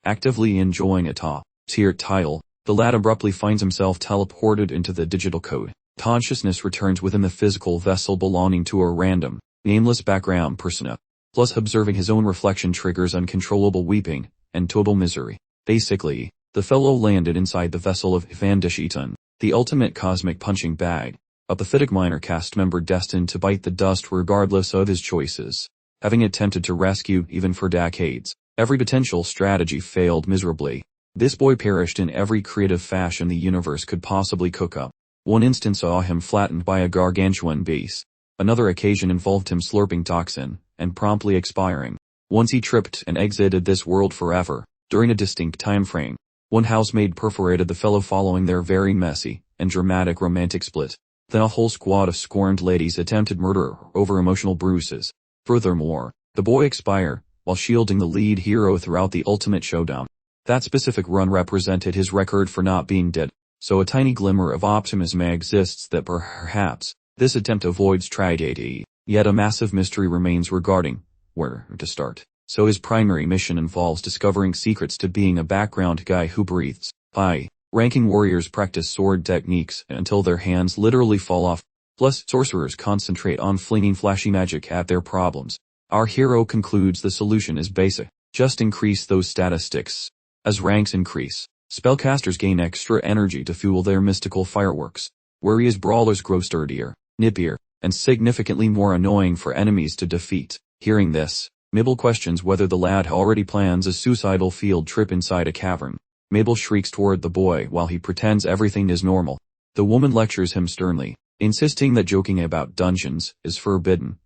actively enjoying a top-tier title, the lad abruptly finds himself teleported into the digital code. Consciousness returns within the physical vessel belonging to a random, nameless background persona. Plus observing his own reflection triggers uncontrollable weeping and total misery. Basically, the fellow landed inside the vessel of Van Disheaton, the ultimate cosmic punching bag, a pathetic minor caste member destined to bite the dust regardless of his choices. Having attempted to rescue even for decades, every potential strategy failed miserably. This boy perished in every creative fashion the universe could possibly cook up. One instance saw him flattened by a gargantuan beast. Another occasion involved him slurping toxin and promptly expiring. Once he tripped and exited this world forever, during a distinct time frame. One housemaid perforated the fellow following their very messy and dramatic romantic split. Then a whole squad of scorned ladies attempted murder over emotional bruises. Furthermore, the boy expired while shielding the lead hero throughout the ultimate showdown. That specific run represented his record for not being dead, so a tiny glimmer of optimism exists that perhaps this attempt avoids tragedy. Yet a massive mystery remains regarding where to start. So his primary mission involves discovering secrets to being a background guy who breathes. High-ranking warriors practice sword techniques until their hands literally fall off. Plus, sorcerers concentrate on flinging flashy magic at their problems. Our hero concludes the solution is basic. Just increase those statistics. As ranks increase, spellcasters gain extra energy to fuel their mystical fireworks. Whereas brawlers grow sturdier, nippier, and significantly more annoying for enemies to defeat. Hearing this, Mabel questions whether the lad already plans a suicidal field trip inside a cavern. Mabel shrieks toward the boy while he pretends everything is normal. The woman lectures him sternly, insisting that joking about dungeons is forbidden,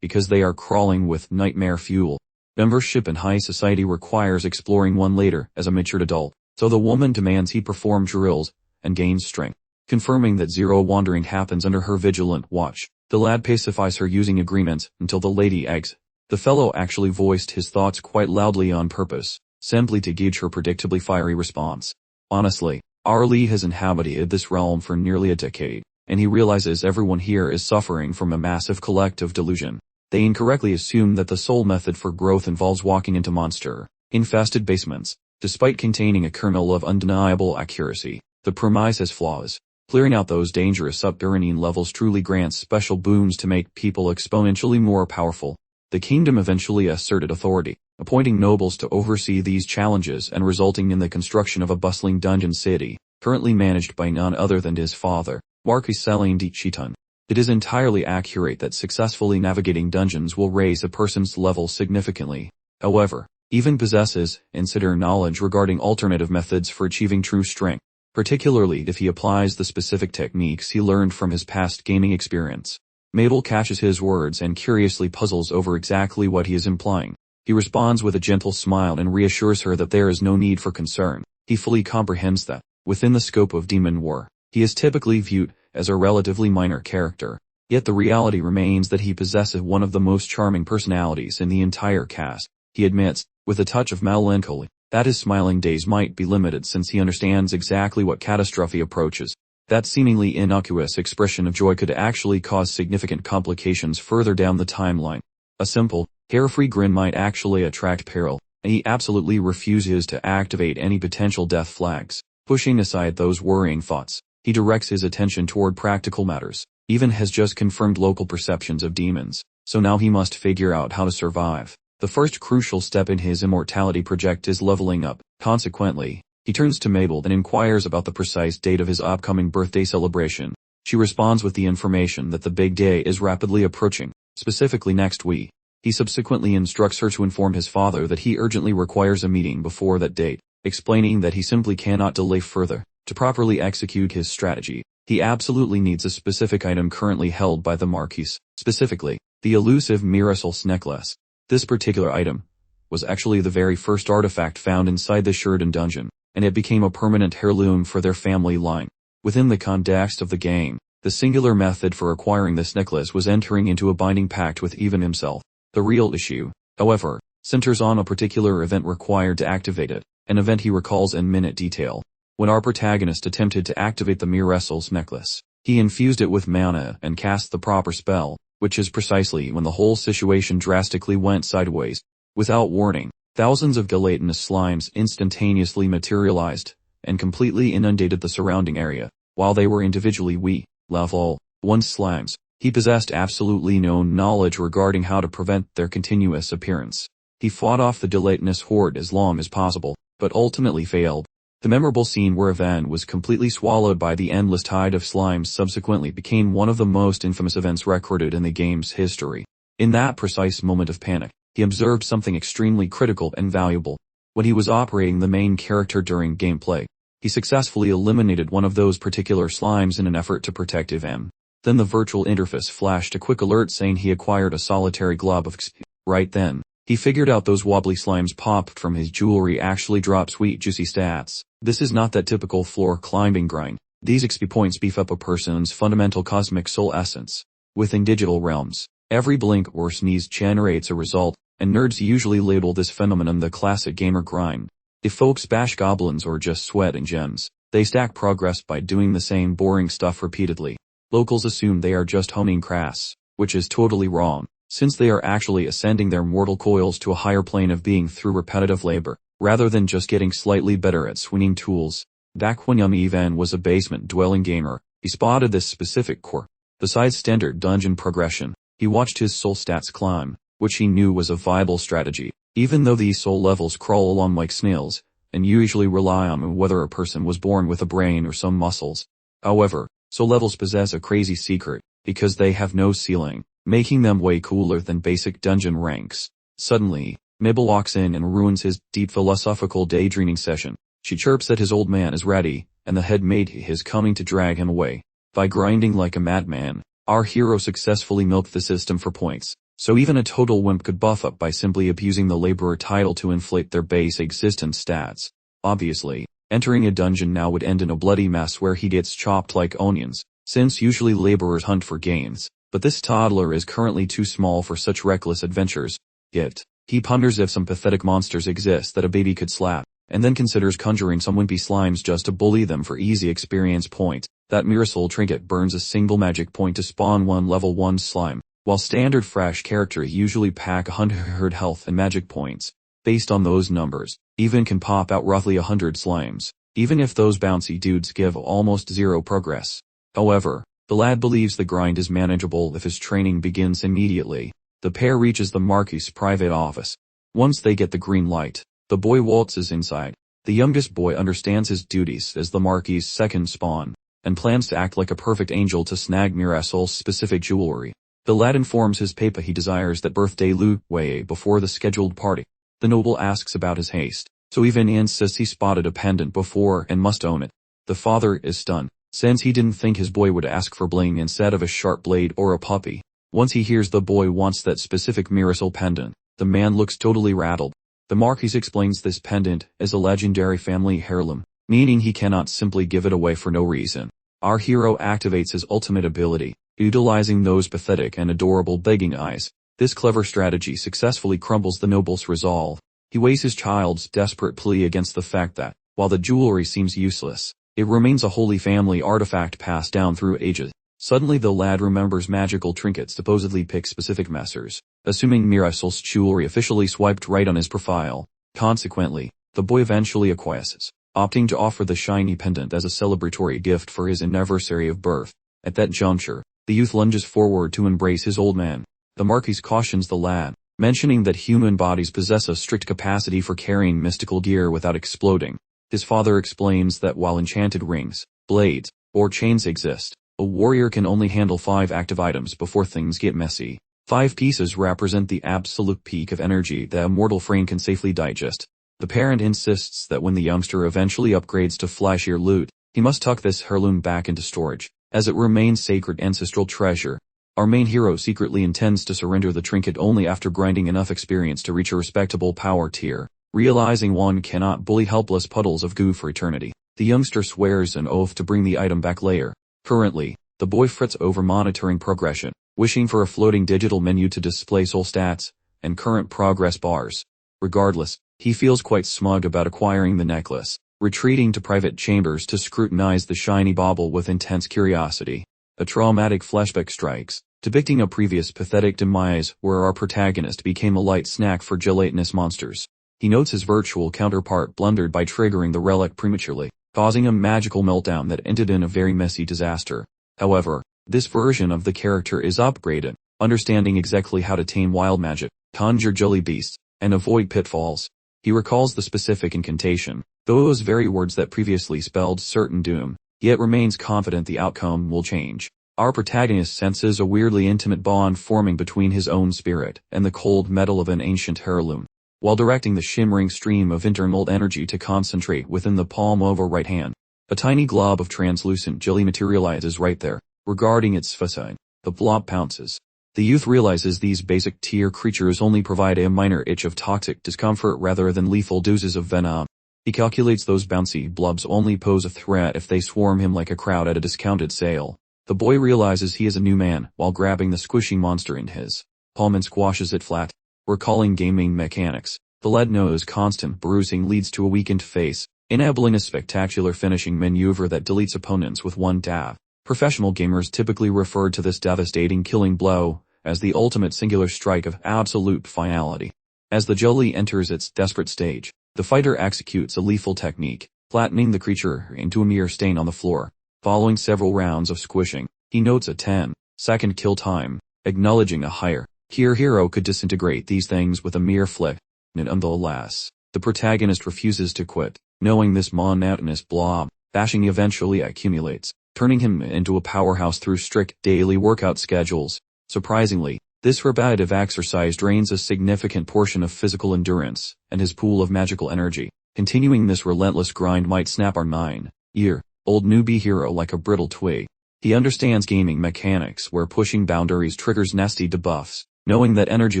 because they are crawling with nightmare fuel. Membership in high society requires exploring one later as a matured adult, so the woman demands he perform drills and gains strength, confirming that zero wandering happens under her vigilant watch. The lad pacifies her using agreements until the lady eggs. The fellow actually voiced his thoughts quite loudly on purpose, simply to gauge her predictably fiery response. Honestly, Arlie has inhabited this realm for nearly a decade, and he realizes everyone here is suffering from a massive collective delusion. They incorrectly assume that the sole method for growth involves walking into monster-infested basements. Despite containing a kernel of undeniable accuracy, the premise has flaws. Clearing out those dangerous subterranean levels truly grants special boons to make people exponentially more powerful. The kingdom eventually asserted authority, appointing nobles to oversee these challenges and resulting in the construction of a bustling dungeon city, currently managed by none other than his father, Marquis Celine de Cheaton. It is entirely accurate that successfully navigating dungeons will raise a person's level significantly. However, even possesses insider knowledge regarding alternative methods for achieving true strength, particularly if he applies the specific techniques he learned from his past gaming experience. Mabel catches his words and curiously puzzles over exactly what he is implying. He responds with a gentle smile and reassures her that there is no need for concern. He fully comprehends that, within the scope of Demon War, he is typically viewed as a relatively minor character. Yet the reality remains that he possesses one of the most charming personalities in the entire cast. He admits, with a touch of melancholy, that his smiling days might be limited since he understands exactly what catastrophe approaches. That seemingly innocuous expression of joy could actually cause significant complications further down the timeline. A simple, carefree grin might actually attract peril, and he absolutely refuses to activate any potential death flags. Pushing aside those worrying thoughts, he directs his attention toward practical matters. Even has just confirmed local perceptions of demons, so now he must figure out how to survive. The first crucial step in his immortality project is leveling up. Consequently, he turns to Mabel and inquires about the precise date of his upcoming birthday celebration. She responds with the information that the big day is rapidly approaching, specifically next week. He subsequently instructs her to inform his father that he urgently requires a meeting before that date, explaining that he simply cannot delay further. To properly execute his strategy, he absolutely needs a specific item currently held by the Marquis, specifically, the elusive Mirasol's necklace. This particular item was actually the very first artifact found inside the Sheridan dungeon, and it became a permanent heirloom for their family line. Within the context of the game, the singular method for acquiring this necklace was entering into a binding pact with even himself. The real issue, however, centers on a particular event required to activate it, an event he recalls in minute detail. When our protagonist attempted to activate the Mirasol's necklace, he infused it with mana and cast the proper spell, which is precisely when the whole situation drastically went sideways. Without warning, Thousands of gelatinous slimes instantaneously materialized and completely inundated the surrounding area. While they were individually level 1 slimes, he possessed absolutely no knowledge regarding how to prevent their continuous appearance. He fought off the gelatinous horde as long as possible, but ultimately failed. The memorable scene where Ivan was completely swallowed by the endless tide of slimes subsequently became one of the most infamous events recorded in the game's history. In that precise moment of panic, he observed something extremely critical and valuable. When he was operating the main character during gameplay, he successfully eliminated one of those particular slimes in an effort to protect Ivan. Then the virtual interface flashed a quick alert saying he acquired a solitary glob of XP. Right then, he figured out those wobbly slimes popped from his jewelry actually drop sweet juicy stats. This is not that typical floor climbing grind. These XP points beef up a person's fundamental cosmic soul essence. Within digital realms, every blink or sneeze generates a result, and nerds usually label this phenomenon the classic gamer grind. If folks bash goblins or just sweat in gems, they stack progress by doing the same boring stuff repeatedly. Locals assume they are just honing crass, which is totally wrong, since they are actually ascending their mortal coils to a higher plane of being through repetitive labor, rather than just getting slightly better at swinging tools. Back when young Ivan was a basement-dwelling gamer, he spotted this specific core. Besides standard dungeon progression, he watched his soul stats climb, which he knew was a viable strategy, even though these soul levels crawl along like snails, and usually rely on whether a person was born with a brain or some muscles. However, soul levels possess a crazy secret, because they have no ceiling, making them way cooler than basic dungeon ranks. Suddenly, Mabel walks in and ruins his deep philosophical daydreaming session. She chirps that his old man is ready, and the head maid is coming to drag him away. By grinding like a madman, our hero successfully milked the system for points, so even a total wimp could buff up by simply abusing the laborer title to inflate their base existence stats. Obviously, entering a dungeon now would end in a bloody mess where he gets chopped like onions, since usually laborers hunt for gains, but this toddler is currently too small for such reckless adventures. Yet, he ponders if some pathetic monsters exist that a baby could slap, and then considers conjuring some wimpy slimes just to bully them for easy experience points. That Mirasol trinket burns a single magic point to spawn one level 1 slime, while standard fresh characters usually pack 100 health and magic points. Based on those numbers, Ivan can pop out roughly 100 slimes, even if those bouncy dudes give almost zero progress. However, the lad believes the grind is manageable if his training begins immediately. The pair reaches the Marquis' private office. Once they get the green light, the boy waltzes inside. The youngest boy understands his duties as the Marquis' second spawn, and plans to act like a perfect angel to snag Mirasol's specific jewelry. The lad informs his papa he desires that birthday loot way before the scheduled party. The noble asks about his haste, so Ivan insists he spotted a pendant before and must own it. The father is stunned, since he didn't think his boy would ask for bling instead of a sharp blade or a puppy. Once he hears the boy wants that specific Mirasol pendant, the man looks totally rattled. The Marquis explains this pendant as a legendary family heirloom, meaning he cannot simply give it away for no reason. Our hero activates his ultimate ability, utilizing those pathetic and adorable begging eyes. This clever strategy successfully crumbles the noble's resolve. He weighs his child's desperate plea against the fact that, while the jewelry seems useless, it remains a holy family artifact passed down through ages. Suddenly the lad remembers magical trinkets supposedly pick specific messers, assuming Mirasol's jewelry officially swiped right on his profile. Consequently, the boy eventually acquiesces, opting to offer the shiny pendant as a celebratory gift for his anniversary of birth. At that juncture, the youth lunges forward to embrace his old man. The Marquis cautions the lad, mentioning that human bodies possess a strict capacity for carrying mystical gear without exploding. His father explains that while enchanted rings, blades, or chains exist, a warrior can only handle 5 active items before things get messy. 5 pieces represent the absolute peak of energy that a mortal frame can safely digest. The parent insists that when the youngster eventually upgrades to flashier loot, he must tuck this heirloom back into storage, as it remains sacred ancestral treasure. Our main hero secretly intends to surrender the trinket only after grinding enough experience to reach a respectable power tier. Realizing one cannot bully helpless puddles of goo for eternity, the youngster swears an oath to bring the item back later. Currently, the boy frets over monitoring progression, wishing for a floating digital menu to display soul stats and current progress bars. Regardless, he feels quite smug about acquiring the necklace, retreating to private chambers to scrutinize the shiny bauble with intense curiosity. A traumatic flashback strikes, depicting a previous pathetic demise where our protagonist became a light snack for gelatinous monsters. He notes his virtual counterpart blundered by triggering the relic prematurely, causing a magical meltdown that ended in a very messy disaster. However, this version of the character is upgraded, understanding exactly how to tame wild magic, conjure jelly beasts, and avoid pitfalls. He recalls the specific incantation, those very words that previously spelled certain doom, yet remains confident the outcome will change. Our protagonist senses a weirdly intimate bond forming between his own spirit and the cold metal of an ancient heirloom. While directing the shimmering stream of internal energy to concentrate within the palm of her right hand, a tiny glob of translucent jelly materializes right there. Regarding its facade, the blob pounces. The youth realizes these basic tier creatures only provide a minor itch of toxic discomfort rather than lethal doses of venom. He calculates those bouncy blobs only pose a threat if they swarm him like a crowd at a discounted sale. The boy realizes he is a new man while grabbing the squishy monster in his palm and squashes it flat. Recalling gaming mechanics, the lead nose constant bruising leads to a weakened face, enabling a spectacular finishing maneuver that deletes opponents with one dab. Professional gamers typically refer to this devastating killing blow as the ultimate singular strike of absolute finality. As the jelly enters its desperate stage, the fighter executes a lethal technique, flattening the creature into a mere stain on the floor. Following several rounds of squishing, he notes a 10-second kill time, acknowledging a higher tier hero could disintegrate these things with a mere flick. Nonetheless, the protagonist refuses to quit, knowing this monotonous blob bashing eventually accumulates, turning him into a powerhouse through strict daily workout schedules. Surprisingly, this repetitive exercise drains a significant portion of physical endurance and his pool of magical energy. Continuing this relentless grind might snap our 9-year-old newbie hero like a brittle twig. He understands gaming mechanics where pushing boundaries triggers nasty debuffs, knowing that energy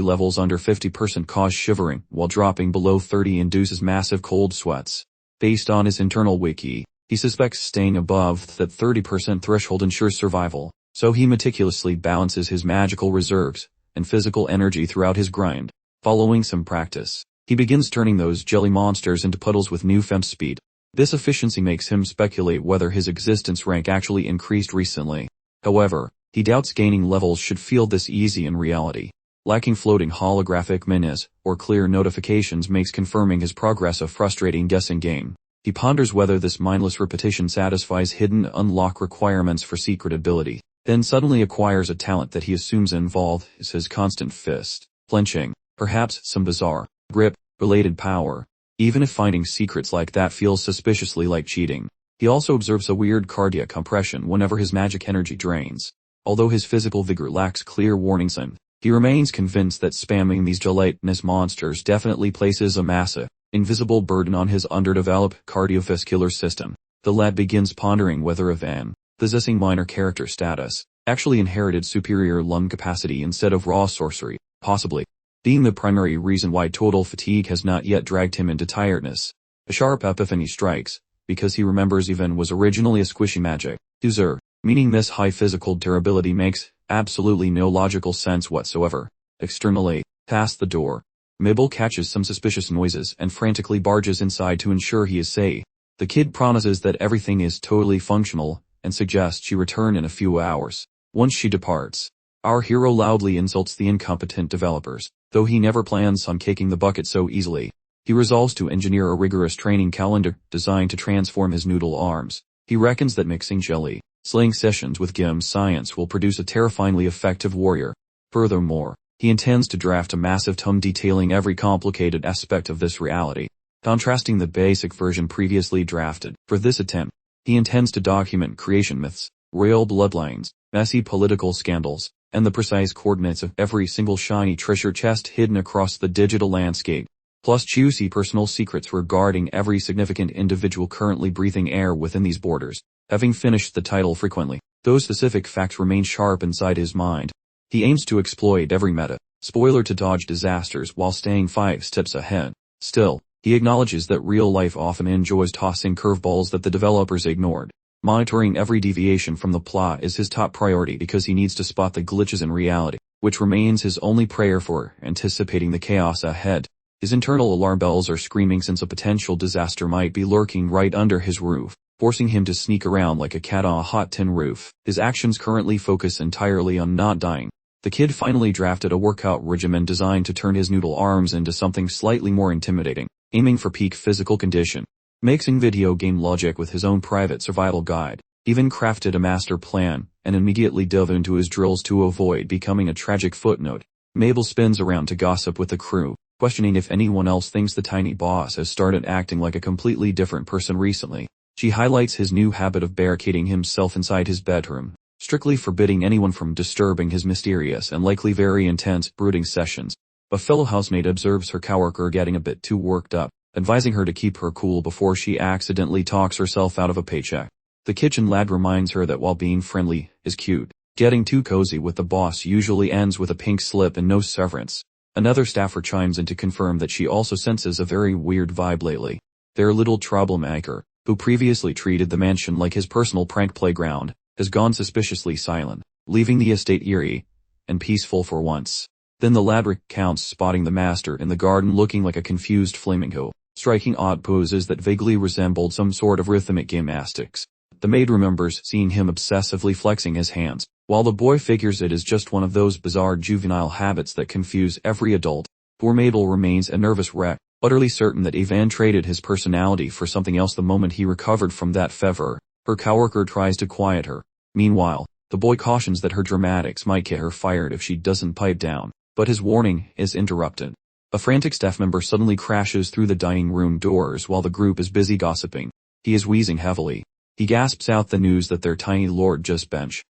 levels under 50% cause shivering while dropping below 30 induces massive cold sweats. Based on his internal wiki, he suspects staying above that 30% threshold ensures survival, so he meticulously balances his magical reserves and physical energy throughout his grind. Following some practice, he begins turning those jelly monsters into puddles with newfound speed. This efficiency makes him speculate whether his existence rank actually increased recently. However, he doubts gaining levels should feel this easy in reality. Lacking floating holographic menus or clear notifications makes confirming his progress a frustrating guessing game. He ponders whether this mindless repetition satisfies hidden unlock requirements for secret ability, then suddenly acquires a talent that he assumes involves his constant fist clenching, perhaps some bizarre grip-related power. Even if finding secrets like that feels suspiciously like cheating, he also observes a weird cardiac compression whenever his magic energy drains. Although his physical vigor lacks clear warning signs, he remains convinced that spamming these gelatinous monsters definitely places a massive, invisible burden on his underdeveloped cardiovascular system. The lad begins pondering whether Van, possessing minor character status, actually inherited superior lung capacity instead of raw sorcery, possibly being the primary reason why total fatigue has not yet dragged him into tiredness. A sharp epiphany strikes, because he remembers Ivan was originally a squishy magic user, meaning this high physical durability makes absolutely no logical sense whatsoever. Externally, past the door, Mibble catches some suspicious noises and frantically barges inside to ensure he is safe. The kid promises that everything is totally functional and suggests she return in a few hours. Once she departs, our hero loudly insults the incompetent developers, though he never plans on kicking the bucket so easily. He resolves to engineer a rigorous training calendar designed to transform his noodle arms. He reckons that mixing jelly slaying sessions with Gim science will produce a terrifyingly effective warrior. Furthermore, he intends to draft a massive tome detailing every complicated aspect of this reality, contrasting the basic version previously drafted. For this attempt, he intends to document creation myths, royal bloodlines, messy political scandals, and the precise coordinates of every single shiny treasure chest hidden across the digital landscape, plus juicy personal secrets regarding every significant individual currently breathing air within these borders. Having finished the title frequently, those specific facts remain sharp inside his mind. He aims to exploit every spoiler to dodge disasters while staying 5 steps ahead. Still, he acknowledges that real life often enjoys tossing curveballs that the developers ignored. Monitoring every deviation from the plot is his top priority because he needs to spot the glitches in reality, which remains his only prayer for anticipating the chaos ahead. His internal alarm bells are screaming since a potential disaster might be lurking right under his roof, forcing him to sneak around like a cat on a hot tin roof. His actions currently focus entirely on not dying, The kid finally drafted a workout regimen designed to turn his noodle arms into something slightly more intimidating, aiming for peak physical condition. Mixing video game logic with his own private survival guide, even crafted a master plan, and immediately dove into his drills to avoid becoming a tragic footnote. Mabel spins around to gossip with the crew, questioning if anyone else thinks the tiny boss has started acting like a completely different person recently. She highlights his new habit of barricading himself inside his bedroom, strictly forbidding anyone from disturbing his mysterious and likely very intense brooding sessions. A fellow housemate observes her coworker getting a bit too worked up, advising her to keep her cool before she accidentally talks herself out of a paycheck. The kitchen lad reminds her that while being friendly is cute, getting too cozy with the boss usually ends with a pink slip and no severance. Another staffer chimes in to confirm that she also senses a very weird vibe lately. Their little troublemaker, who previously treated the mansion like his personal prank playground, has gone suspiciously silent, leaving the estate eerie and peaceful for once. Then the lad recounts spotting the master in the garden looking like a confused flamingo, striking odd poses that vaguely resembled some sort of rhythmic gymnastics. The maid remembers seeing him obsessively flexing his hands, while the boy figures it is just one of those bizarre juvenile habits that confuse every adult. Poor Mabel remains a nervous wreck, utterly certain that Ivan traded his personality for something else the moment he recovered from that fever. Her coworker tries to quiet her. Meanwhile, the boy cautions that her dramatics might get her fired if she doesn't pipe down, but his warning is interrupted. A frantic staff member suddenly crashes through the dining room doors while the group is busy gossiping. He is wheezing heavily. He gasps out the news that their tiny lord just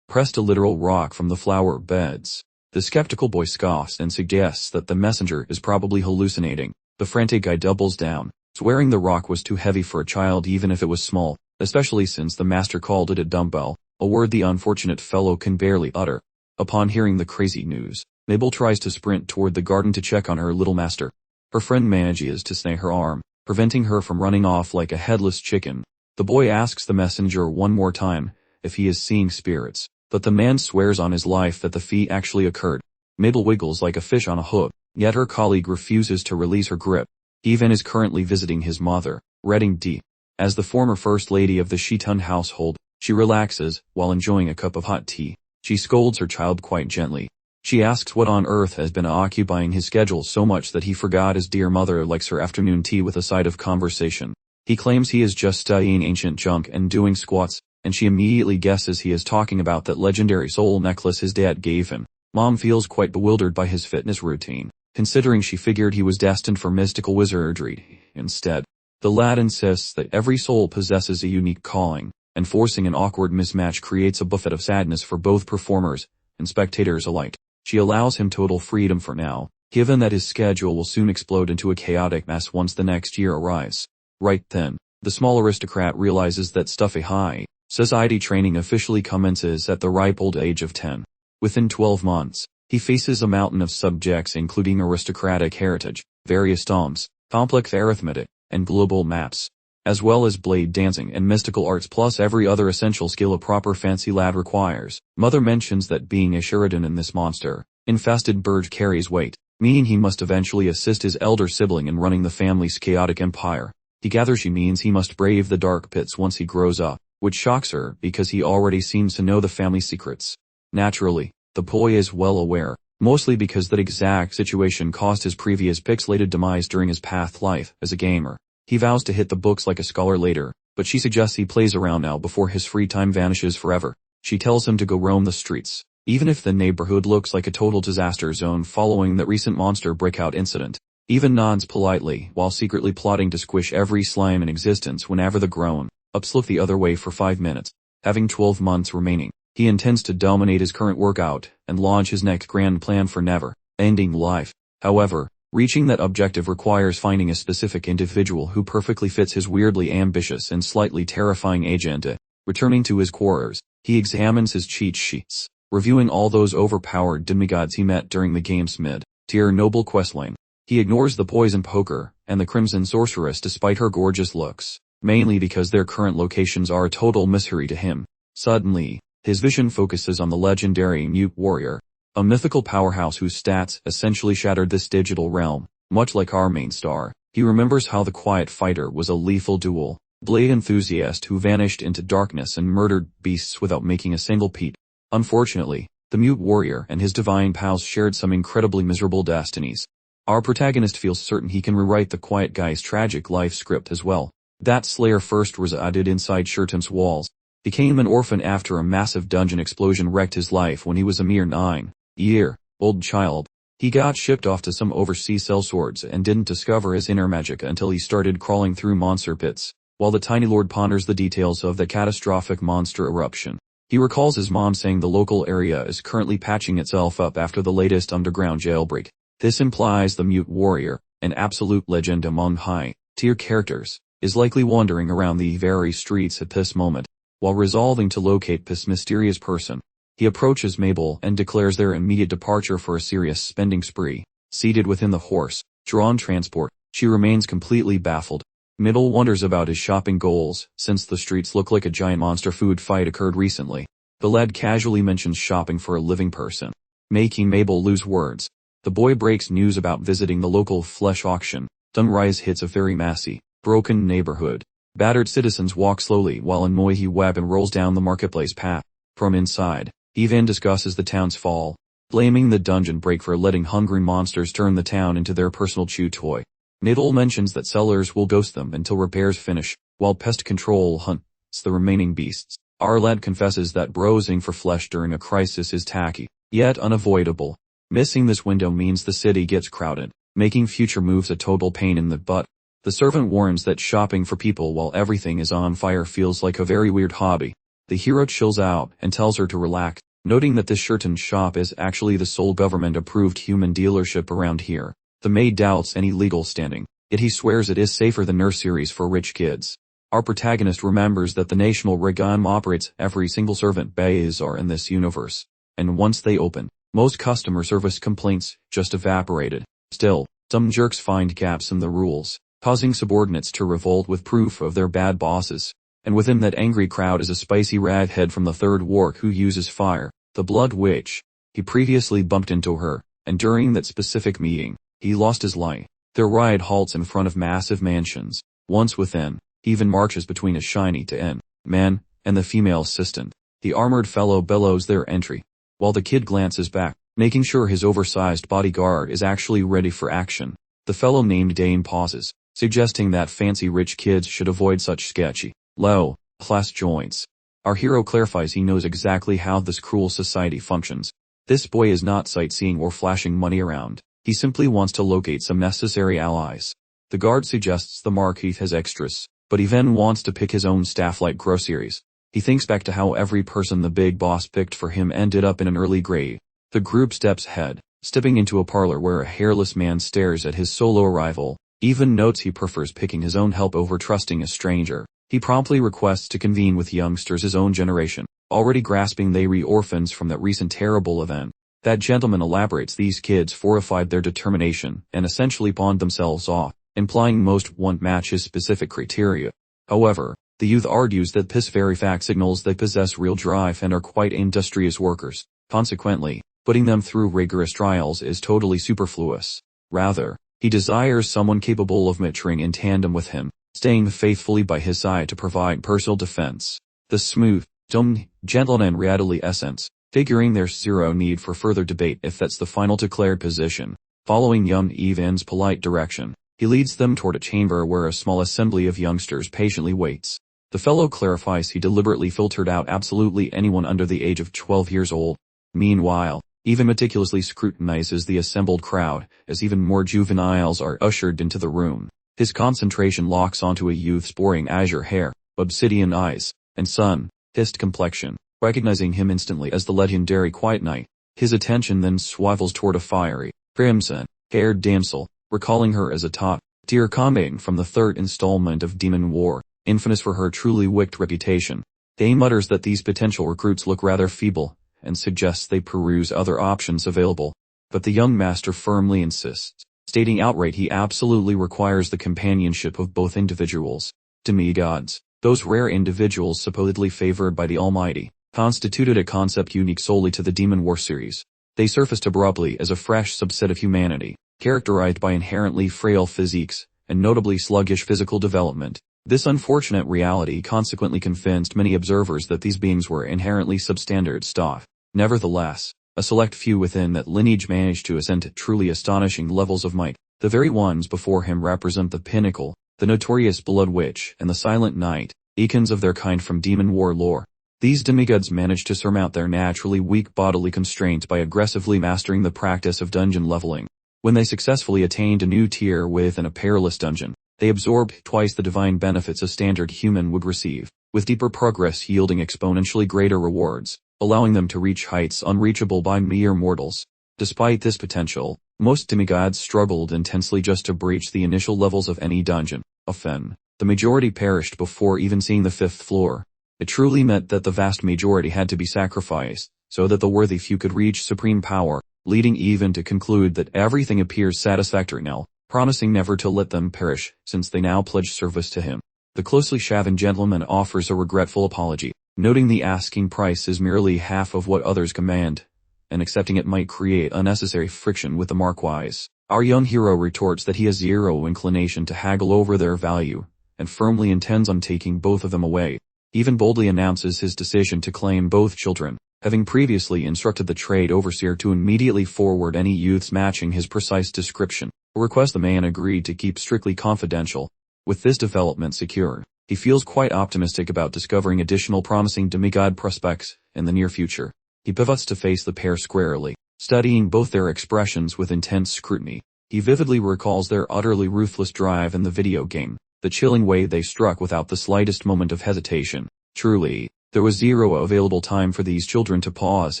pressed a literal rock from the flower beds. The skeptical boy scoffs and suggests that the messenger is probably hallucinating. The frantic guy doubles down, swearing the rock was too heavy for a child even if it was small, especially since the master called it a dumbbell, a word the unfortunate fellow can barely utter. Upon hearing the crazy news, Mabel tries to sprint toward the garden to check on her little master. Her friend manages to snag her arm, preventing her from running off like a headless chicken. The boy asks the messenger one more time if he is seeing spirits, but the man swears on his life that the feat actually occurred. Mabel wiggles like a fish on a hook, yet her colleague refuses to release her grip. Ivan is currently visiting his mother, Reading deep. As the former first lady of the Shitun household, she relaxes while enjoying a cup of hot tea. She scolds her child quite gently. She asks what on earth has been occupying his schedule so much that he forgot his dear mother likes her afternoon tea with a side of conversation. He claims he is just studying ancient junk and doing squats, and she immediately guesses he is talking about that legendary soul necklace his dad gave him. Mom feels quite bewildered by his fitness routine, considering she figured he was destined for mystical wizardry. Instead, the lad insists that every soul possesses a unique calling, and forcing an awkward mismatch creates a buffet of sadness for both performers and spectators alike. She allows him total freedom for now, given that his schedule will soon explode into a chaotic mess once the next year arrives. Right then, the small aristocrat realizes that stuffy high society training officially commences at the ripe old age of 10. Within 12 months, he faces a mountain of subjects including aristocratic heritage, various tomes, complex arithmetic, and global maps, as well as blade dancing and mystical arts plus every other essential skill a proper fancy lad requires. Mother mentions that being a Sheridan in this monster-infested burge carries weight, meaning he must eventually assist his elder sibling in running the family's chaotic empire. He gathers she means he must brave the dark pits once he grows up, which shocks her because he already seems to know the family secrets. Naturally, the boy is well aware, mostly because that exact situation caused his previous pixelated demise during his past life as a gamer. He vows to hit the books like a scholar later, but she suggests he plays around now before his free time vanishes forever. She tells him to go roam the streets, even if the neighborhood looks like a total disaster zone following that recent monster breakout incident. Ivan nods politely while secretly plotting to squish every slime in existence whenever the grown-ups look the other way for 5 minutes. Having 12 months remaining, he intends to dominate his current workout and launch his next grand plan for never-ending life. However, reaching that objective requires finding a specific individual who perfectly fits his weirdly ambitious and slightly terrifying agenda. Returning to his quarters, he examines his cheat sheets, reviewing all those overpowered demigods he met during the game's mid-tier noble questline. He ignores the poison poker and the crimson sorceress despite her gorgeous looks, mainly because their current locations are a total mystery to him. Suddenly, his vision focuses on the legendary Mute Warrior, a mythical powerhouse whose stats essentially shattered this digital realm. Much like our main star, he remembers how the Quiet Fighter was a lethal duel blade enthusiast who vanished into darkness and murdered beasts without making a single peep. Unfortunately, The mute warrior and his divine pals shared some incredibly miserable destinies. Our protagonist feels certain he can rewrite the quiet guy's tragic life script as well. That slayer first resided inside Shurtem's walls, became an orphan after a massive dungeon explosion wrecked his life when he was a mere 9-year-old child. He got shipped off to some overseas sellswords and didn't discover his inner magic until he started crawling through monster pits, while the tiny lord ponders the details of the catastrophic monster eruption. He recalls his mom saying the local area is currently patching itself up after the latest underground jailbreak. This implies the mute warrior, an absolute legend among high-tier characters, is likely wandering around the very streets at this moment. While resolving to locate this mysterious person, he approaches Mabel and declares their immediate departure for a serious spending spree. Seated within the horse-drawn transport, she remains completely baffled. Mabel wonders about his shopping goals, since the streets look like a giant monster food fight occurred recently. The lad casually mentions shopping for a living person, making Mabel lose words. The boy breaks news about visiting the local flesh auction. Sunrise hits a very messy, broken neighborhood. Battered citizens walk slowly while an Moihi weapon rolls down the marketplace path. From inside, Evan discusses the town's fall, blaming the dungeon break for letting hungry monsters turn the town into their personal chew toy. Niddle mentions that sellers will ghost them until repairs finish, while pest control hunts the remaining beasts. Our lad confesses that browsing for flesh during a crisis is tacky, yet unavoidable. Missing this window means the city gets crowded, making future moves a total pain in the butt. The servant warns that shopping for people while everything is on fire feels like a very weird hobby. The hero chills out and tells her to relax, noting that this Shurten shop is actually the sole government-approved human dealership around here. The maid doubts any legal standing, yet he swears it is safer than nurseries for rich kids. Our protagonist remembers that the national regime operates every single servant bays are in this universe, and once they open, most customer service complaints just evaporated. Still, some jerks find gaps in the rules, causing subordinates to revolt with proof of their bad bosses. And within that angry crowd is a spicy raghead from the Third War who uses fire, the Blood Witch. He previously bumped into her, and during that specific meeting, he lost his life. Their ride halts in front of massive mansions. Once within, he even marches between a shiny tin man and the female assistant. The armored fellow bellows their entry, while the kid glances back, making sure his oversized bodyguard is actually ready for action. The fellow named Dane pauses, suggesting that fancy rich kids should avoid such sketchy, low-class joints. Our hero clarifies he knows exactly how this cruel society functions. This boy is not sightseeing or flashing money around. He simply wants to locate some necessary allies. The guard suggests the Marquis has extras, but he then wants to pick his own staff like groceries. He thinks back to how every person the big boss picked for him ended up in an early grave. The group steps ahead, stepping into a parlor where a hairless man stares at his solo arrival. Even notes he prefers picking his own help over trusting a stranger. He promptly requests to convene with youngsters his own generation, already grasping they were orphans from that recent terrible event. That gentleman elaborates these kids fortified their determination and essentially pawned themselves off, implying most won't match his specific criteria. However, the youth argues that this very fact signals they possess real drive and are quite industrious workers. Consequently, putting them through rigorous trials is totally superfluous. Rather, he desires someone capable of maturing in tandem with him, staying faithfully by his side to provide personal defense. The smooth, dumb, gentle and readily essence, figuring there's zero need for further debate if that's the final declared position. Following young Evan's polite direction, he leads them toward a chamber where a small assembly of youngsters patiently waits. The fellow clarifies he deliberately filtered out absolutely anyone under the age of 12 years old. Meanwhile, Evan meticulously scrutinizes the assembled crowd as even more juveniles are ushered into the room. His concentration locks onto a youth sporting azure hair, obsidian eyes, and sun-kissed complexion. Recognizing him instantly as the legendary Quiet Knight, his attention then swivels toward a fiery, crimson-haired damsel, recalling her as a top-tier combatant from the third installment of Demon War, infamous for her truly wicked reputation. He mutters that these potential recruits look rather feeble, and suggests they peruse other options available. But the young master firmly insists, stating outright he absolutely requires the companionship of both individuals. Demigods, those rare individuals supposedly favored by the Almighty, constituted a concept unique solely to the Demon War series. They surfaced abruptly as a fresh subset of humanity, characterized by inherently frail physiques, and notably sluggish physical development. This unfortunate reality consequently convinced many observers that these beings were inherently substandard stuff. Nevertheless, A select few within that lineage managed to ascend to truly astonishing levels of might. The very ones before him represent the pinnacle, the notorious Blood Witch and the Silent Knight, icons of their kind from demon war lore. These demigods managed to surmount their naturally weak bodily constraints by aggressively mastering the practice of dungeon leveling. When they successfully attained a new tier within a perilous dungeon, they absorbed twice the divine benefits a standard human would receive, with deeper progress yielding exponentially greater rewards, allowing them to reach heights unreachable by mere mortals. Despite this potential, most demigods struggled intensely just to breach the initial levels of any dungeon. Often, the majority perished before even seeing the 5th floor. It truly meant that the vast majority had to be sacrificed, so that the worthy few could reach supreme power, leading even to conclude that everything appears satisfactory now, promising never to let them perish, since they now pledge service to him. The closely shaven gentleman offers a regretful apology, noting the asking price is merely half of what others command, and accepting it might create unnecessary friction with the Marquise. Our young hero retorts that he has zero inclination to haggle over their value, and firmly intends on taking both of them away. Even boldly announces his decision to claim both children, having previously instructed the trade overseer to immediately forward any youths matching his precise description, a request the man agreed to keep strictly confidential. With this development secured, he feels quite optimistic about discovering additional promising demigod prospects in the near future. He pivots to face the pair squarely, studying both their expressions with intense scrutiny. He vividly recalls their utterly ruthless drive in the video game, the chilling way they struck without the slightest moment of hesitation. Truly, there was zero available time for these children to pause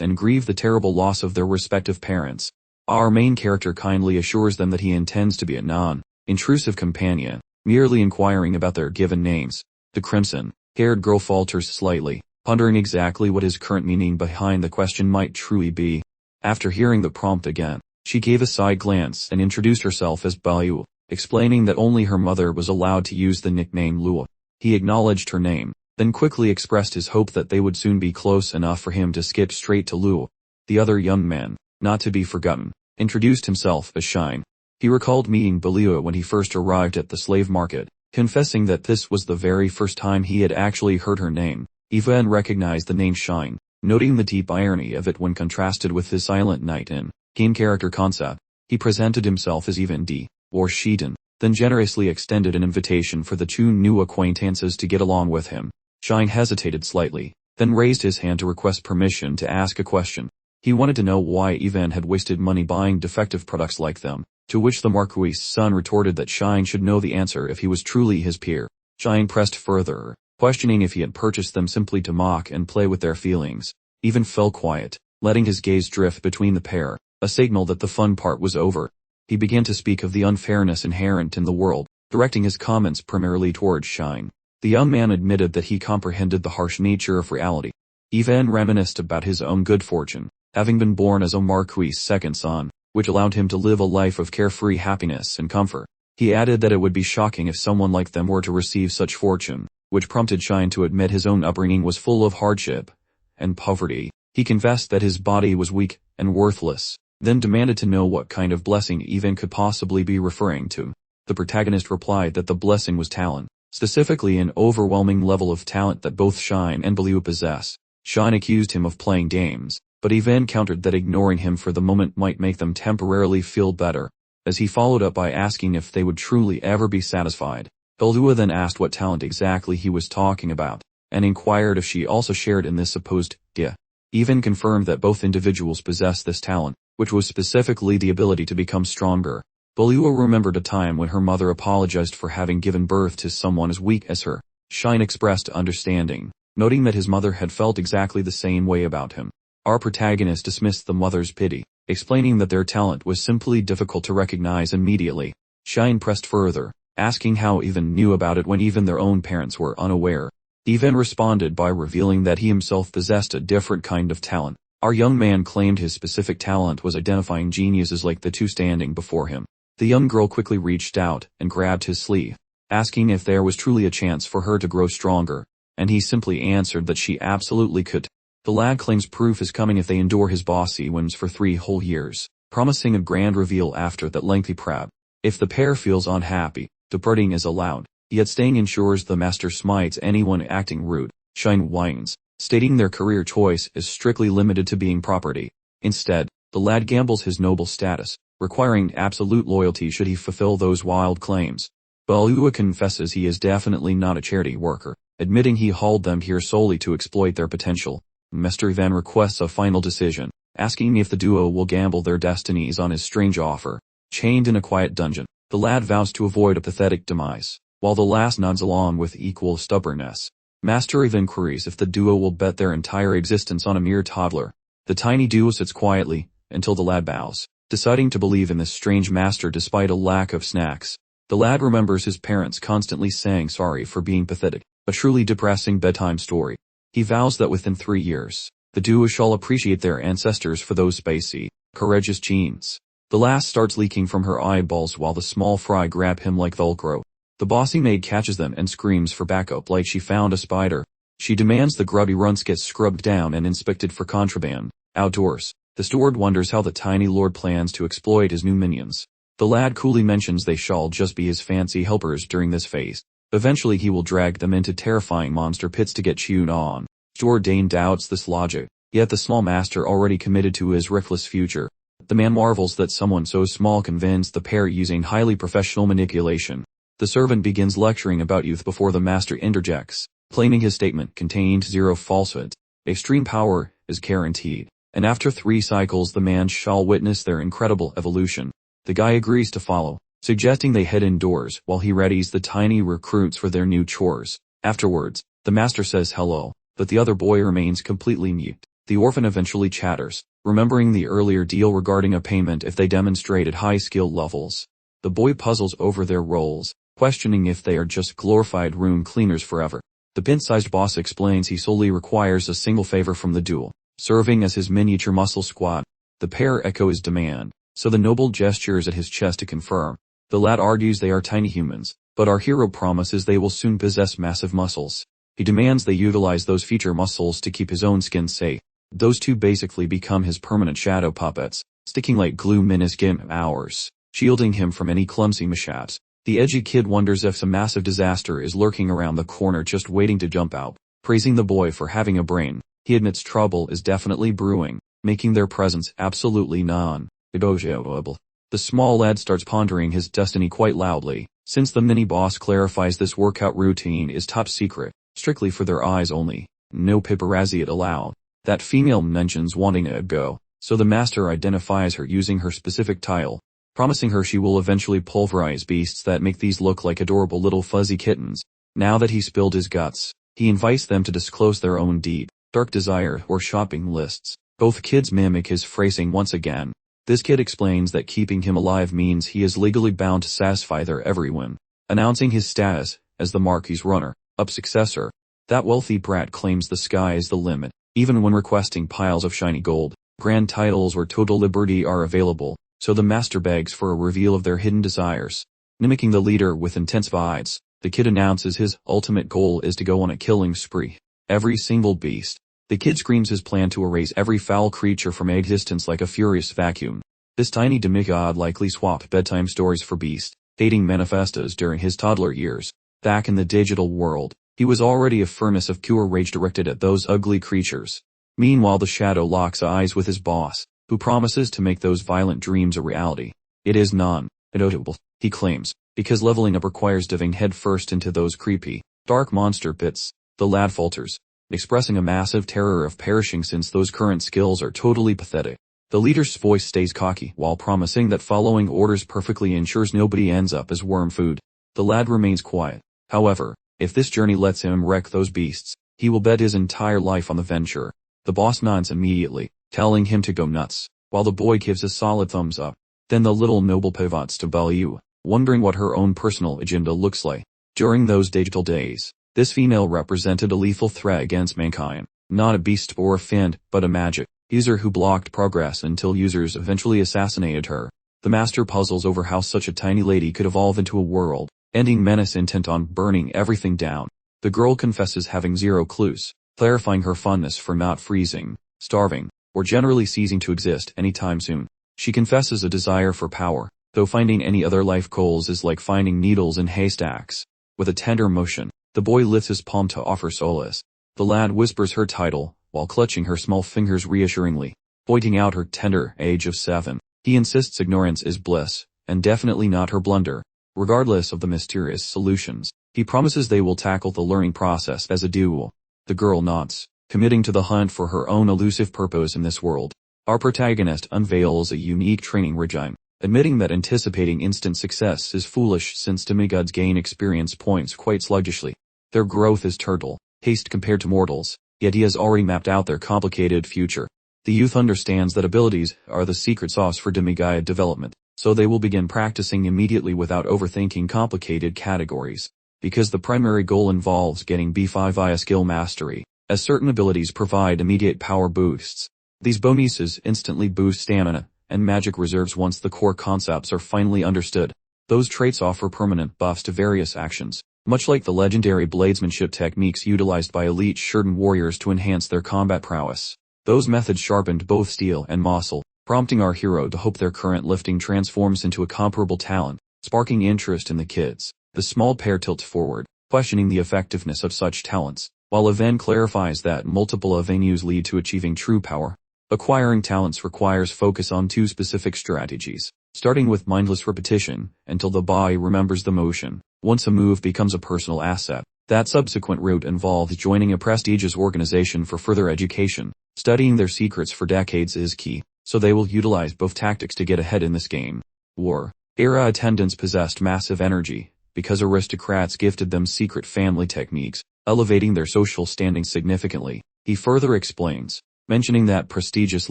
and grieve the terrible loss of their respective parents. Our main character kindly assures them that he intends to be a non-intrusive companion, merely inquiring about their given names. The crimson-haired girl falters slightly, pondering exactly what his current meaning behind the question might truly be. After hearing the prompt again, she gave a side glance and introduced herself as Bayu, explaining that only her mother was allowed to use the nickname Lua. He acknowledged her name, then quickly expressed his hope that they would soon be close enough for him to skip straight to Lua. The other young man, not to be forgotten, introduced himself as Shine. He recalled meeting Balua when he first arrived at the slave market, confessing that this was the very first time he had actually heard her name. Ivan recognized the name Shine, noting the deep irony of it when contrasted with his Silent Knight in game character concept. He presented himself as Ivan D. or Sheetan, then generously extended an invitation for the two new acquaintances to get along with him. Shine hesitated slightly, then raised his hand to request permission to ask a question. He wanted to know why Ivan had wasted money buying defective products like them, to which the Marquis' son retorted that Shine should know the answer if he was truly his peer. Shine pressed further, questioning if he had purchased them simply to mock and play with their feelings. Ivan fell quiet, letting his gaze drift between the pair, a signal that the fun part was over. He began to speak of the unfairness inherent in the world, directing his comments primarily towards Shine. The young man admitted that he comprehended the harsh nature of reality. Ivan reminisced about his own good fortune, having been born as a Marquis' second son, which allowed him to live a life of carefree happiness and comfort. He added that it would be shocking if someone like them were to receive such fortune, which prompted Shine to admit his own upbringing was full of hardship and poverty. He confessed that his body was weak and worthless, then demanded to know what kind of blessing Ivan could possibly be referring to. The protagonist replied that the blessing was talent, specifically an overwhelming level of talent that both Shine and Baloo possess. Shine accused him of playing games, but Ivan countered that ignoring him for the moment might make them temporarily feel better, as he followed up by asking if they would truly ever be satisfied. Baloo then asked what talent exactly he was talking about, and inquired if she also shared in this supposed idea. Ivan confirmed that both individuals possessed this talent, which was specifically the ability to become stronger. Baloo remembered a time when her mother apologized for having given birth to someone as weak as her. Shine expressed understanding, noting that his mother had felt exactly the same way about him. Our protagonist dismissed the mother's pity, explaining that their talent was simply difficult to recognize immediately. Shine pressed further, asking how Ivan knew about it when even their own parents were unaware. Ivan responded by revealing that he himself possessed a different kind of talent. Our young man claimed his specific talent was identifying geniuses like the two standing before him. The young girl quickly reached out and grabbed his sleeve, asking if there was truly a chance for her to grow stronger, and he simply answered that she absolutely could. The lad claims proof is coming if they endure his bossy whims for 3 whole years, promising a grand reveal after that lengthy prep. If the pair feels unhappy, departing is allowed, yet staying ensures the master smites anyone acting rude. Shine whines, stating their career choice is strictly limited to being property. Instead, the lad gambles his noble status, requiring absolute loyalty should he fulfill those wild claims. Balua confesses he is definitely not a charity worker, admitting he hauled them here solely to exploit their potential. Mr. then requests a final decision, asking if the duo will gamble their destinies on his strange offer. Chained in a quiet dungeon, the lad vows to avoid a pathetic demise, while the last nods along with equal stubbornness. Master then queries if the duo will bet their entire existence on a mere toddler. The tiny duo sits quietly, until the lad bows, deciding to believe in this strange master despite a lack of snacks. The lad remembers his parents constantly saying sorry for being pathetic, a truly depressing bedtime story. He vows that within 3 years, the duo shall appreciate their ancestors for those spicy, courageous genes. The last starts leaking from her eyeballs while the small fry grab him like Velcro. The bossy maid catches them and screams for backup like she found a spider. She demands the grubby runts get scrubbed down and inspected for contraband. Outdoors, the steward wonders how the tiny lord plans to exploit his new minions. The lad coolly mentions they shall just be his fancy helpers during this phase. Eventually he will drag them into terrifying monster pits to get chewed on. Steward Dane doubts this logic, yet the small master already committed to his reckless future. The man marvels that someone so small convinced the pair using highly professional manipulation. The servant begins lecturing about youth before the master interjects, claiming his statement contained zero falsehoods. Extreme power is guaranteed, and after 3 cycles the man shall witness their incredible evolution. The guy agrees to follow, suggesting they head indoors while he readies the tiny recruits for their new chores. Afterwards, the master says hello, but the other boy remains completely mute. The orphan eventually chatters, remembering the earlier deal regarding a payment if they demonstrated high skill levels. The boy puzzles over their roles, questioning if they are just glorified room cleaners forever. The pin-sized boss explains he solely requires a single favor from the duo, serving as his miniature muscle squad. The pair echo his demand, so the noble gestures at his chest to confirm. The lad argues they are tiny humans, but our hero promises they will soon possess massive muscles. He demands they utilize those feature muscles to keep his own skin safe. Those two basically become his permanent shadow puppets, sticking like glue minuscule hours, shielding him from any clumsy mishaps. The edgy kid wonders if some massive disaster is lurking around the corner just waiting to jump out, praising the boy for having a brain. He admits trouble is definitely brewing, making their presence absolutely non-negotiable. The small lad starts pondering his destiny quite loudly, since the mini-boss clarifies this workout routine is top secret, strictly for their eyes only, no paparazzi allowed. That female mentions wanting a go, so the master identifies her using her specific title, promising her she will eventually pulverize beasts that make these look like adorable little fuzzy kittens. Now that he spilled his guts, he invites them to disclose their own deep, dark desire or shopping lists. Both kids mimic his phrasing once again. This kid explains that keeping him alive means he is legally bound to satisfy their every whim, announcing his status as the Marquis runner-up successor. That wealthy brat claims the sky is the limit, even when requesting piles of shiny gold. Grand titles or total liberty are available, so the master begs for a reveal of their hidden desires. Mimicking the leader with intense vibes, the kid announces his ultimate goal is to go on a killing spree. Every single beast. The kid screams his plan to erase every foul creature from existence like a furious vacuum. This tiny demigod likely swapped bedtime stories for beast, dating manifestos during his toddler years. Back in the digital world, he was already a furnace of pure rage directed at those ugly creatures. Meanwhile the shadow locks eyes with his boss, who promises to make those violent dreams a reality. It is non-negotiable, he claims, because leveling up requires diving headfirst into those creepy, dark monster pits. The lad falters, expressing a massive terror of perishing since those current skills are totally pathetic. The leader's voice stays cocky while promising that following orders perfectly ensures nobody ends up as worm food. The lad remains quiet. However, if this journey lets him wreck those beasts, he will bet his entire life on the venture. The boss nods immediately, telling him to go nuts, while the boy gives a solid thumbs up. Then the little noble pivots to Baloo, wondering what her own personal agenda looks like. During those digital days, this female represented a lethal threat against mankind. Not a beast or a fiend, but a magic user who blocked progress until users eventually assassinated her. The master puzzles over how such a tiny lady could evolve into a world-ending menace intent on burning everything down. The girl confesses having zero clues, clarifying her fondness for not freezing, starving, or generally ceasing to exist anytime soon. She confesses a desire for power, though finding any other life goals is like finding needles in haystacks. With a tender motion, the boy lifts his palm to offer solace. The lad whispers her title, while clutching her small fingers reassuringly. pointing out her tender age of 7. He insists ignorance is bliss, and definitely not her blunder. Regardless of the mysterious solutions, he promises they will tackle the learning process as a duo. The girl nods, committing to the hunt for her own elusive purpose in this world. Our protagonist unveils a unique training regime, admitting that anticipating instant success is foolish since demigods gain experience points quite sluggishly. Their growth is turtle haste compared to mortals, yet he has already mapped out their complicated future. The youth understands that abilities are the secret sauce for demigod development, so they will begin practicing immediately without overthinking complicated categories. Because the primary goal involves getting B5 via skill mastery, as certain abilities provide immediate power boosts. These bonuses instantly boost stamina and magic reserves once the core concepts are finally understood. Those traits offer permanent buffs to various actions, much like the legendary bladesmanship techniques utilized by elite Shurden warriors to enhance their combat prowess. Those methods sharpened both steel and muscle, prompting our hero to hope their current lifting transforms into a comparable talent, sparking interest in the kids. The small pair tilts forward, questioning the effectiveness of such talents, while Even clarifies that multiple avenues lead to achieving true power. Acquiring talents requires focus on 2 specific strategies, starting with mindless repetition until the body remembers the motion. Once a move becomes a personal asset, that subsequent route involves joining a prestigious organization for further education. Studying their secrets for decades is key, so they will utilize both tactics to get ahead in this game. War era attendants possessed massive energy, because aristocrats gifted them secret family techniques, elevating their social standing significantly. He further explains, mentioning that prestigious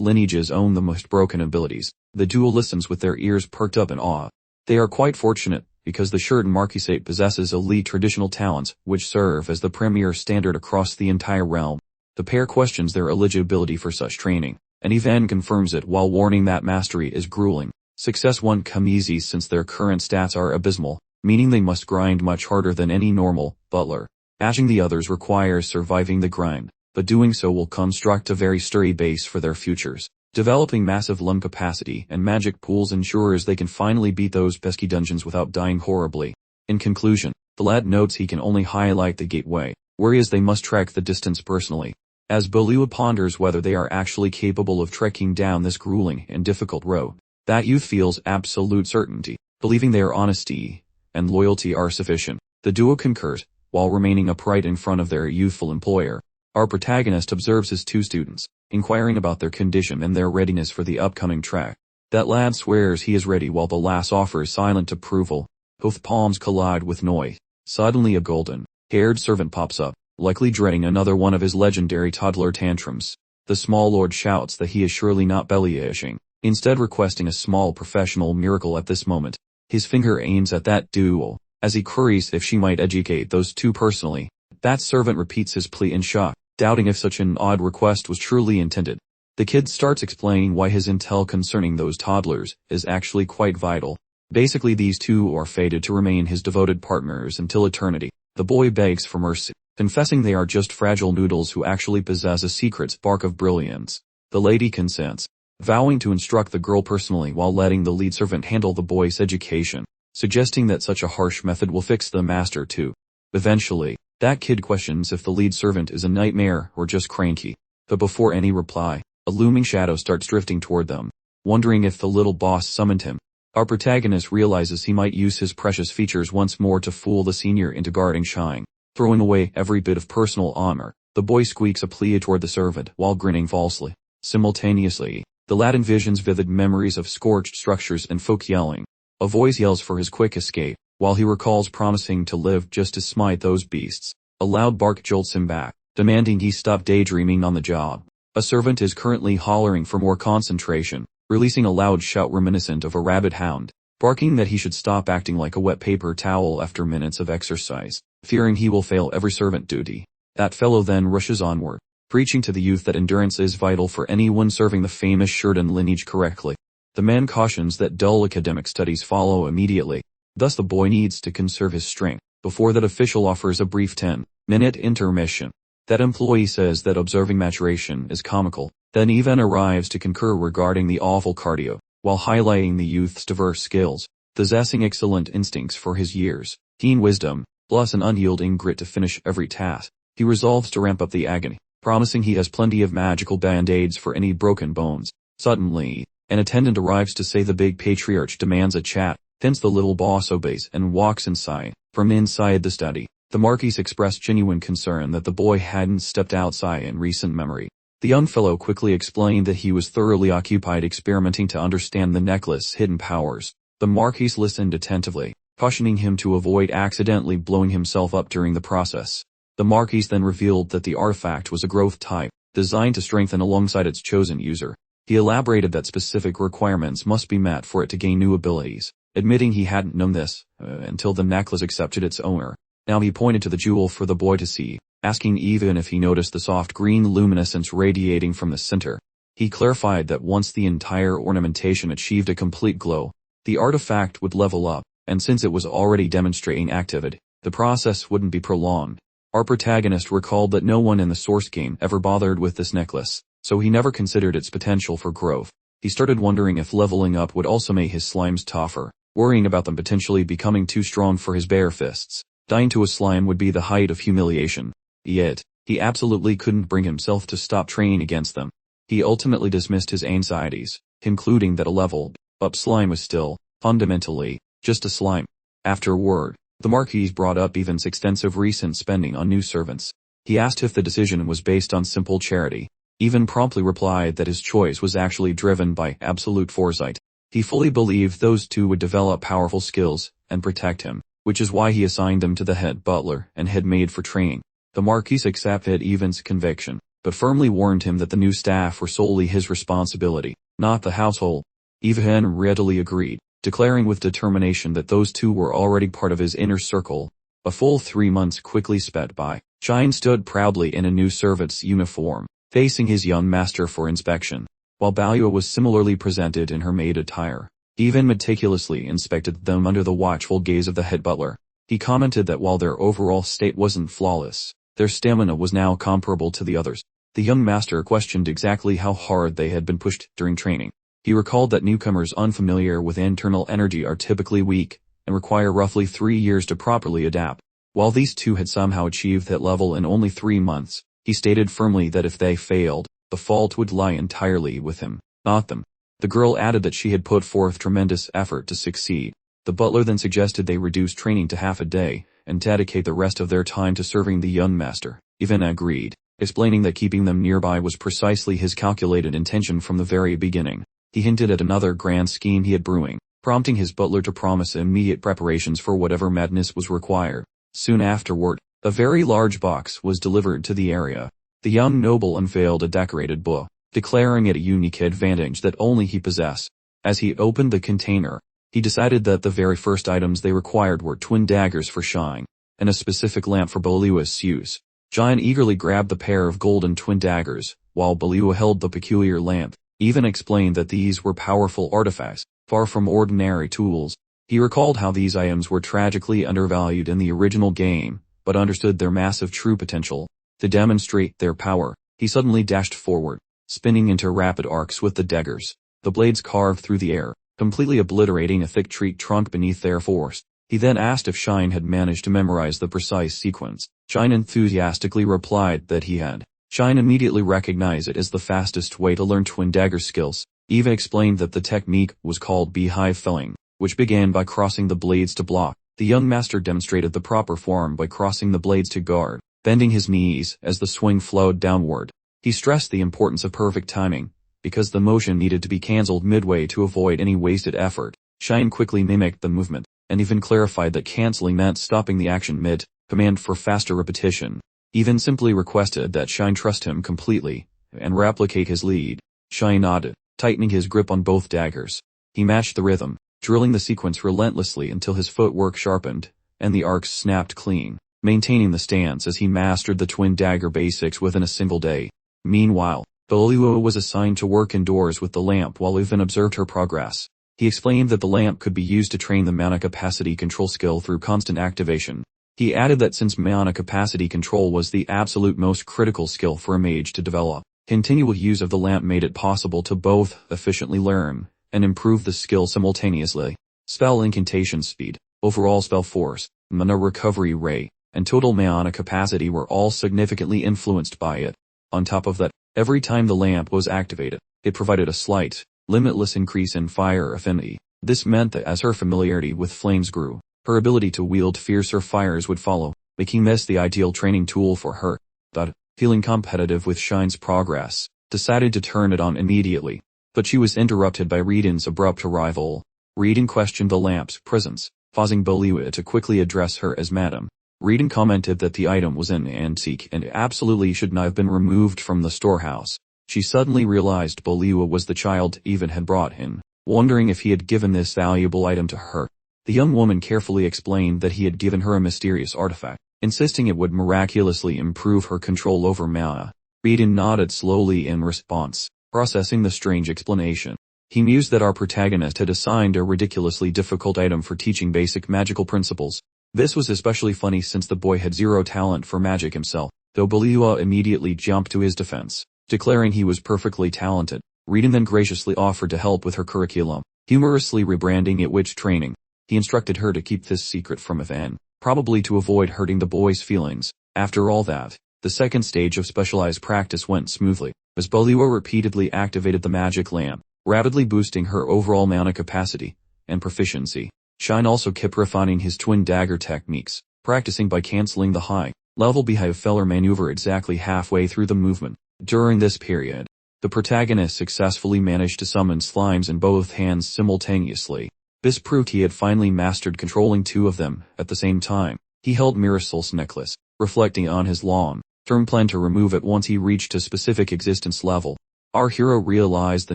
lineages own the most broken abilities. The duo listens with their ears perked up in awe. They are quite fortunate, because the Shurden Marquisate possesses elite traditional talents, which serve as the premier standard across the entire realm. The pair questions their eligibility for such training, and Even confirms it while warning that mastery is grueling. Success won't come easy since their current stats are abysmal, meaning they must grind much harder than any normal butler. Matching the others requires surviving the grind, but doing so will construct a very sturdy base for their futures. Developing massive lung capacity and magic pools ensures they can finally beat those pesky dungeons without dying horribly. In conclusion, the lad notes he can only highlight the gateway, whereas they must trek the distance personally. As Balua ponders whether they are actually capable of trekking down this grueling and difficult road, that youth feels absolute certainty, believing their honesty and loyalty are sufficient. The duo concurs, while remaining upright in front of their youthful employer. Our protagonist observes his 2 students, inquiring about their condition and their readiness for the upcoming trek. That lad swears he is ready while the lass offers silent approval. Both palms collide with noise. Suddenly a golden-haired servant pops up, likely dreading another one of his legendary toddler tantrums. The small lord shouts that he is surely not belly-ishing, instead requesting a small professional miracle at this moment. His finger aims at that duo, as he queries if she might educate those 2 personally. That servant repeats his plea in shock, doubting if such an odd request was truly intended. The kid starts explaining why his intel concerning those toddlers is actually quite vital. Basically these 2 are fated to remain his devoted partners until eternity. The boy begs for mercy, confessing they are just fragile noodles who actually possess a secret spark of brilliance. The lady consents, vowing to instruct the girl personally while letting the lead servant handle the boy's education, suggesting that such a harsh method will fix the master too. Eventually, that kid questions if the lead servant is a nightmare or just cranky, but before any reply, a looming shadow starts drifting toward them, wondering if the little boss summoned him. Our protagonist realizes he might use his precious features once more to fool the senior into guarding Shine. Throwing away every bit of personal honor, the boy squeaks a plea toward the servant while grinning falsely. Simultaneously, the lad envisions vivid memories of scorched structures and folk yelling. A voice yells for his quick escape, while he recalls promising to live just to smite those beasts. A loud bark jolts him back, demanding he stop daydreaming on the job. A servant is currently hollering for more concentration, releasing a loud shout reminiscent of a rabid hound, barking that he should stop acting like a wet paper towel after minutes of exercise, fearing he will fail every servant duty. That fellow then rushes onward, preaching to the youth that endurance is vital for anyone serving the famous Shurden lineage correctly. The man cautions that dull academic studies follow immediately, thus the boy needs to conserve his strength. Before that official offers a brief 10-minute intermission. That employee says that observing maturation is comical, then Even arrives to concur regarding the awful cardio, while highlighting the youth's diverse skills, possessing excellent instincts for his years, keen wisdom, plus an unyielding grit to finish every task. He resolves to ramp up the agony, promising he has plenty of magical band-aids for any broken bones. Suddenly, an attendant arrives to say the big patriarch demands a chat, hence the little boss obeys and walks inside. From inside the study, the Marquis expressed genuine concern that the boy hadn't stepped outside in recent memory. The young fellow quickly explained that he was thoroughly occupied experimenting to understand the necklace's hidden powers. The Marquis listened attentively, cautioning him to avoid accidentally blowing himself up during the process. The Marquis then revealed that the artifact was a growth type, designed to strengthen alongside its chosen user. He elaborated that specific requirements must be met for it to gain new abilities, admitting he hadn't known this until the necklace accepted its owner. Now he pointed to the jewel for the boy to see, asking even if he noticed the soft green luminescence radiating from the center. He clarified that once the entire ornamentation achieved a complete glow, the artifact would level up, and since it was already demonstrating activity, the process wouldn't be prolonged. Our protagonist recalled that no one in the source game ever bothered with this necklace, so he never considered its potential for growth. He started wondering if leveling up would also make his slimes tougher, worrying about them potentially becoming too strong for his bare fists. Dying to a slime would be the height of humiliation. Yet, he absolutely couldn't bring himself to stop training against them. He ultimately dismissed his anxieties, concluding that a leveled up slime was still, fundamentally, just a slime. Afterward, the Marquis brought up Evan's extensive recent spending on new servants. He asked if the decision was based on simple charity. Evan promptly replied that his choice was actually driven by absolute foresight. He fully believed those two would develop powerful skills and protect him, which is why he assigned them to the head butler and head maid for training. The Marquis accepted Evan's conviction, but firmly warned him that the new staff were solely his responsibility, not the household. Evan readily agreed, declaring with determination that those two were already part of his inner circle. A full 3 months quickly sped by. Shine stood proudly in a new servant's uniform, facing his young master for inspection, while Balua was similarly presented in her maid attire. Evan meticulously inspected them under the watchful gaze of the head butler. He commented that while their overall state wasn't flawless, their stamina was now comparable to the others. The young master questioned exactly how hard they had been pushed during training. He recalled that newcomers unfamiliar with internal energy are typically weak, and require roughly 3 years to properly adapt. While these two had somehow achieved that level in only 3 months, he stated firmly that if they failed, the fault would lie entirely with him, not them. The girl added that she had put forth tremendous effort to succeed. The butler then suggested they reduce training to half a day, and dedicate the rest of their time to serving the young master. Evan agreed, explaining that keeping them nearby was precisely his calculated intention from the very beginning. He hinted at another grand scheme he had brewing, prompting his butler to promise immediate preparations for whatever madness was required. Soon afterward, a very large box was delivered to the area. The young noble unveiled a decorated book, declaring it a unique advantage that only he possessed. As he opened the container, he decided that the very first items they required were twin daggers for Shine, and a specific lamp for Balua's use. Shine eagerly grabbed the pair of golden twin daggers, while Balua held the peculiar lamp. Evan explained that these were powerful artifacts, far from ordinary tools. He recalled how these items were tragically undervalued in the original game, but understood their massive true potential. To demonstrate their power, he suddenly dashed forward, spinning into rapid arcs with the daggers. The blades carved through the air, completely obliterating a thick tree trunk beneath their force. He then asked if Shine had managed to memorize the precise sequence. Shine enthusiastically replied that he had. Shine immediately recognized it as the fastest way to learn twin dagger skills. Eva explained that the technique was called beehive felling, which began by crossing the blades to block. The young master demonstrated the proper form by crossing the blades to guard, bending his knees as the swing flowed downward. He stressed the importance of perfect timing, because the motion needed to be cancelled midway to avoid any wasted effort. Shine quickly mimicked the movement, and even clarified that cancelling meant stopping the action mid-command for faster repetition. Even simply requested that Shine trust him completely, and replicate his lead. Shine nodded, tightening his grip on both daggers. He matched the rhythm, drilling the sequence relentlessly until his footwork sharpened, and the arcs snapped clean, maintaining the stance as he mastered the twin dagger basics within a single day. Meanwhile, Balua was assigned to work indoors with the lamp while Ivan observed her progress. He explained that the lamp could be used to train the mana capacity control skill through constant activation. He added that since mana capacity control was the absolute most critical skill for a mage to develop, continual use of the lamp made it possible to both efficiently learn and improve the skill simultaneously. Spell incantation speed, overall spell force, mana recovery rate, and total mana capacity were all significantly influenced by it. On top of that, every time the lamp was activated, It provided a slight, limitless increase in fire affinity. This meant that as her familiarity with flames grew, her ability to wield fiercer fires would follow, making this the ideal training tool for her. But, feeling competitive with Shine's progress, decided to turn it on immediately. But she was interrupted by Reedon's abrupt arrival. Reedon questioned the lamp's presence, causing Baliwa to quickly address her as Madam. Reedon commented that the item was an antique and absolutely should not have been removed from the storehouse. She suddenly realized Baliwa was the child Even had brought in, wondering if he had given this valuable item to her. The young woman carefully explained that he had given her a mysterious artifact, insisting it would miraculously improve her control over Manga. Reedon nodded slowly in response, processing the strange explanation. He mused that our protagonist had assigned a ridiculously difficult item for teaching basic magical principles. This was especially funny since the boy had zero talent for magic himself, though Baliwa immediately jumped to his defense, declaring he was perfectly talented. Reedon then graciously offered to help with her curriculum, humorously rebranding it witch training. He instructed her to keep this secret from Evan, probably to avoid hurting the boy's feelings. After all that, the second stage of specialized practice went smoothly, as Baliwa repeatedly activated the magic lamp, rapidly boosting her overall mana capacity and proficiency. Shine also kept refining his twin dagger techniques, practicing by canceling the high-level behive feller maneuver exactly halfway through the movement. During this period, the protagonist successfully managed to summon slimes in both hands simultaneously. This proved he had finally mastered controlling two of them at the same time. He held Mirasol's necklace, reflecting on his long-term plan to remove it once he reached a specific existence level. Our hero realized the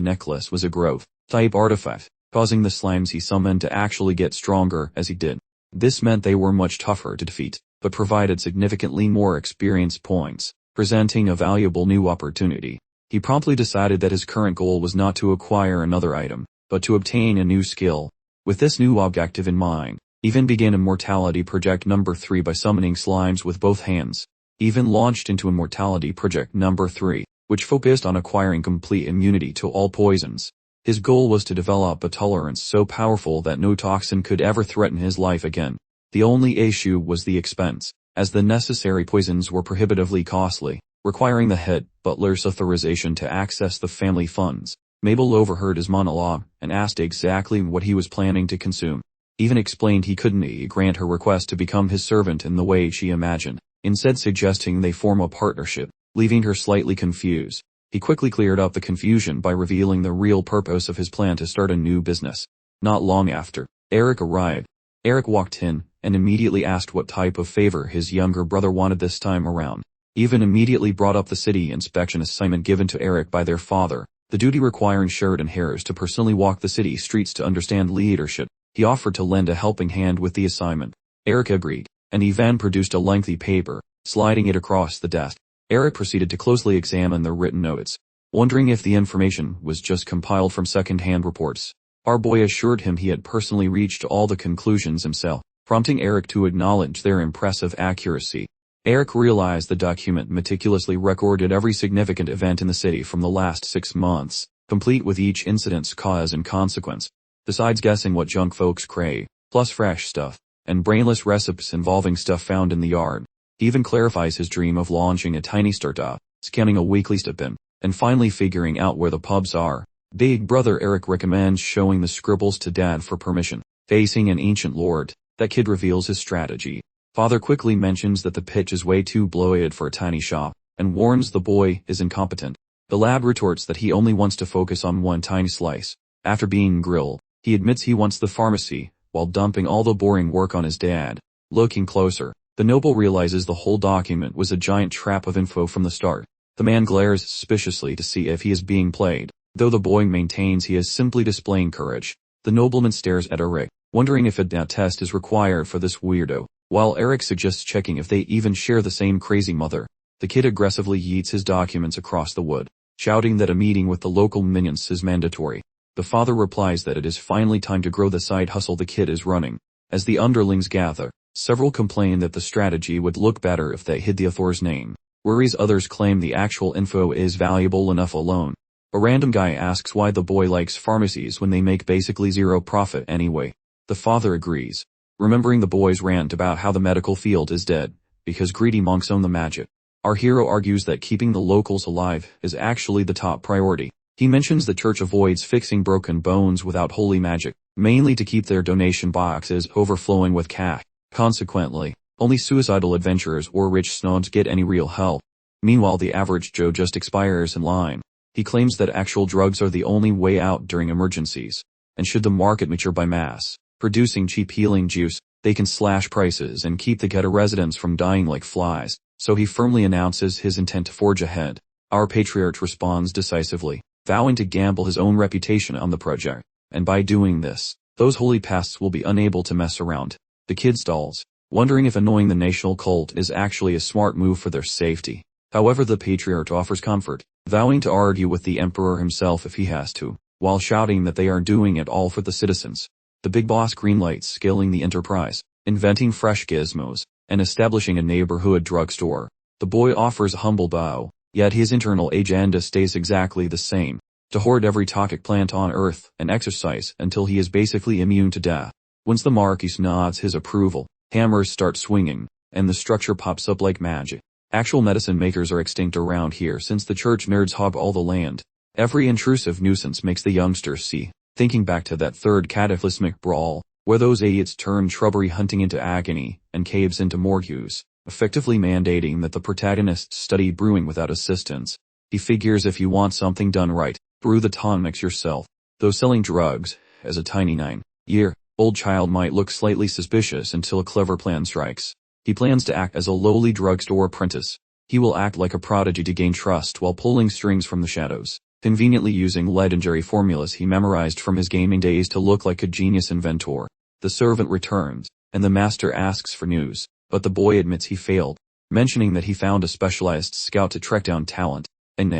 necklace was a growth-type artifact, causing the slimes he summoned to actually get stronger as he did. This meant they were much tougher to defeat, but provided significantly more experience points, presenting a valuable new opportunity. He promptly decided that his current goal was not to acquire another item, but to obtain a new skill. With this new objective in mind, Even began Immortality Project number 3 by summoning slimes with both hands. Even launched into Immortality Project number 3, which focused on acquiring complete immunity to all poisons. His goal was to develop a tolerance so powerful that no toxin could ever threaten his life again. The only issue was the expense, as the necessary poisons were prohibitively costly, requiring the head butler's authorization to access the family funds. Mabel overheard his monologue and asked exactly what he was planning to consume. Even explained he couldn't grant her request to become his servant in the way she imagined, instead suggesting they form a partnership, leaving her slightly confused. He quickly cleared up the confusion by revealing the real purpose of his plan to start a new business. Not long after, Eric arrived. Eric walked in and immediately asked what type of favor his younger brother wanted this time around. Even immediately brought up the city inspection assignment given to Eric by their father, the duty requiring Sheridan Harris to personally walk the city streets to understand leadership. He offered to lend a helping hand with the assignment. Eric agreed, and Ivan produced a lengthy paper, sliding it across the desk. Eric proceeded to closely examine the written notes, wondering if the information was just compiled from second-hand reports. Our boy assured him he had personally reached all the conclusions himself, prompting Eric to acknowledge their impressive accuracy. Eric realized the document meticulously recorded every significant event in the city from the last 6 months, complete with each incident's cause and consequence. Besides guessing what junk folks crave, plus fresh stuff, and brainless recipes involving stuff found in the yard. He even clarifies his dream of launching a tiny startup, scamming a weekly stipend, and finally figuring out where the pubs are. Big brother Eric recommends showing the scribbles to dad for permission. Facing an ancient lord, that kid reveals his strategy. Father quickly mentions that the pitch is way too bloated for a tiny shop, and warns the boy is incompetent. The lad retorts that he only wants to focus on one tiny slice. After being grilled, he admits he wants the pharmacy, while dumping all the boring work on his dad. Looking closer, the noble realizes the whole document was a giant trap of info from the start. The man glares suspiciously to see if he is being played, though the boy maintains he is simply displaying courage. The nobleman stares at Eric, wondering if a test is required for this weirdo. While Eric suggests checking if they even share the same crazy mother, the kid aggressively yeets his documents across the wood, shouting that a meeting with the local minions is mandatory. The father replies that it is finally time to grow the side hustle the kid is running. As the underlings gather, several complain that the strategy would look better if they hid the author's name, whereas others claim the actual info is valuable enough alone. A random guy asks why the boy likes pharmacies when they make basically zero profit anyway. The father agrees, remembering the boy's rant about how the medical field is dead, because greedy monks own the magic. Our hero argues that keeping the locals alive is actually the top priority. He mentions the church avoids fixing broken bones without holy magic, mainly to keep their donation boxes overflowing with cash. Consequently, only suicidal adventurers or rich snobs get any real help. Meanwhile, the average Joe just expires in line. He claims that actual drugs are the only way out during emergencies, and should the market mature by mass, producing cheap healing juice, they can slash prices and keep the ghetto residents from dying like flies. So he firmly announces his intent to forge ahead. Our patriarch responds decisively, vowing to gamble his own reputation on the project, and by doing this, those holy pests will be unable to mess around. The kid stalls, wondering if annoying the national cult is actually a smart move for their safety. However, the patriarch offers comfort, vowing to argue with the emperor himself if he has to, while shouting that they are doing it all for the citizens. The big boss greenlights scaling the enterprise, inventing fresh gizmos, and establishing a neighborhood drugstore. The boy offers a humble bow, yet his internal agenda stays exactly the same: to hoard every toxic plant on Earth and exercise until he is basically immune to death. Once the Marquis nods his approval, hammers start swinging, and the structure pops up like magic. Actual medicine makers are extinct around here since the church nerds hog all the land. Every intrusive nuisance makes the youngsters see, thinking back to that third cataclysmic brawl, where those idiots turned shrubbery hunting into agony, and caves into morgues, effectively mandating that the protagonists study brewing without assistance. He figures if you want something done right, brew the tonics yourself. Though selling drugs, as a tiny 9-year-old child might look slightly suspicious until a clever plan strikes. He plans to act as a lowly drugstore apprentice. He will act like a prodigy to gain trust while pulling strings from the shadows, conveniently using legendary formulas he memorized from his gaming days to look like a genius inventor. The servant returns, and the master asks for news, but the boy admits he failed, mentioning that he found a specialized scout to track down talent. An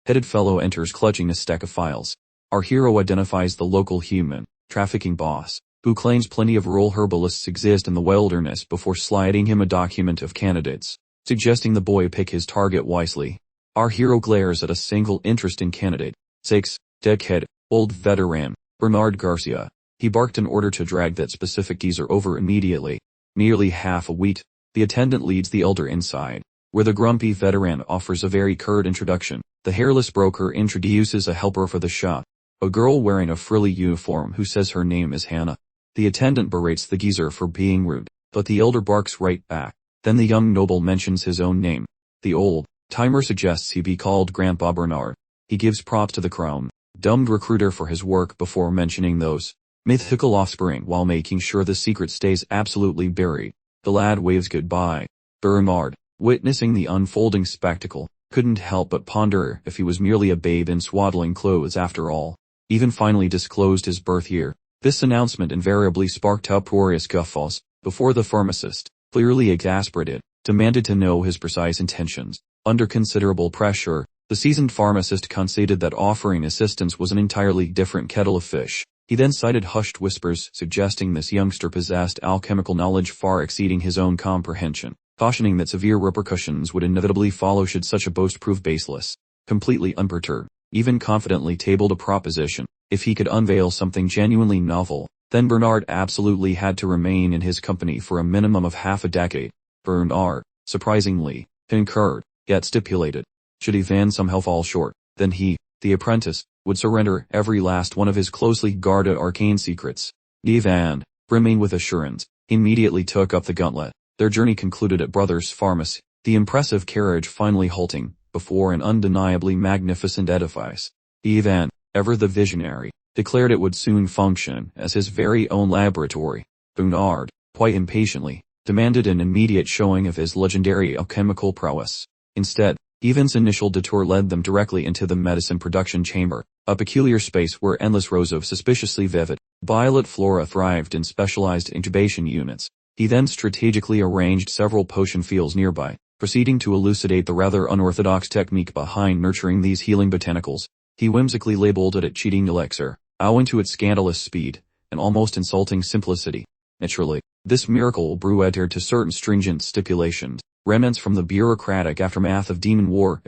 headed fellow enters clutching a stack of files. Our hero identifies the local human trafficking boss, who claims plenty of rural herbalists exist in the wilderness before sliding him a document of candidates, suggesting the boy pick his target wisely. Our hero glares at a single interesting candidate. 6. Deckhead, old veteran, Bernard Garcia. He barked in order to drag that specific geezer over immediately. Nearly half a wheat. The attendant leads the elder inside, where the grumpy veteran offers a very curt introduction. The hairless broker introduces a helper for the shop, a girl wearing a frilly uniform who says her name is Hannah. The attendant berates the geezer for being rude, but the elder barks right back. Then the young noble mentions his own name. The old-timer suggests he be called Grandpa Bernard. He gives props to the chrome-dumbed recruiter for his work before mentioning those mythical offspring while making sure the secret stays absolutely buried. The lad waves goodbye. Bernard, witnessing the unfolding spectacle, couldn't help but ponder if he was merely a babe in swaddling clothes after all. Even finally disclosed his birth year. This announcement invariably sparked uproarious guffaws, before the pharmacist, clearly exasperated, demanded to know his precise intentions. Under considerable pressure, the seasoned pharmacist conceded that offering assistance was an entirely different kettle of fish. He then cited hushed whispers suggesting this youngster possessed alchemical knowledge far exceeding his own comprehension, cautioning that severe repercussions would inevitably follow should such a boast prove baseless. Completely unperturbed, even confidently tabled a proposition: if he could unveil something genuinely novel, then Bernard absolutely had to remain in his company for a minimum of half a decade. Bernard, surprisingly, concurred, yet stipulated, should he then somehow fall short, then he, the apprentice, would surrender every last one of his closely guarded arcane secrets. Ivan, brimming with assurance, immediately took up the gauntlet. Their journey concluded at Brothers' Pharmacy, the impressive carriage finally halting before an undeniably magnificent edifice. Ivan, ever the visionary, declared it would soon function as his very own laboratory. Bernard, quite impatiently, demanded an immediate showing of his legendary alchemical prowess. Instead, Ivan's initial detour led them directly into the medicine production chamber, a peculiar space where endless rows of suspiciously vivid, violet flora thrived in specialized incubation units. He then strategically arranged several potion fields nearby, proceeding to elucidate the rather unorthodox technique behind nurturing these healing botanicals. He whimsically labeled it a cheating elixir, owing to its scandalous speed and almost insulting simplicity. Naturally, this miracle brew adhered to certain stringent stipulations, remnants from the bureaucratic aftermath of Demon War.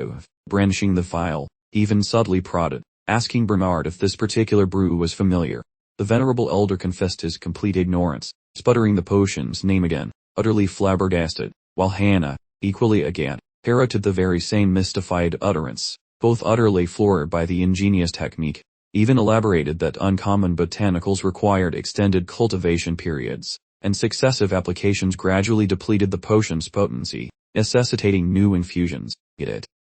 Brandishing the file, even subtly prodded, asking Bernard if this particular brew was familiar. The venerable elder confessed his complete ignorance, sputtering the potion's name again, utterly flabbergasted, while Hannah, equally aghast, parroted the very same mystified utterance. both utterly floored by the ingenious technique, even elaborated that uncommon botanicals required extended cultivation periods, and successive applications gradually depleted the potion's potency, necessitating new infusions.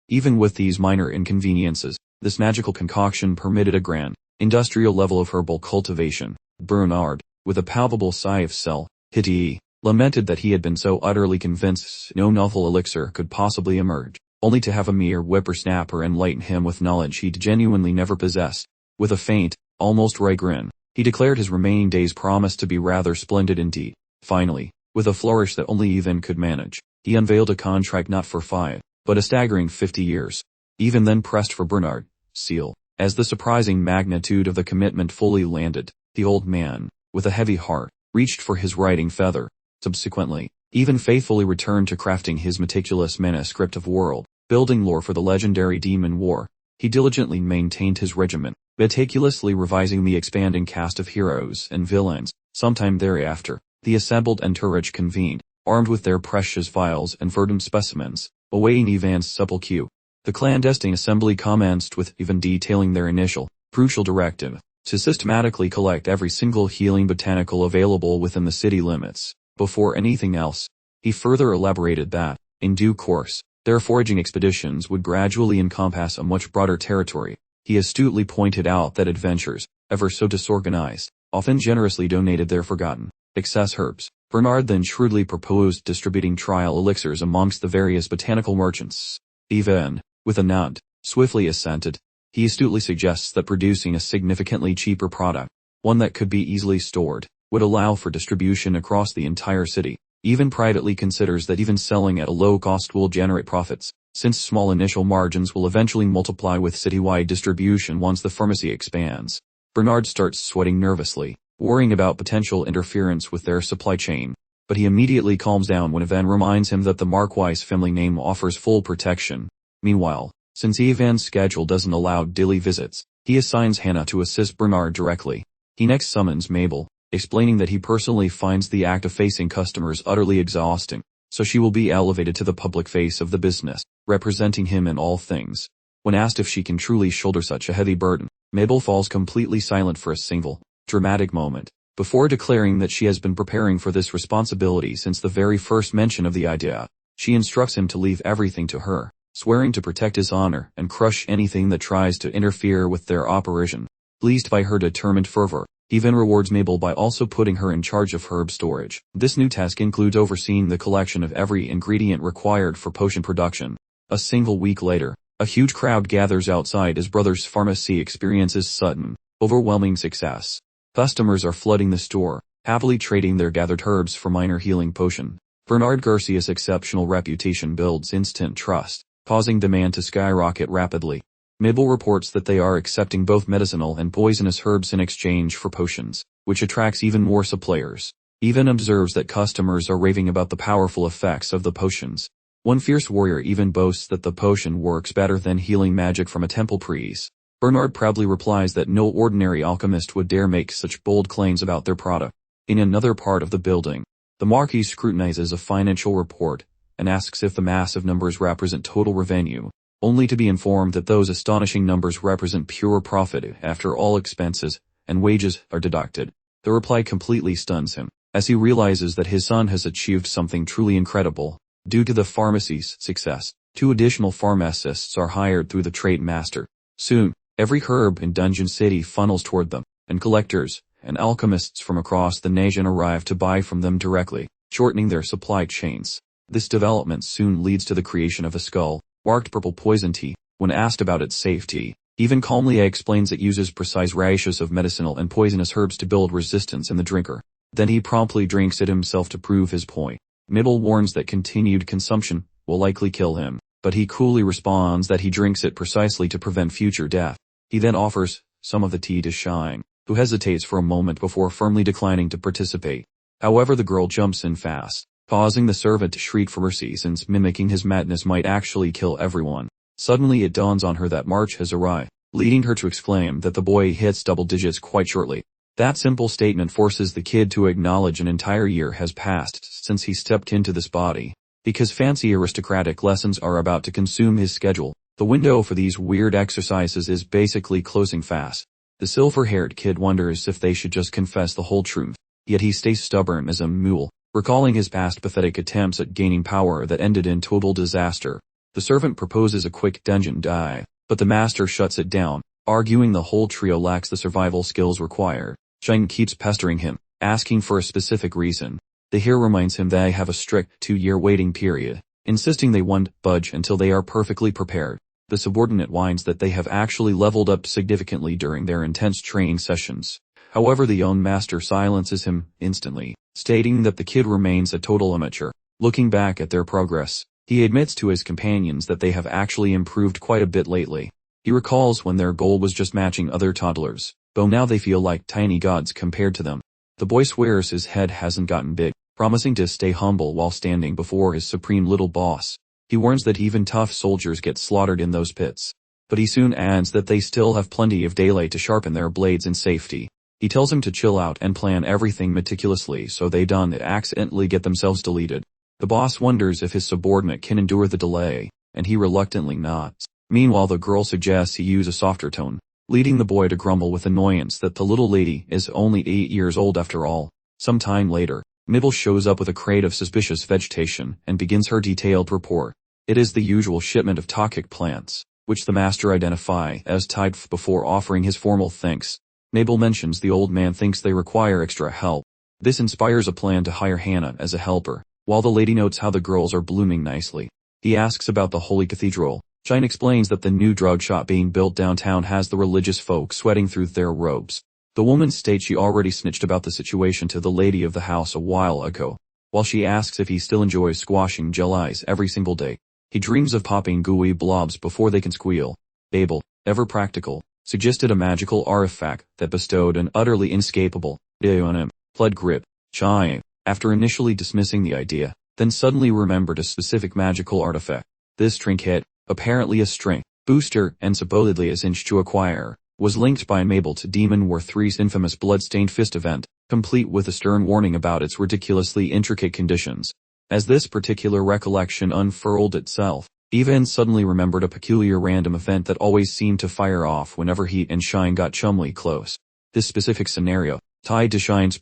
Even with these minor inconveniences, this magical concoction permitted a grand, industrial level of herbal cultivation. Bernard, with a palpable sigh of self-pity, lamented that he had been so utterly convinced no novel elixir could possibly emerge, only to have a mere whippersnapper enlighten him with knowledge he genuinely never possessed. With a faint, almost wry grin, he declared his remaining days promised to be rather splendid indeed. Finally, with a flourish that only Ivan could manage, he unveiled a contract not for 5, but a staggering 50 years. Even then pressed for Bernard's seal. As the surprising magnitude of the commitment fully landed, the old man, with a heavy heart, reached for his writing feather. Subsequently, Ivan faithfully returned to crafting his meticulous manuscript of world-building lore for the legendary Demon War. He diligently maintained his regiment, meticulously revising the expanding cast of heroes and villains. Sometime thereafter, the assembled entourage convened, armed with their precious vials and verdant specimens, awaiting Ivan's sepulchre. The clandestine assembly commenced with Ivan detailing their initial, crucial directive, to systematically collect every single healing botanical available within the city limits. Before anything else, he further elaborated that, in due course, their foraging expeditions would gradually encompass a much broader territory. He astutely pointed out that adventurers, ever so disorganized, often generously donated their forgotten, excess herbs. Bernard then shrewdly proposed distributing trial elixirs amongst the various botanical merchants. Ivan, with a nod, swiftly assented. He astutely suggests that producing a significantly cheaper product, one that could be easily stored, would allow for distribution across the entire city. Ivan privately considers that even selling at a low cost will generate profits, since small initial margins will eventually multiply with citywide distribution once the pharmacy expands. Bernard starts sweating nervously, worrying about potential interference with their supply chain, but he immediately calms down when Ivan reminds him that the Marquise family name offers full protection. Meanwhile, since Ivan's schedule doesn't allow daily visits, he assigns Hannah to assist Bernard directly. He next summons Mabel, explaining that he personally finds the act of facing customers utterly exhausting, so she will be elevated to the public face of the business, representing him in all things. When asked if she can truly shoulder such a heavy burden, Mabel falls completely silent for a single, dramatic moment, before declaring that she has been preparing for this responsibility since the very first mention of the idea. She instructs him to leave everything to her, swearing to protect his honor and crush anything that tries to interfere with their operation. Pleased by her determined fervor, he then rewards Mabel by also putting her in charge of herb storage. This new task includes overseeing the collection of every ingredient required for potion production. A single week later, a huge crowd gathers outside his brother's pharmacy experiences sudden, overwhelming success. Customers are flooding the store, happily trading their gathered herbs for minor healing potion. Bernard Garcia's exceptional reputation builds instant trust, causing demand to skyrocket rapidly. Mabel reports that they are accepting both medicinal and poisonous herbs in exchange for potions, which attracts even more suppliers. Ivan observes that customers are raving about the powerful effects of the potions. One fierce warrior even boasts that the potion works better than healing magic from a temple priest. Bernard proudly replies that no ordinary alchemist would dare make such bold claims about their product. In another part of the building, the Marquis scrutinizes a financial report and asks if the massive numbers represent total revenue, only to be informed that those astonishing numbers represent pure profit after all expenses and wages are deducted. The reply completely stuns him, as he realizes that his son has achieved something truly incredible. Due to the pharmacy's success, 2 additional pharmacists are hired through the trade master. Soon, every herb in Dungeon City funnels toward them, and collectors and alchemists from across the nation arrive to buy from them directly, shortening their supply chains. This development soon leads to the creation of a skull, marked purple poison tea. When asked about its safety, Ivan calmly explains it uses precise ratios of medicinal and poisonous herbs to build resistance in the drinker. Then he promptly drinks it himself to prove his point. Mabel warns that continued consumption will likely kill him, but he coolly responds that he drinks it precisely to prevent future death. He then offers some of the tea to Shine, who hesitates for a moment before firmly declining to participate. However, the girl jumps in fast, causing the servant to shriek for mercy since mimicking his madness might actually kill everyone. Suddenly it dawns on her that March has arrived, leading her to exclaim that the boy hits double digits quite shortly. That simple statement forces the kid to acknowledge an entire year has passed since he stepped into this body, because fancy aristocratic lessons are about to consume his schedule. The window for these weird exercises is basically closing fast. The silver-haired kid wonders if they should just confess the whole truth, yet he stays stubborn as a mule, recalling his past pathetic attempts at gaining power that ended in total disaster. The servant proposes a quick dungeon dive, but the master shuts it down, arguing the whole trio lacks the survival skills required. Shine keeps pestering him, asking for a specific reason. The hero reminds him they have a strict 2-year waiting period, insisting they won't budge until they are perfectly prepared. The subordinate whines that they have actually leveled up significantly during their intense training sessions. However, the young master silences him instantly, stating that the kid remains a total amateur. Looking back at their progress, he admits to his companions that they have actually improved quite a bit lately. He recalls when their goal was just matching other toddlers, but now they feel like tiny gods compared to them. The boy swears his head hasn't gotten big, promising to stay humble while standing before his supreme little boss. He warns that even tough soldiers get slaughtered in those pits. But he soon adds that they still have plenty of daylight to sharpen their blades in safety. He tells him to chill out and plan everything meticulously so they don't accidentally get themselves deleted. The boss wonders if his subordinate can endure the delay, and he reluctantly nods. Meanwhile, the girl suggests he use a softer tone, leading the boy to grumble with annoyance that the little lady is only 8 years old after all. Some time later, Mibble shows up with a crate of suspicious vegetation and begins her detailed report. It is the usual shipment of toxic plants, which the master identifies as tied before offering his formal thanks. Mabel mentions the old man thinks they require extra help. This inspires a plan to hire Hannah as a helper, while the lady notes how the girls are blooming nicely. He asks about the Holy Cathedral. Shine explains that the new drug shop being built downtown has the religious folk sweating through their robes. The woman states she already snitched about the situation to the lady of the house a while ago, while she asks if he still enjoys squashing jellies every single day. He dreams of popping gooey blobs before they can squeal. Abel, ever practical, suggested a magical artifact that bestowed an utterly inescapable on him. Flood grip. Shine, after initially dismissing the idea, then suddenly remembered a specific magical artifact. This trinket, apparently a strength booster and supposedly a cinch to acquire, was linked by Mabel to Demon War 3's infamous Bloodstained Fist event, complete with a stern warning about its ridiculously intricate conditions. As this particular recollection unfurled itself, Evan suddenly remembered a peculiar random event that always seemed to fire off whenever he and Shine got chumly close. This specific scenario, tied to Shine's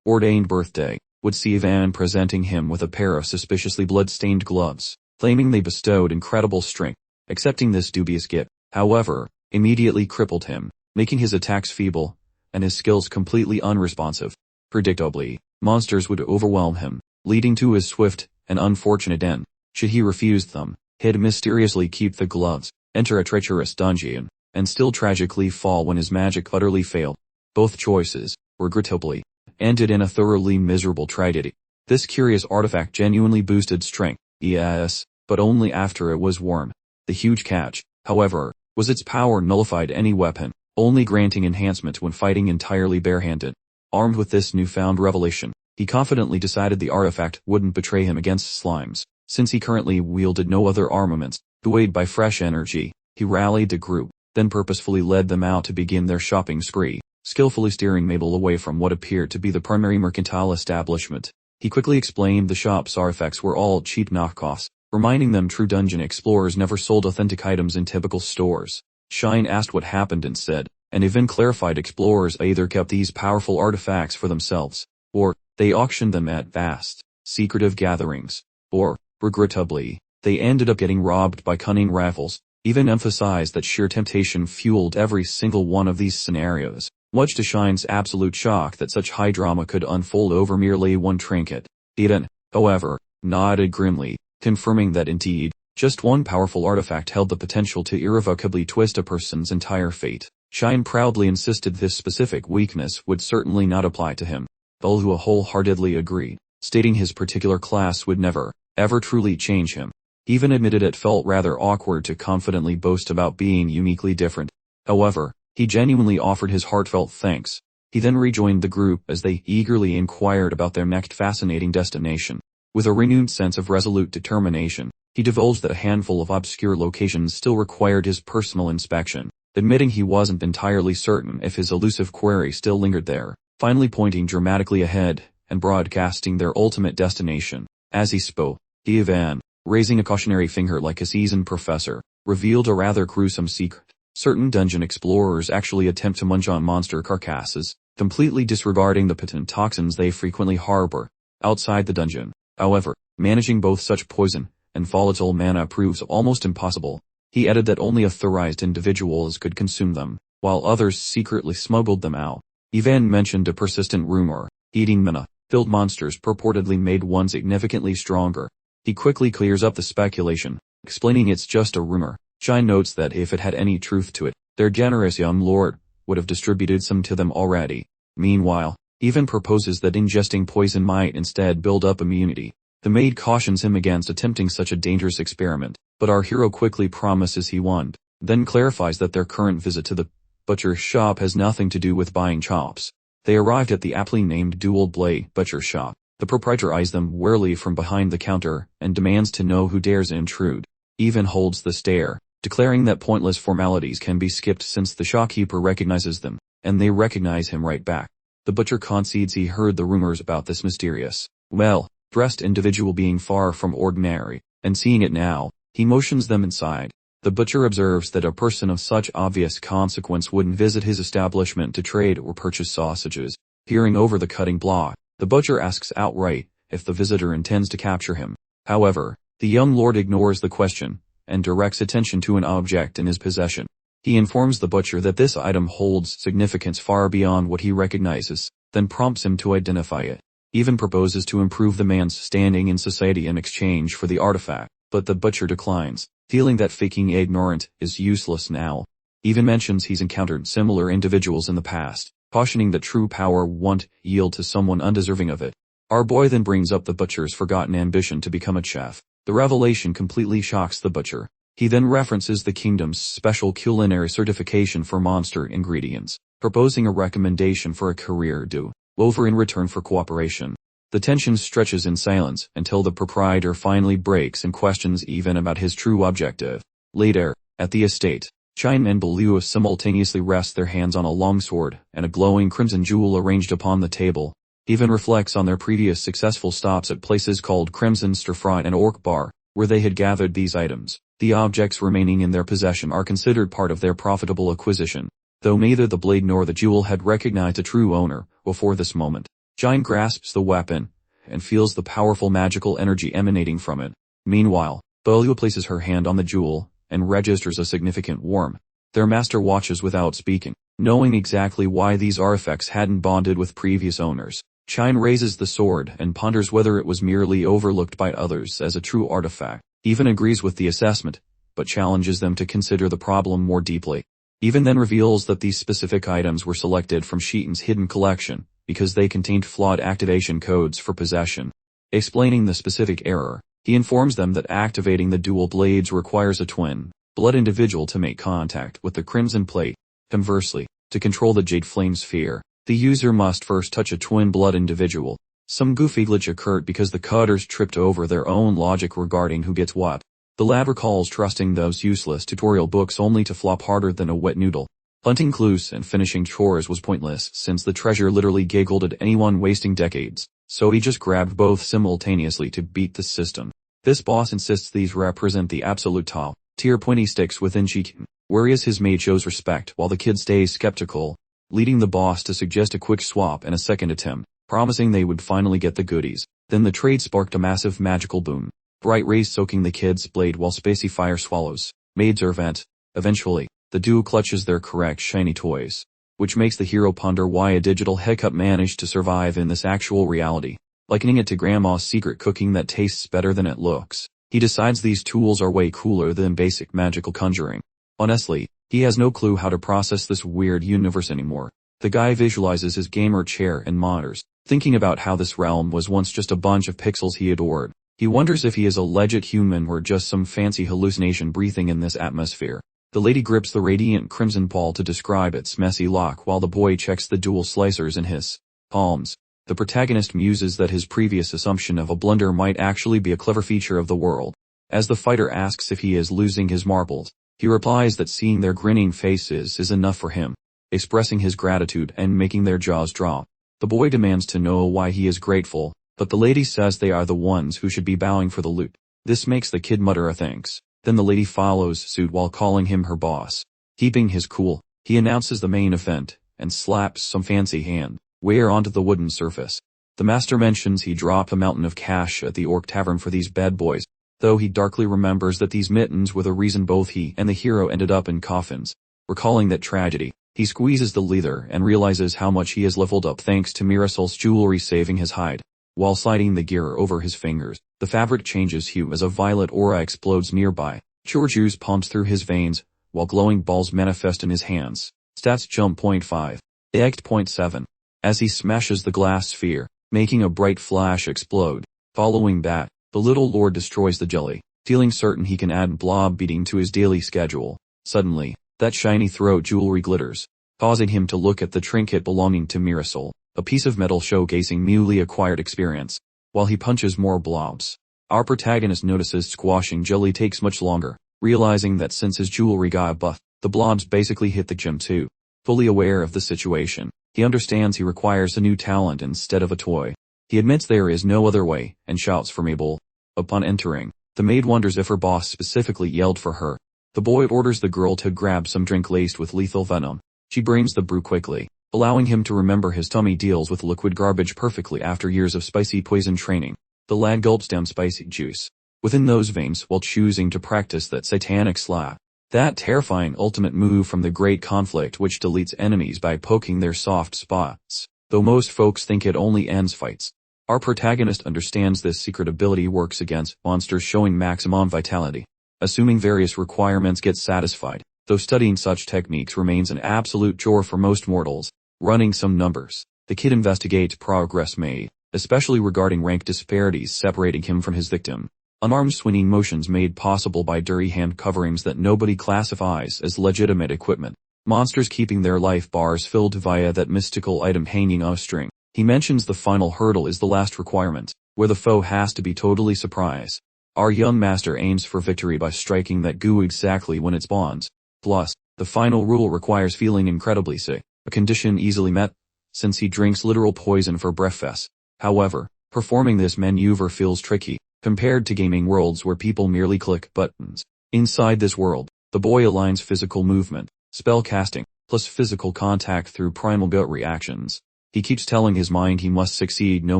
ordained birthday, would see Evan presenting him with a pair of suspiciously blood-stained gloves, claiming they bestowed incredible strength. Accepting this dubious gift, however, immediately crippled him, making his attacks feeble, and his skills completely unresponsive. Predictably, monsters would overwhelm him, leading to his swift and unfortunate end, should he refuse them. He'd mysteriously keep the gloves, enter a treacherous dungeon, and still tragically fall when his magic utterly failed. Both choices, regrettably, ended in a thoroughly miserable tragedy. This curious artifact genuinely boosted strength, yes, but only after it was worn. The huge catch, however, was its power nullified any weapon, only granting enhancement when fighting entirely barehanded. Armed with this newfound revelation, he confidently decided the artifact wouldn't betray him against slimes, since he currently wielded no other armaments. Buoyed by fresh energy, he rallied the group, then purposefully led them out to begin their shopping spree, skillfully steering Mabel away from what appeared to be the primary mercantile establishment. He quickly explained the shop's artifacts were all cheap knockoffs, reminding them true dungeon explorers never sold authentic items in typical stores. Shine asked what happened instead, and even clarified explorers either kept these powerful artifacts for themselves, or they auctioned them at vast, secretive gatherings, or, regrettably, they ended up getting robbed by cunning rivals. Even emphasized that sheer temptation fueled every single one of these scenarios, much to Shine's absolute shock that such high drama could unfold over merely one trinket. Eden, however, nodded grimly, confirming that indeed, just one powerful artifact held the potential to irrevocably twist a person's entire fate. Shine proudly insisted this specific weakness would certainly not apply to him. Balhua wholeheartedly agreed, stating his particular class would never, ever truly change him. He even admitted it felt rather awkward to confidently boast about being uniquely different. However, he genuinely offered his heartfelt thanks. He then rejoined the group as they eagerly inquired about their next fascinating destination. With a renewed sense of resolute determination, he divulged that a handful of obscure locations still required his personal inspection, admitting he wasn't entirely certain if his elusive quarry still lingered there, finally pointing dramatically ahead and broadcasting their ultimate destination. As he spoke, Ivan, raising a cautionary finger like a seasoned professor, revealed a rather gruesome secret. Certain dungeon explorers actually attempt to munch on monster carcasses, completely disregarding the potent toxins they frequently harbor outside the dungeon. However, managing both such poison and volatile mana proves almost impossible. He added that only authorized individuals could consume them, while others secretly smuggled them out. He then mentioned a persistent rumor: eating mana-filled monsters purportedly made one significantly stronger. He quickly clears up the speculation, explaining it's just a rumor. Shine notes that if it had any truth to it, their generous young lord would have distributed some to them already. Meanwhile, he even proposes that ingesting poison might instead build up immunity. The maid cautions him against attempting such a dangerous experiment, but our hero quickly promises he won't, then clarifies that their current visit to the butcher shop has nothing to do with buying chops. They arrived at the aptly named Dual Blade Butcher Shop. The proprietor eyes them warily from behind the counter and demands to know who dares intrude. Even holds the stare, declaring that pointless formalities can be skipped since the shopkeeper recognizes them, and they recognize him right back. The butcher concedes he heard the rumors about this mysterious, well-dressed individual being far from ordinary, and seeing it now, he motions them inside. The butcher observes that a person of such obvious consequence wouldn't visit his establishment to trade or purchase sausages. Peering over the cutting block, the butcher asks outright if the visitor intends to capture him. However, the young lord ignores the question and directs attention to an object in his possession. He informs the butcher that this item holds significance far beyond what he recognizes, then prompts him to identify it. Even proposes to improve the man's standing in society in exchange for the artifact, but the butcher declines, feeling that faking ignorant is useless now. Even mentions he's encountered similar individuals in the past, cautioning that true power won't yield to someone undeserving of it. Our boy then brings up the butcher's forgotten ambition to become a chef. The revelation completely shocks the butcher. He then references the kingdom's special culinary certification for monster ingredients, proposing a recommendation for a career do-over in return for cooperation. The tension stretches in silence until the proprietor finally breaks and questions even about his true objective. Later, at the estate, Chine and Balua simultaneously rest their hands on a longsword and a glowing crimson jewel arranged upon the table. Even reflects on their previous successful stops at places called Crimson Stir-Fry and Orc Bar, where they had gathered these items. The objects remaining in their possession are considered part of their profitable acquisition, though neither the blade nor the jewel had recognized a true owner before this moment. Shine grasps the weapon and feels the powerful magical energy emanating from it. Meanwhile, Balua places her hand on the jewel and registers a significant warmth. Their master watches without speaking, knowing exactly why these artifacts hadn't bonded with previous owners. Shine raises the sword and ponders whether it was merely overlooked by others as a true artifact. Even agrees with the assessment, but challenges them to consider the problem more deeply. Even then reveals that these specific items were selected from Sheetan's hidden collection, because they contained flawed activation codes for possession. Explaining the specific error, he informs them that activating the dual blades requires a twin blood individual to make contact with the crimson plate. Conversely, to control the jade flame sphere, the user must first touch a twin blood individual. Some goofy glitch occurred because the cutters tripped over their own logic regarding who gets what. The lad recalls trusting those useless tutorial books only to flop harder than a wet noodle. Hunting clues and finishing chores was pointless since the treasure literally giggled at anyone wasting decades, so he just grabbed both simultaneously to beat the system. This boss insists these represent the absolute top tier pointy sticks within Chikin, whereas his mate shows respect while the kid stays skeptical, leading the boss to suggest a quick swap and a second attempt, promising they would finally get the goodies. Then the trade sparked a massive magical boom. Bright rays soaking the kid's blade while spacey fire swallows. Maids are vent. Eventually, the duo clutches their correct shiny toys, which makes the hero ponder why a digital hiccup managed to survive in this actual reality. Likening it to grandma's secret cooking that tastes better than it looks, he decides these tools are way cooler than basic magical conjuring. Honestly, he has no clue how to process this weird universe anymore. The guy visualizes his gamer chair and monitors, thinking about how this realm was once just a bunch of pixels he adored. He wonders if he is a legit human or just some fancy hallucination breathing in this atmosphere. The lady grips the radiant crimson ball to describe its messy lock while the boy checks the dual slicers in his palms. The protagonist muses that his previous assumption of a blunder might actually be a clever feature of the world. As the fighter asks if he is losing his marbles, he replies that seeing their grinning faces is enough for him, expressing his gratitude and making their jaws drop. The boy demands to know why he is grateful, but the lady says they are the ones who should be bowing for the loot. This makes the kid mutter a thanks, Then the lady follows suit while calling him her boss. Keeping his cool, he announces the main event, and slaps some fancy handware onto the wooden surface. The master mentions he dropped a mountain of cash at the Orc Tavern for these bad boys, though he darkly remembers that these mittens were the reason both he and the hero ended up in coffins. Recalling that tragedy, he squeezes the leather and realizes how much he has leveled up thanks to Mirasol's jewelry saving his hide. While sliding the gear over his fingers, the fabric changes hue as a violet aura explodes nearby. Pure juice pumps through his veins, while glowing balls manifest in his hands. Stats jump 0.5. Act 0.7. As he smashes the glass sphere, making a bright flash explode. Following that, the little lord destroys the jelly, feeling certain he can add blob beating to his daily schedule. Suddenly, that shiny throat jewelry glitters, causing him to look at the trinket belonging to Mirasol, a piece of metal showcasing newly acquired experience. While he punches more blobs, our protagonist notices squashing jelly takes much longer, realizing that since his jewelry got a buff, the blobs basically hit the gym too. Fully aware of the situation, he understands he requires a new talent instead of a toy. He admits there is no other way, and shouts for Mabel. Upon entering, the maid wonders if her boss specifically yelled for her. The boy orders the girl to grab some drink laced with lethal venom. She brings the brew quickly, allowing him to remember his tummy deals with liquid garbage perfectly after years of spicy poison training. The lad gulps down spicy juice within those veins while choosing to practice that satanic slap. That terrifying ultimate move from the Great Conflict which deletes enemies by poking their soft spots, though most folks think it only ends fights. Our protagonist understands this secret ability works against monsters showing maximum vitality, assuming various requirements get satisfied, though studying such techniques remains an absolute chore for most mortals. Running some numbers, the kid investigates progress made, especially regarding rank disparities separating him from his victim. Unarmed swinging motions made possible by dirty hand coverings that nobody classifies as legitimate equipment. Monsters keeping their life bars filled via that mystical item hanging on a string. He mentions the final hurdle is the last requirement, where the foe has to be totally surprised. Our young master aims for victory by striking that goo exactly when it spawns. Plus, the final rule requires feeling incredibly sick, a condition easily met, since he drinks literal poison for breakfast. However, performing this maneuver feels tricky, compared to gaming worlds where people merely click buttons. Inside this world, the boy aligns physical movement, spell casting, plus physical contact through primal gut reactions. He keeps telling his mind he must succeed no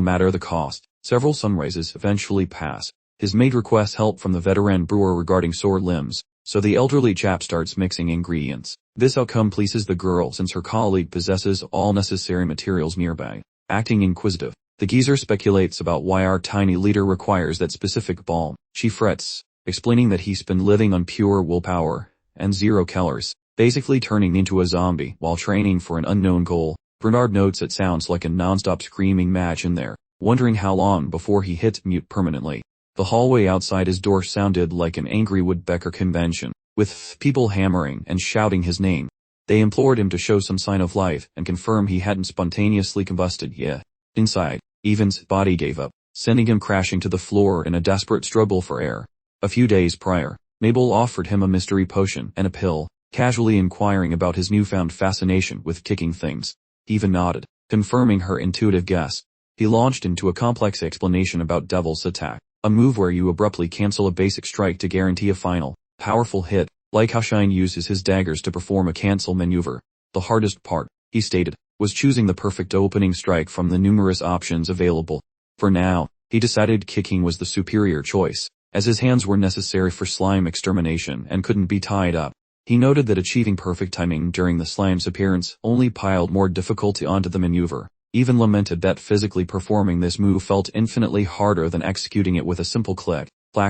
matter the cost. Several sunrises eventually pass. His maid requests help from the veteran brewer regarding sore limbs, so the elderly chap starts mixing ingredients. This outcome pleases the girl since her colleague possesses all necessary materials nearby. Acting inquisitive, the geezer speculates about why our tiny leader requires that specific balm. She frets, explaining that he's been living on pure willpower and 0 calories, basically turning into a zombie while training for an unknown goal. Bernard notes it sounds like a non-stop screaming match in there, wondering how long before he hits mute permanently. The hallway outside his door sounded like an angry woodpecker convention, with people hammering and shouting his name. They implored him to show some sign of life and confirm he hadn't spontaneously combusted yet. Inside, Evan's body gave up, sending him crashing to the floor in a desperate struggle for air. A few days prior, Mabel offered him a mystery potion and a pill, casually inquiring about his newfound fascination with kicking things. Evan nodded, confirming her intuitive guess. He launched into a complex explanation about Devil's Attack, a move where you abruptly cancel a basic strike to guarantee a final, powerful hit, like how Shine uses his daggers to perform a cancel maneuver. The hardest part, he stated, was choosing the perfect opening strike from the numerous options available. For now, he decided kicking was the superior choice, as his hands were necessary for slime extermination and couldn't be tied up. He noted that achieving perfect timing during the slime's appearance only piled more difficulty onto the maneuver. Even lamented that physically performing this move felt infinitely harder than executing it with a simple clack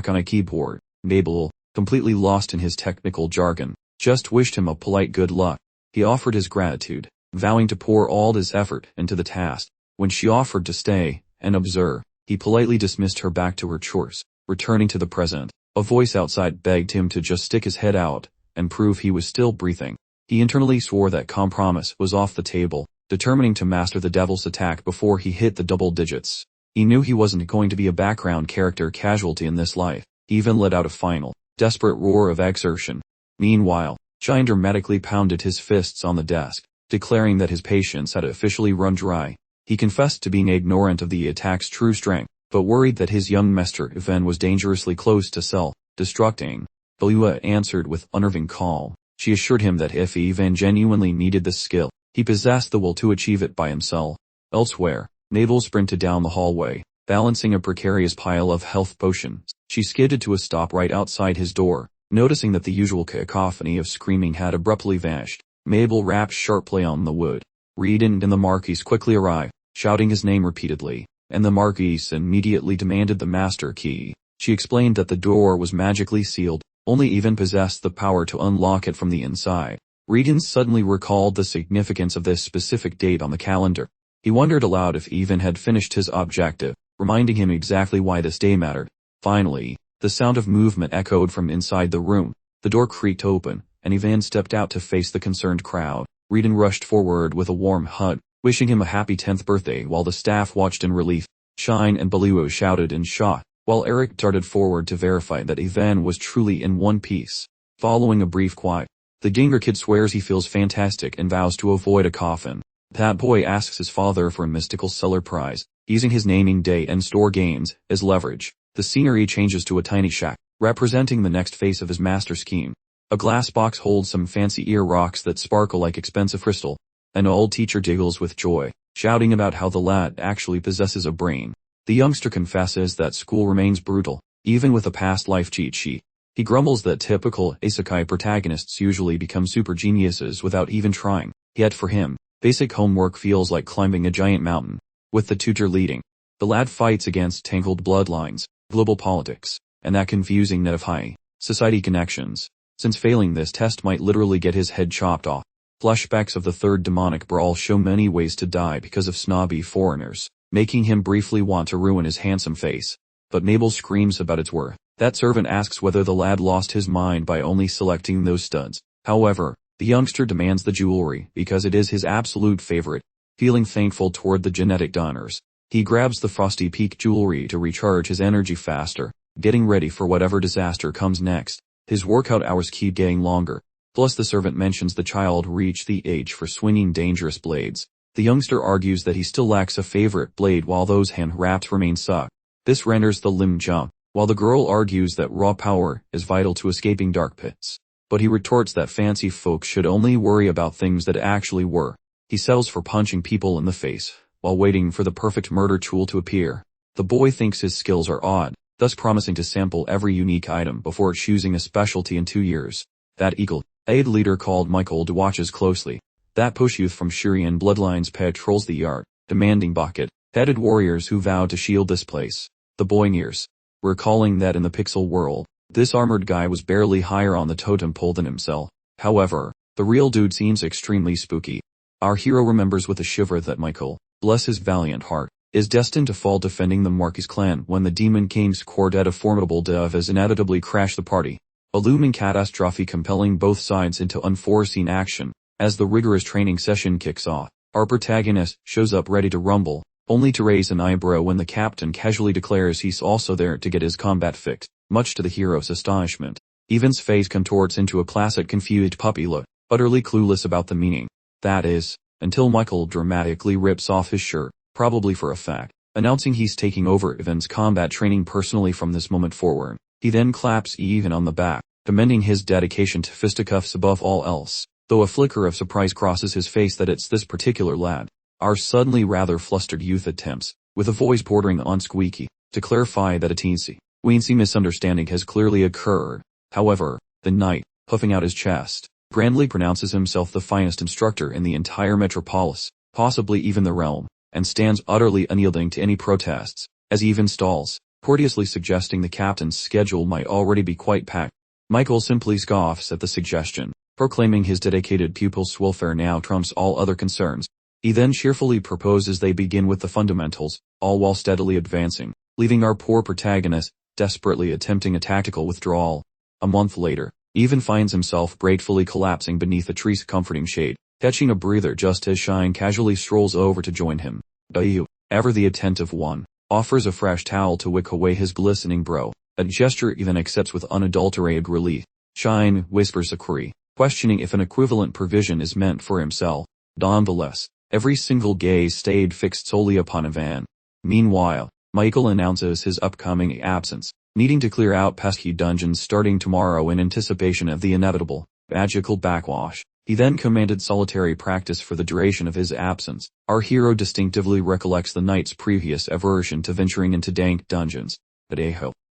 on a keyboard. Mabel, completely lost in his technical jargon, just wished him a polite good luck. He offered his gratitude, vowing to pour all his effort into the task. When she offered to stay and observe, he politely dismissed her back to her chores. Returning to the present, a voice outside begged him to just stick his head out and prove he was still breathing. He internally swore that compromise was off the table, determining to master the Devil's Attack before he hit the double digits. He knew he wasn't going to be a background character casualty in this life. He even let out a final, desperate roar of exertion. Meanwhile, Shine dramatically pounded his fists on the desk, declaring that his patience had officially run dry. He confessed to being ignorant of the attack's true strength, but worried that his young master Yven was dangerously close to self-destructing. Balua answered with unnerving calm. She assured him that if Ivan genuinely needed this skill, he possessed the will to achieve it by himself. Elsewhere, Mabel sprinted down the hallway, balancing a precarious pile of health potions. She skidded to a stop right outside his door, noticing that the usual cacophony of screaming had abruptly vanished. Mabel rapped sharply on the wood. Reedon and the Marquis quickly arrived, shouting his name repeatedly, and the Marquis immediately demanded the master key. She explained that the door was magically sealed, only Ivan possessed the power to unlock it from the inside. Reedon suddenly recalled the significance of this specific date on the calendar. He wondered aloud if Ivan had finished his objective, reminding him exactly why this day mattered. Finally, the sound of movement echoed from inside the room. The door creaked open, and Ivan stepped out to face the concerned crowd. Reedon rushed forward with a warm hug, wishing him a happy 10th birthday while the staff watched in relief. Shine and Baloo shouted in shock, while Eric darted forward to verify that Ivan was truly in one piece. Following a brief quiet, the Ginger kid swears he feels fantastic and vows to avoid a coffin. That boy asks his father for a mystical seller prize, using his naming day and store gains as leverage. The scenery changes to a tiny shack, representing the next phase of his master scheme. A glass box holds some fancy ear rocks that sparkle like expensive crystal. An old teacher giggles with joy, shouting about how the lad actually possesses a brain. The youngster confesses that school remains brutal, even with a past life cheat sheet. He grumbles that typical isekai protagonists usually become super geniuses without even trying. Yet for him, basic homework feels like climbing a giant mountain. With the tutor leading, the lad fights against tangled bloodlines, global politics, and that confusing net of high society connections. Since failing this test might literally get his head chopped off. Flashbacks of the third demonic brawl show many ways to die because of snobby foreigners, making him briefly want to ruin his handsome face. But Mabel screams about its worth. That servant asks whether the lad lost his mind by only selecting those studs. However, the youngster demands the jewelry because it is his absolute favorite. Feeling thankful toward the genetic donors, he grabs the Frosty Peak jewelry to recharge his energy faster, getting ready for whatever disaster comes next. His workout hours keep getting longer. Plus the servant mentions the child reached the age for swinging dangerous blades. The youngster argues that he still lacks a favorite blade while those hand-wrapped remain stuck. This renders the limb jump, while the girl argues that raw power is vital to escaping dark pits. But he retorts that fancy folk should only worry about things that actually were. He settles for punching people in the face, while waiting for the perfect murder tool to appear. The boy thinks his skills are odd, thus promising to sample every unique item before choosing a specialty in 2 years. That Eagle-eyed leader called Michael watches closely. That push youth from Shurian bloodlines patrols the yard, demanding bucket-headed warriors who vow to shield this place. The boy nears, recalling that in the pixel world, this armored guy was barely higher on the totem pole than himself. However, the real dude seems extremely spooky. Our hero remembers with a shiver that Michael, bless his valiant heart, is destined to fall defending the Marquis clan when the Demon King's quartet of formidable devas inevitably crash the party. A looming catastrophe compelling both sides into unforeseen action. As the rigorous training session kicks off, our protagonist shows up ready to rumble, only to raise an eyebrow when the captain casually declares he's also there to get his combat fixed. Much to the hero's astonishment, Ivan's face contorts into a classic confused puppy look, utterly clueless about the meaning. That is, until Michael dramatically rips off his shirt, probably for effect, announcing he's taking over Ivan's combat training personally from this moment forward. He then claps Ivan on the back, commending his dedication to fisticuffs above all else, though a flicker of surprise crosses his face that it's this particular lad. Our suddenly rather flustered youth attempts, with a voice bordering on squeaky, to clarify that a teensy-weensy misunderstanding has clearly occurred. However, the knight, puffing out his chest, grandly pronounces himself the finest instructor in the entire metropolis, possibly even the realm, and stands utterly unyielding to any protests, as Ivan stalls, courteously suggesting the captain's schedule might already be quite packed. Michael simply scoffs at the suggestion, proclaiming his dedicated pupil's welfare now trumps all other concerns. He then cheerfully proposes they begin with the fundamentals, all while steadily advancing, leaving our poor protagonist desperately attempting a tactical withdrawal. A month later, Ivan finds himself gratefully collapsing beneath a tree's comforting shade, catching a breather just as Shine casually strolls over to join him. Baloo, ever the attentive one, offers a fresh towel to wick away his glistening brow, a gesture Ivan accepts with unadulterated relief. Shine whispers a query, questioning if an equivalent provision is meant for himself. Nonetheless, every single gaze stayed fixed solely upon Ivan. Meanwhile, Michael announces his upcoming absence, needing to clear out pesky dungeons starting tomorrow in anticipation of the inevitable, magical backwash. He then commanded solitary practice for the duration of his absence. Our hero distinctively recollects the knight's previous aversion to venturing into dank dungeons. But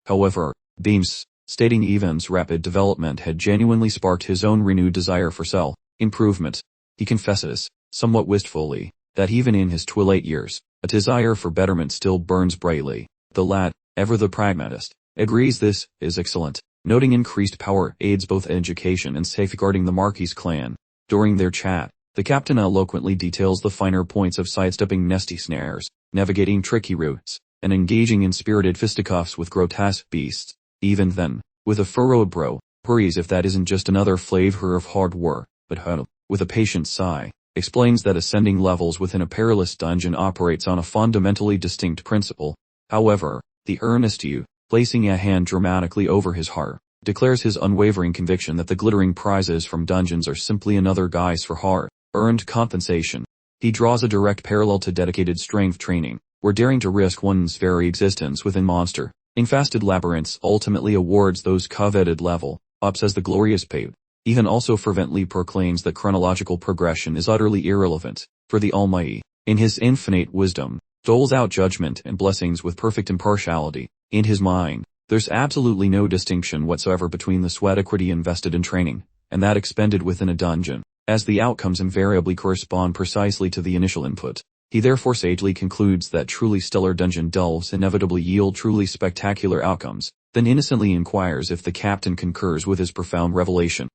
however, beams, stating Evan's rapid development had genuinely sparked his own renewed desire for self-improvement. He confesses, somewhat wistfully, that even in his twilight years, a desire for betterment still burns brightly. The lad, ever the pragmatist, agrees this is excellent, noting increased power aids both education and safeguarding the Marquis clan. During their chat, the captain eloquently details the finer points of sidestepping nasty snares, navigating tricky routes, and engaging in spirited fisticuffs with grotesque beasts. Even then, with a furrowed brow, worries if that isn't just another flavor of hard work, but with a patient sigh, explains that ascending levels within a perilous dungeon operates on a fundamentally distinct principle. However, the earnest youth, placing a hand dramatically over his heart, declares his unwavering conviction that the glittering prizes from dungeons are simply another guise for hard-earned compensation. He draws a direct parallel to dedicated strength training, where daring to risk one's very existence within monster-infested labyrinths ultimately awards those coveted level-ups as the glorious payout. Even also fervently proclaims that chronological progression is utterly irrelevant, for the Almighty, in his infinite wisdom, doles out judgment and blessings with perfect impartiality. In his mind, there's absolutely no distinction whatsoever between the sweat equity invested in training, and that expended within a dungeon, as the outcomes invariably correspond precisely to the initial input. He therefore sagely concludes that truly stellar dungeon delves inevitably yield truly spectacular outcomes, then innocently inquires if the captain concurs with his profound revelation.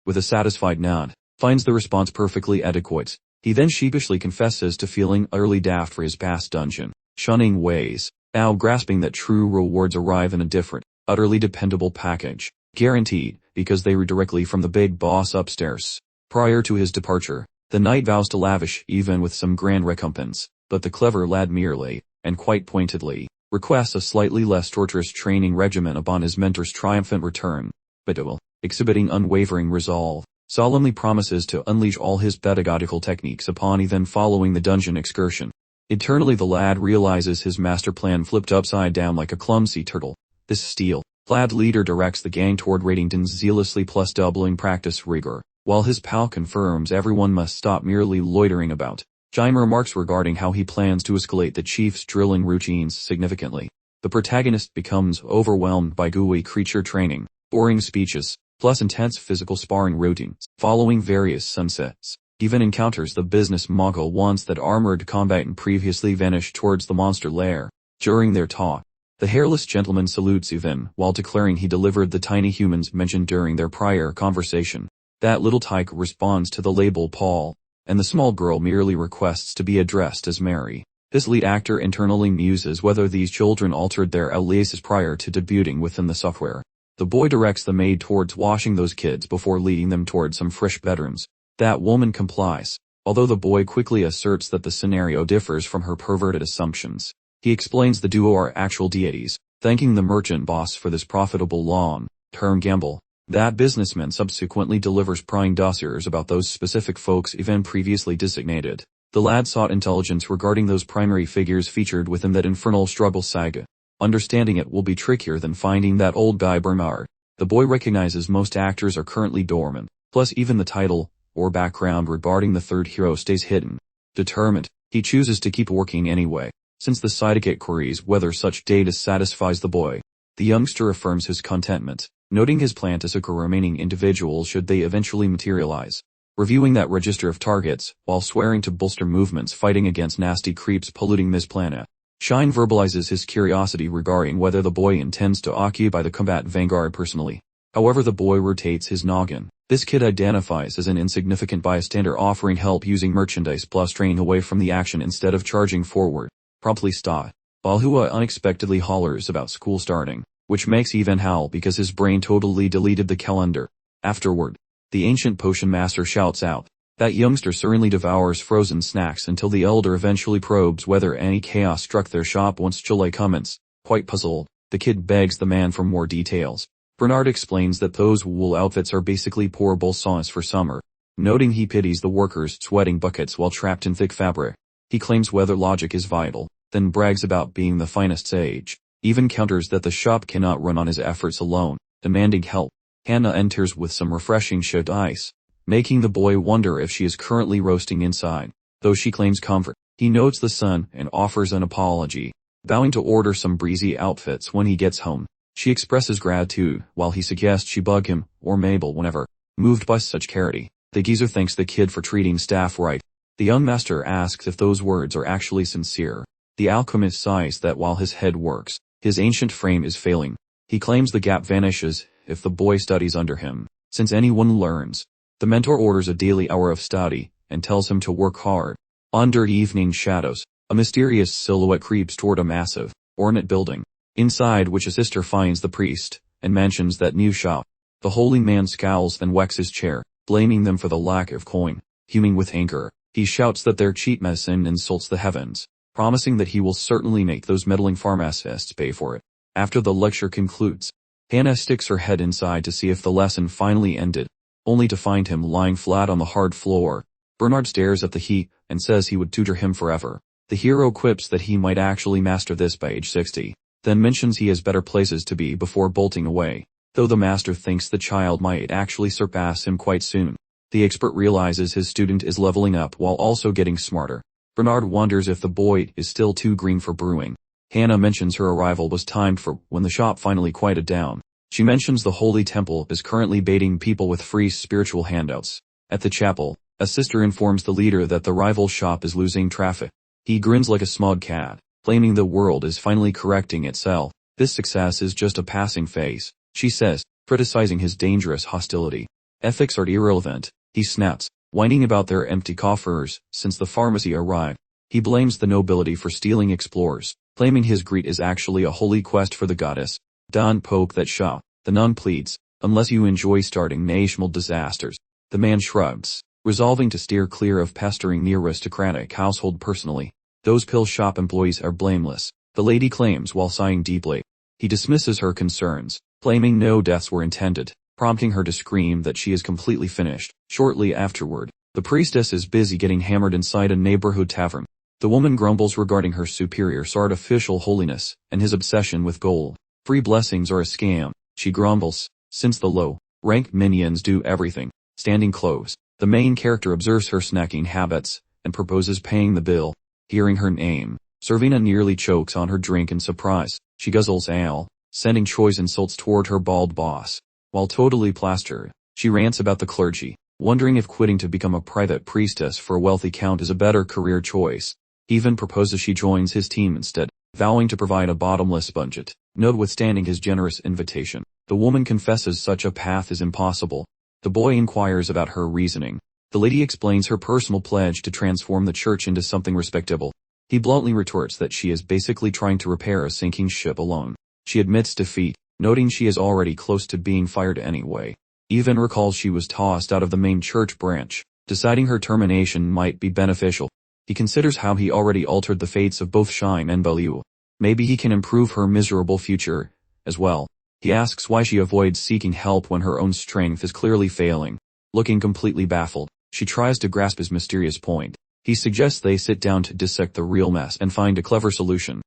With a satisfied nod, finds the response perfectly adequate. He then sheepishly confesses to feeling utterly daft for his past dungeon, shunning ways, now grasping that true rewards arrive in a different, utterly dependable package, guaranteed, because they were directly from the big boss upstairs. Prior to his departure, the knight vows to lavish even with some grand recompense, but the clever lad merely, and quite pointedly, requests a slightly less torturous training regimen upon his mentor's triumphant return. But exhibiting unwavering resolve, solemnly promises to unleash all his pedagogical techniques upon even following the dungeon excursion. Internally the lad realizes his master plan flipped upside down like a clumsy turtle. This steel-clad leader directs the gang toward Ratington's zealously plus doubling practice rigor, while his pal confirms everyone must stop merely loitering about. Jime remarks regarding how he plans to escalate the chief's drilling routines significantly. The protagonist becomes overwhelmed by gooey creature training, boring speeches, plus intense physical sparring routines. Following various sunsets, even encounters the business mogul once that armored combatant previously vanished towards the monster lair. During their talk, the hairless gentleman salutes Ivan while declaring he delivered the tiny humans mentioned during their prior conversation. That little tyke responds to the label Paul, and the small girl merely requests to be addressed as Mary. This lead actor internally muses whether these children altered their aliases prior to debuting within the software. The boy directs the maid towards washing those kids before leading them towards some fresh bedrooms. That woman complies, although the boy quickly asserts that the scenario differs from her perverted assumptions. He explains the duo are actual deities, thanking the merchant boss for this profitable long-term gamble. That businessman subsequently delivers prying dossiers about those specific folks Ivan previously designated. The lad sought intelligence regarding those primary figures featured within that infernal struggle saga. Understanding it will be trickier than finding that old guy Bernard. The boy recognizes most actors are currently dormant, plus even the title, or background regarding the third hero stays hidden. Determined, he chooses to keep working anyway, since the sidekick queries whether such data satisfies the boy. The youngster affirms his contentment, noting his plan to succor remaining individuals should they eventually materialize. Reviewing that register of targets, while swearing to bolster movements fighting against nasty creeps polluting this planet. Shine verbalizes his curiosity regarding whether the boy intends to occupy the combat vanguard personally. However, the boy rotates his noggin. This kid identifies as an insignificant bystander offering help using merchandise plus straying away from the action instead of charging forward. Promptly stop. Manhwa unexpectedly hollers about school starting, which makes Ivan howl because his brain totally deleted the calendar. Afterward, the ancient potion master shouts out. That youngster serenely devours frozen snacks until the elder eventually probes whether any chaos struck their shop once July comments. Quite puzzled, the kid begs the man for more details. Bernard explains that those wool outfits are basically poor bolsons for summer, noting he pities the workers sweating buckets while trapped in thick fabric. He claims weather logic is vital, then brags about being the finest sage. even counters that the shop cannot run on his efforts alone, demanding help. Hannah enters with some refreshing shaved ice, making the boy wonder if she is currently roasting inside. Though she claims comfort, he notes the sun and offers an apology, vowing to order some breezy outfits when he gets home. She expresses gratitude, while he suggests she bug him, or Mabel whenever, moved by such charity. The geezer thanks the kid for treating staff right. The young master asks if those words are actually sincere. The alchemist sighs that while his head works, his ancient frame is failing. He claims the gap vanishes if the boy studies under him, since anyone learns. The mentor orders a daily hour of study, and tells him to work hard. Under evening shadows, a mysterious silhouette creeps toward a massive, ornate building, inside which a sister finds the priest, and mentions that new shop. The holy man scowls then whacks his chair, blaming them for the lack of coin. Fuming with anger, he shouts that their cheap medicine insults the heavens, promising that he will certainly make those meddling pharmacists pay for it. After the lecture concludes, Hannah sticks her head inside to see if the lesson finally ended, only to find him lying flat on the hard floor. Bernard stares at the heat, and says he would tutor him forever. The hero quips that he might actually master this by age 60, then mentions he has better places to be before bolting away, though the master thinks the child might actually surpass him quite soon. The expert realizes his student is leveling up while also getting smarter. Bernard wonders if the boy is still too green for brewing. Hannah mentions her arrival was timed for when the shop finally quieted down. She mentions the Holy Temple is currently baiting people with free spiritual handouts. At the chapel, a sister informs the leader that the rival shop is losing traffic. He grins like a smug cat, claiming the world is finally correcting itself. This success is just a passing phase, she says, criticizing his dangerous hostility. Ethics are irrelevant, he snaps, whining about their empty coffers since the pharmacy arrived. He blames the nobility for stealing explorers, claiming his greed is actually a holy quest for the goddess. Don't poke that shop, the nun pleads, unless you enjoy starting national disasters. The man shrugs, resolving to steer clear of pestering the aristocratic household personally. Those pill shop employees are blameless, the lady claims while sighing deeply. He dismisses her concerns, claiming no deaths were intended, prompting her to scream that she is completely finished. Shortly afterward, the priestess is busy getting hammered inside a neighborhood tavern. The woman grumbles regarding her superior's artificial holiness, and his obsession with gold. Free blessings are a scam, she grumbles, since the low-rank minions do everything. Standing close, the main character observes her snacking habits, and proposes paying the bill. Hearing her name, Servina nearly chokes on her drink in surprise. She guzzles ale, sending choice insults toward her bald boss. While totally plastered, she rants about the clergy, wondering if quitting to become a private priestess for a wealthy count is a better career choice. He even proposes she joins his team instead, vowing to provide a bottomless budget. Notwithstanding his generous invitation, the woman confesses such a path is impossible. The boy inquires about her reasoning. The lady explains her personal pledge to transform the church into something respectable. He bluntly retorts that she is basically trying to repair a sinking ship alone. She admits defeat, noting she is already close to being fired anyway. Even recalls she was tossed out of the main church branch, deciding her termination might be beneficial. He considers how he already altered the fates of both Shine and Baliu. Maybe he can improve her miserable future, as well. He asks why she avoids seeking help when her own strength is clearly failing. Looking completely baffled, she tries to grasp his mysterious point. He suggests they sit down to dissect the real mess and find a clever solution.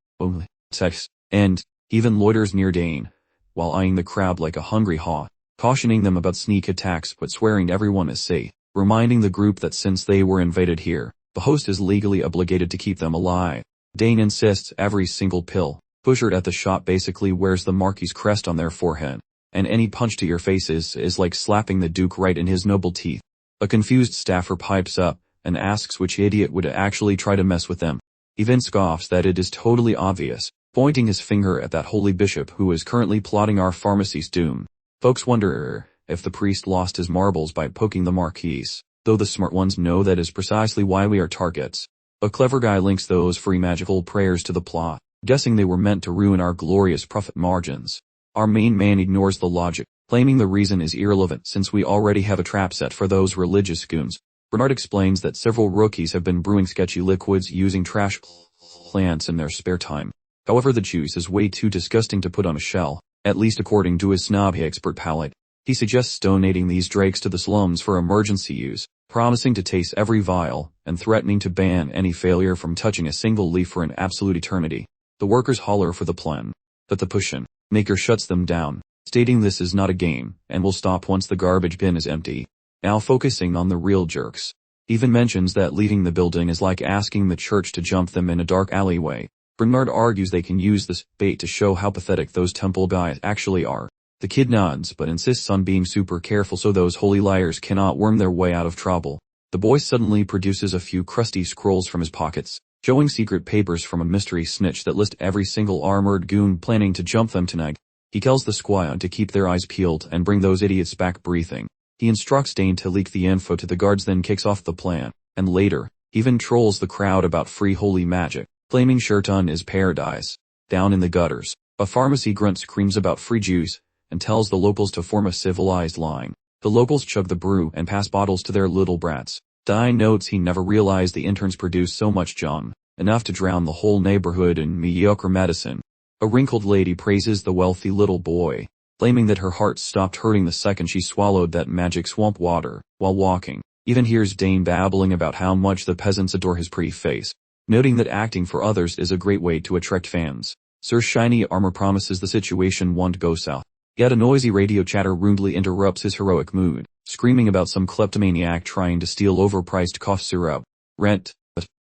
Sex. And even loiters near Dane, while eyeing the crowd like a hungry hawk, cautioning them about sneak attacks but swearing everyone is safe, reminding the group that since they were invaded here, the host is legally obligated to keep them alive. Dane insists every single pill pusher at the shop basically wears the Marquis crest on their forehead, and any punch to your face is like slapping the Duke right in his noble teeth. A confused staffer pipes up, and asks which idiot would actually try to mess with them. He then scoffs that it is totally obvious, pointing his finger at that holy bishop who is currently plotting our pharmacy's doom. Folks wonder if the priest lost his marbles by poking the Marquis, though the smart ones know that is precisely why we are targets. A clever guy links those free magical prayers to the plot, guessing they were meant to ruin our glorious profit margins. Our main man ignores the logic, claiming the reason is irrelevant since we already have a trap set for those religious goons. Bernard explains that several rookies have been brewing sketchy liquids using trash plants in their spare time. However, the juice is way too disgusting to put on a shell, at least according to his snob expert palate. He suggests donating these drakes to the slums for emergency use, promising to taste every vial, and threatening to ban any failure from touching a single leaf for an absolute eternity. The workers holler for the plan. but the push-in maker shuts them down, stating this is not a game, and will stop once the garbage bin is empty. Now focusing on the real jerks. Even mentions that leaving the building is like asking the church to jump them in a dark alleyway. Bernard argues they can use this bait to show how pathetic those temple guys actually are. The kid nods but insists on being super careful so those holy liars cannot worm their way out of trouble. The boy suddenly produces a few crusty scrolls from his pockets, showing secret papers from a mystery snitch that list every single armored goon planning to jump them tonight. He tells the squad to keep their eyes peeled and bring those idiots back breathing. He instructs Dane to leak the info to the guards, then kicks off the plan, and later, even trolls the crowd about free holy magic, claiming Shirton is paradise. Down in the gutters, a pharmacy grunt screams about free juice, and tells the locals to form a civilized line. The locals chug the brew and pass bottles to their little brats. Dine notes he never realized the interns produce so much John, enough to drown the whole neighborhood in mediocre medicine. A wrinkled lady praises the wealthy little boy, claiming that her heart stopped hurting the second she swallowed that magic swamp water while walking. Even hears Dane babbling about how much the peasants adore his pretty face, noting that acting for others is a great way to attract fans. Sir Shiny Armor promises the situation won't go south. Yet a noisy radio chatter rudely interrupts his heroic mood, screaming about some kleptomaniac trying to steal overpriced cough syrup. But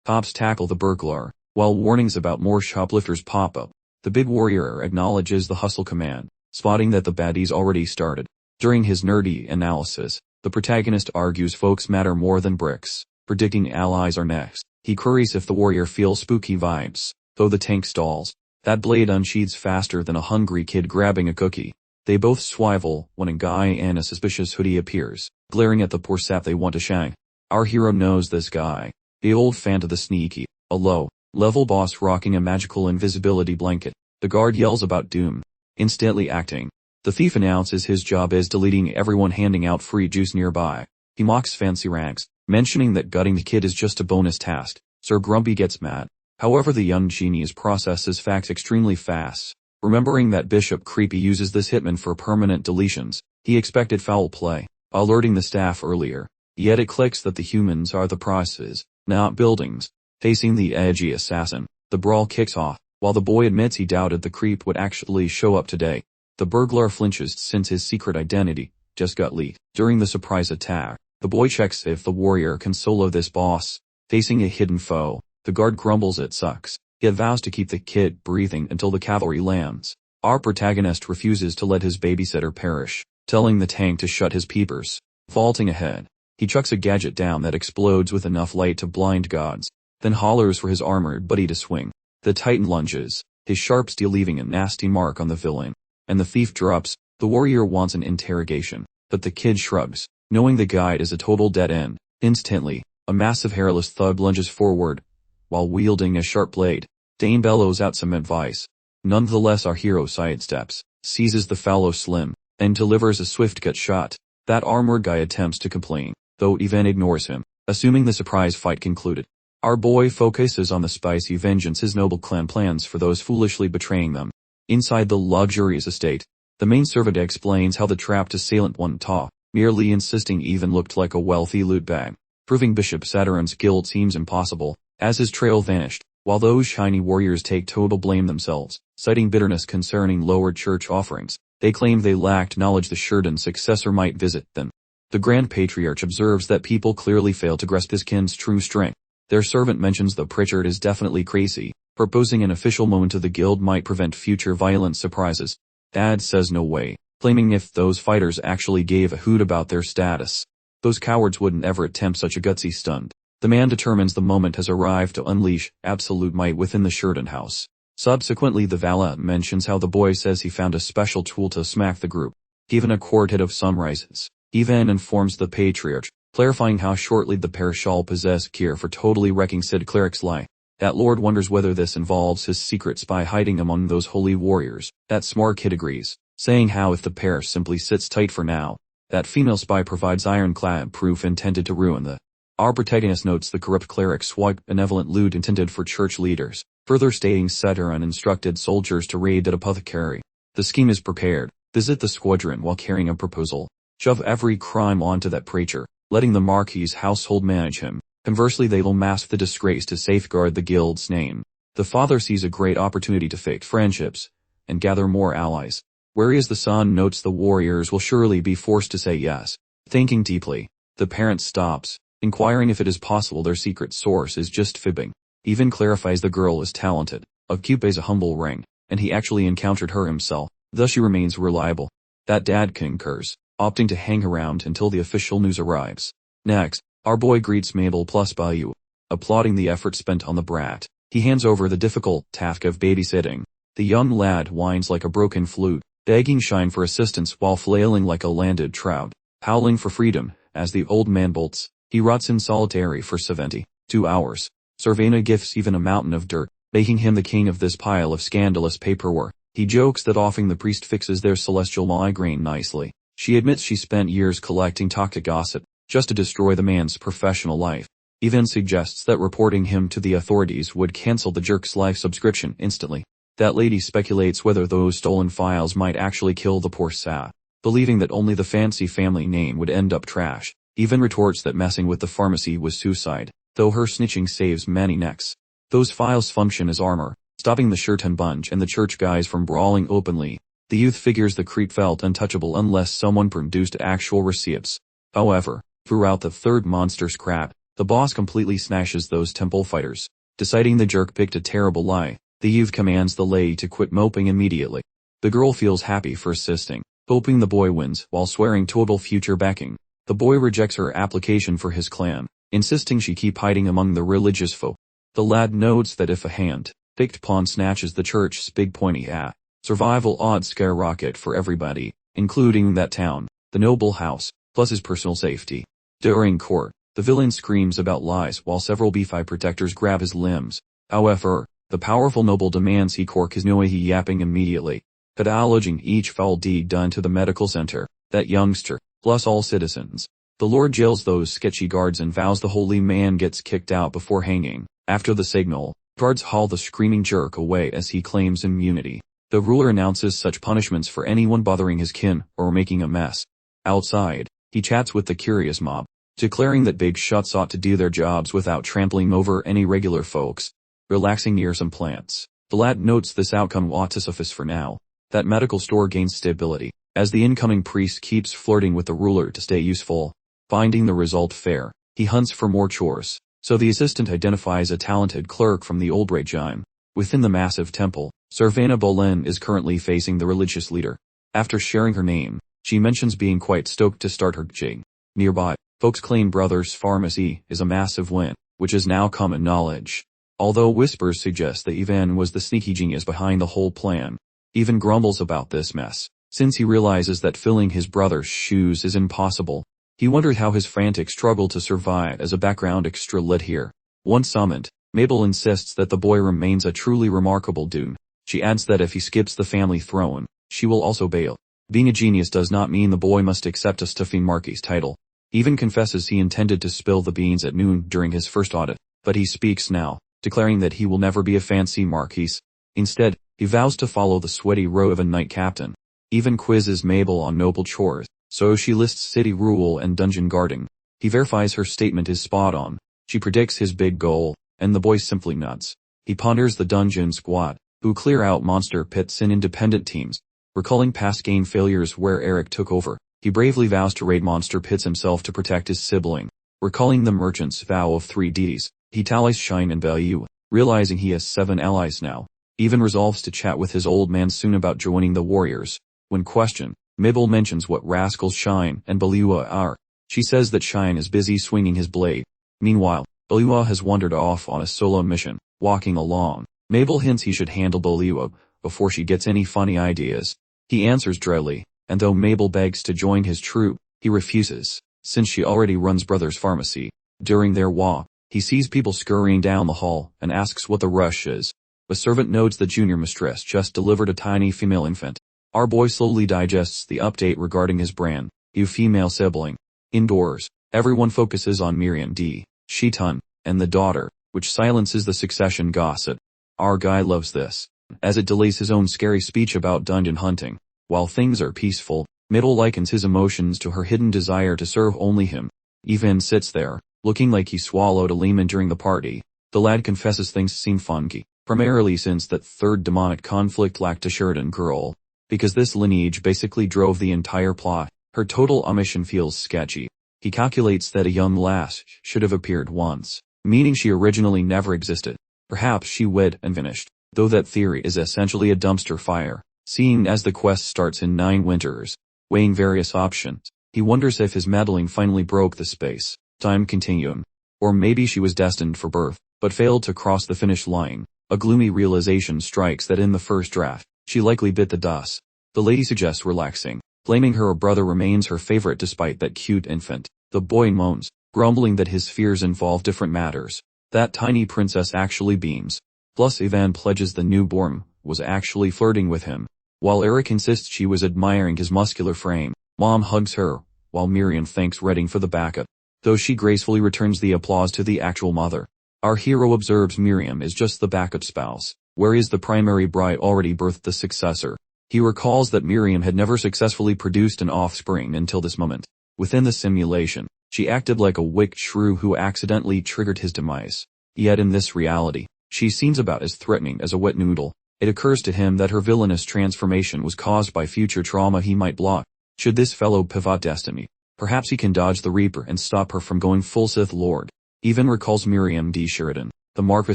cops tackle the burglar, while warnings about more shoplifters pop up. The big warrior acknowledges the hustle command, spotting that the baddies already started. During his nerdy analysis, the protagonist argues folks matter more than bricks, predicting allies are next. He queries if the warrior feels spooky vibes, though the tank stalls. That blade unsheathes faster than a hungry kid grabbing a cookie. They both swivel when a guy in a suspicious hoodie appears, glaring at the poor sap they want to shag. Our hero knows this guy, the old fan of the sneaky, a low-level boss rocking a magical invisibility blanket. The guard yells about doom, instantly acting. The thief announces his job is deleting everyone handing out free juice nearby. He mocks fancy ranks, mentioning that gutting the kid is just a bonus task. Sir Grumpy gets mad. However, the young genius processes facts extremely fast. Remembering that Bishop Creepy uses this hitman for permanent deletions, he expected foul play, alerting the staff earlier. Yet it clicks that the humans are the prizes, not buildings. Facing the edgy assassin, the brawl kicks off. While the boy admits he doubted the creep would actually show up today, the burglar flinches since his secret identity just got leaked. During the surprise attack, the boy checks if the warrior can solo this boss. Facing a hidden foe, the guard grumbles it sucks, yet vows to keep the kid breathing until the cavalry lands. Our protagonist refuses to let his babysitter perish, telling the tank to shut his peepers. Vaulting ahead, he chucks a gadget down that explodes with enough light to blind gods, then hollers for his armored buddy to swing. The titan lunges, his sharp steel leaving a nasty mark on the villain, and the thief drops. The warrior wants an interrogation, but the kid shrugs, knowing the guide is a total dead end. Instantly, a massive hairless thug lunges forward, while wielding a sharp blade. Dane bellows out some advice. Nonetheless, our hero sidesteps, seizes the fallow slim, and delivers a swift gut shot. That armored guy attempts to complain, though Ivan ignores him, assuming the surprise fight concluded. Our boy focuses on the spicy vengeance his noble clan plans for those foolishly betraying them. Inside the luxurious estate, the main servant explains how the trapped assailant won ta, merely insisting Ivan looked like a wealthy loot bag. Proving Bishop Saturn's guilt seems impossible, as his trail vanished, while those shiny warriors take total blame themselves, citing bitterness concerning lowered church offerings. They claim they lacked knowledge the Sheridan's successor might visit them. The Grand Patriarch observes that people clearly fail to grasp his kin's true strength. Their servant mentions the Pritchard is definitely crazy, proposing an official moment to the guild might prevent future violent surprises. Dad says no way, claiming if those fighters actually gave a hoot about their status, those cowards wouldn't ever attempt such a gutsy stunt. The man determines the moment has arrived to unleash absolute might within the Sheridan house. Subsequently, the valet mentions how the boy says he found a special tool to smack the group, given a quartet of sunrises. Ivan informs the Patriarch, clarifying how shortly the pair shall possess cure for totally wrecking said cleric's lie. That lord wonders whether this involves his secret spy hiding among those holy warriors. That smart kid agrees, saying how if the pair simply sits tight for now, that female spy provides ironclad proof intended to ruin the. Our protagonist notes the corrupt cleric swiped benevolent loot intended for church leaders, further stating Saturn instructed soldiers to raid that apothecary. The scheme is prepared. Visit the squadron while carrying a proposal. Shove every crime onto that preacher, letting the Marquis's household manage him. Conversely, they will mask the disgrace to safeguard the guild's name. The father sees a great opportunity to fake friendships, and gather more allies. Whereas the son notes the warriors will surely be forced to say yes. Thinking deeply, the parent stops, inquiring if it is possible their secret source is just fibbing. Even clarifies the girl is talented, occupies a humble rank, and he actually encountered her himself, thus she remains reliable. That dad concurs, opting to hang around until the official news arrives. Next, our boy greets Mabel plus Bayou, applauding the effort spent on the brat. He hands over the difficult task of babysitting. The young lad whines like a broken flute, begging Shine for assistance while flailing like a landed trout, howling for freedom. As the old man bolts, he rots in solitary for 72 hours. Servana gifts even a mountain of dirt, making him the king of this pile of scandalous paperwork. He jokes that offing the priest fixes their celestial migraine nicely. She admits she spent years collecting toxic gossip, just to destroy the man's professional life. Even suggests that reporting him to the authorities would cancel the jerk's life subscription instantly. That lady speculates whether those stolen files might actually kill the poor sap, believing that only the fancy family name would end up trash. Even retorts that messing with the pharmacy was suicide, though her snitching saves many necks. Those files function as armor, stopping the Shirton bunch and the church guys from brawling openly. The youth figures the creep felt untouchable unless someone produced actual receipts. However, throughout the third monster scrap, the boss completely smashes those temple fighters. Deciding the jerk picked a terrible lie, the youth commands the lady to quit moping immediately. The girl feels happy for assisting, hoping the boy wins while swearing total future backing. The boy rejects her application for his clan, insisting she keep hiding among the religious folk. The lad notes that if a hand-picked pawn snatches the church's big pointy hat, survival odds skyrocket for everybody, including that town, the noble house, plus his personal safety. During court, the villain screams about lies while several B5 protectors grab his limbs. However, the powerful noble demands he cork his noe he yapping immediately, cataloging each foul deed done to the medical center, that youngster, plus all citizens. The Lord jails those sketchy guards and vows the holy man gets kicked out before hanging. After the signal, guards haul the screaming jerk away as he claims immunity. The ruler announces such punishments for anyone bothering his kin or making a mess. Outside, he chats with the curious mob, declaring that big shots ought to do their jobs without trampling over any regular folks. Relaxing near some plants, the lad notes this outcome ought to suffice for now. That medical store gains stability, as the incoming priest keeps flirting with the ruler to stay useful. Finding the result fair, he hunts for more chores, so the assistant identifies a talented clerk from the old regime. Within the massive temple, Servana Boleyn is currently facing the religious leader. After sharing her name, she mentions being quite stoked to start her jing. Nearby, folks claim Brothers Pharmacy is a massive win, which is now common knowledge. Although whispers suggest that Ivan was the sneaky genius behind the whole plan. Ivan grumbles about this mess, since he realizes that filling his brother's shoes is impossible. He wondered how his frantic struggle to survive as a background extra led here. Once summoned, Mabel insists that the boy remains a truly remarkable dude. She adds that if he skips the family throne, she will also bail. Being a genius does not mean the boy must accept a stuffing Marquis title. Even confesses he intended to spill the beans at noon during his first audit, but he speaks now, declaring that he will never be a fancy Marquis. Instead, he vows to follow the sweaty row of a knight captain. Even quizzes Mabel on noble chores, so she lists city rule and dungeon guarding. He verifies her statement is spot on. She predicts his big goal, and the boy simply nuts. He ponders the dungeon squad, who clear out monster pits in independent teams. Recalling past game failures where Eric took over, he bravely vows to raid monster pits himself to protect his sibling. Recalling the merchant's vow of 3 Ds, he tallies Shine and Bayou, realizing he has 7 allies now. Even resolves to chat with his old man soon about joining the warriors. When questioned, Mabel mentions what rascals Shine and Balua are. She says that Shine is busy swinging his blade. Meanwhile, Balua has wandered off on a solo mission, walking along. Mabel hints he should handle Balua before she gets any funny ideas. He answers dryly, and though Mabel begs to join his troop, he refuses, since she already runs Brothers Pharmacy. During their walk, he sees people scurrying down the hall and asks what the rush is. A servant notes the junior mistress just delivered a tiny female infant. Our boy slowly digests the update regarding his brand new female sibling. Indoors, everyone focuses on Miriam D. Shitun, and the daughter, which silences the succession gossip. Our guy loves this, as it delays his own scary speech about dungeon hunting. While things are peaceful, Middle likens his emotions to her hidden desire to serve only him. Ivan sits there, looking like he swallowed a lemon during the party. The lad confesses things seem funky, primarily since that third demonic conflict lacked a Sheridan girl. Because this lineage basically drove the entire plot, her total omission feels sketchy. He calculates that a young lass should have appeared once, meaning she originally never existed. Perhaps she wed and vanished, though that theory is essentially a dumpster fire, seeing as the quest starts in 9 winters. Weighing various options, he wonders if his meddling finally broke the space-time continuum. Or maybe she was destined for birth, but failed to cross the finish line. A gloomy realization strikes that in the first draft, she likely bit the dust. The lady suggests relaxing, claiming her brother remains her favorite despite that cute infant. The boy moans, grumbling that his fears involve different matters. That tiny princess actually beams. Plus Ivan pledges the newborn was actually flirting with him. While Eric insists she was admiring his muscular frame, Mom hugs her, while Miriam thanks Redding for the backup, though she gracefully returns the applause to the actual mother. Our hero observes Miriam is just the backup spouse, whereas the primary bride already birthed the successor. He recalls that Miriam had never successfully produced an offspring until this moment. Within the simulation, she acted like a wicked shrew who accidentally triggered his demise. Yet in this reality, she seems about as threatening as a wet noodle. It occurs to him that her villainous transformation was caused by future trauma he might block. Should this fellow pivot destiny, perhaps he can dodge the Reaper and stop her from going full Sith Lord. Even recalls Miriam D. Sheridan, the Marquis'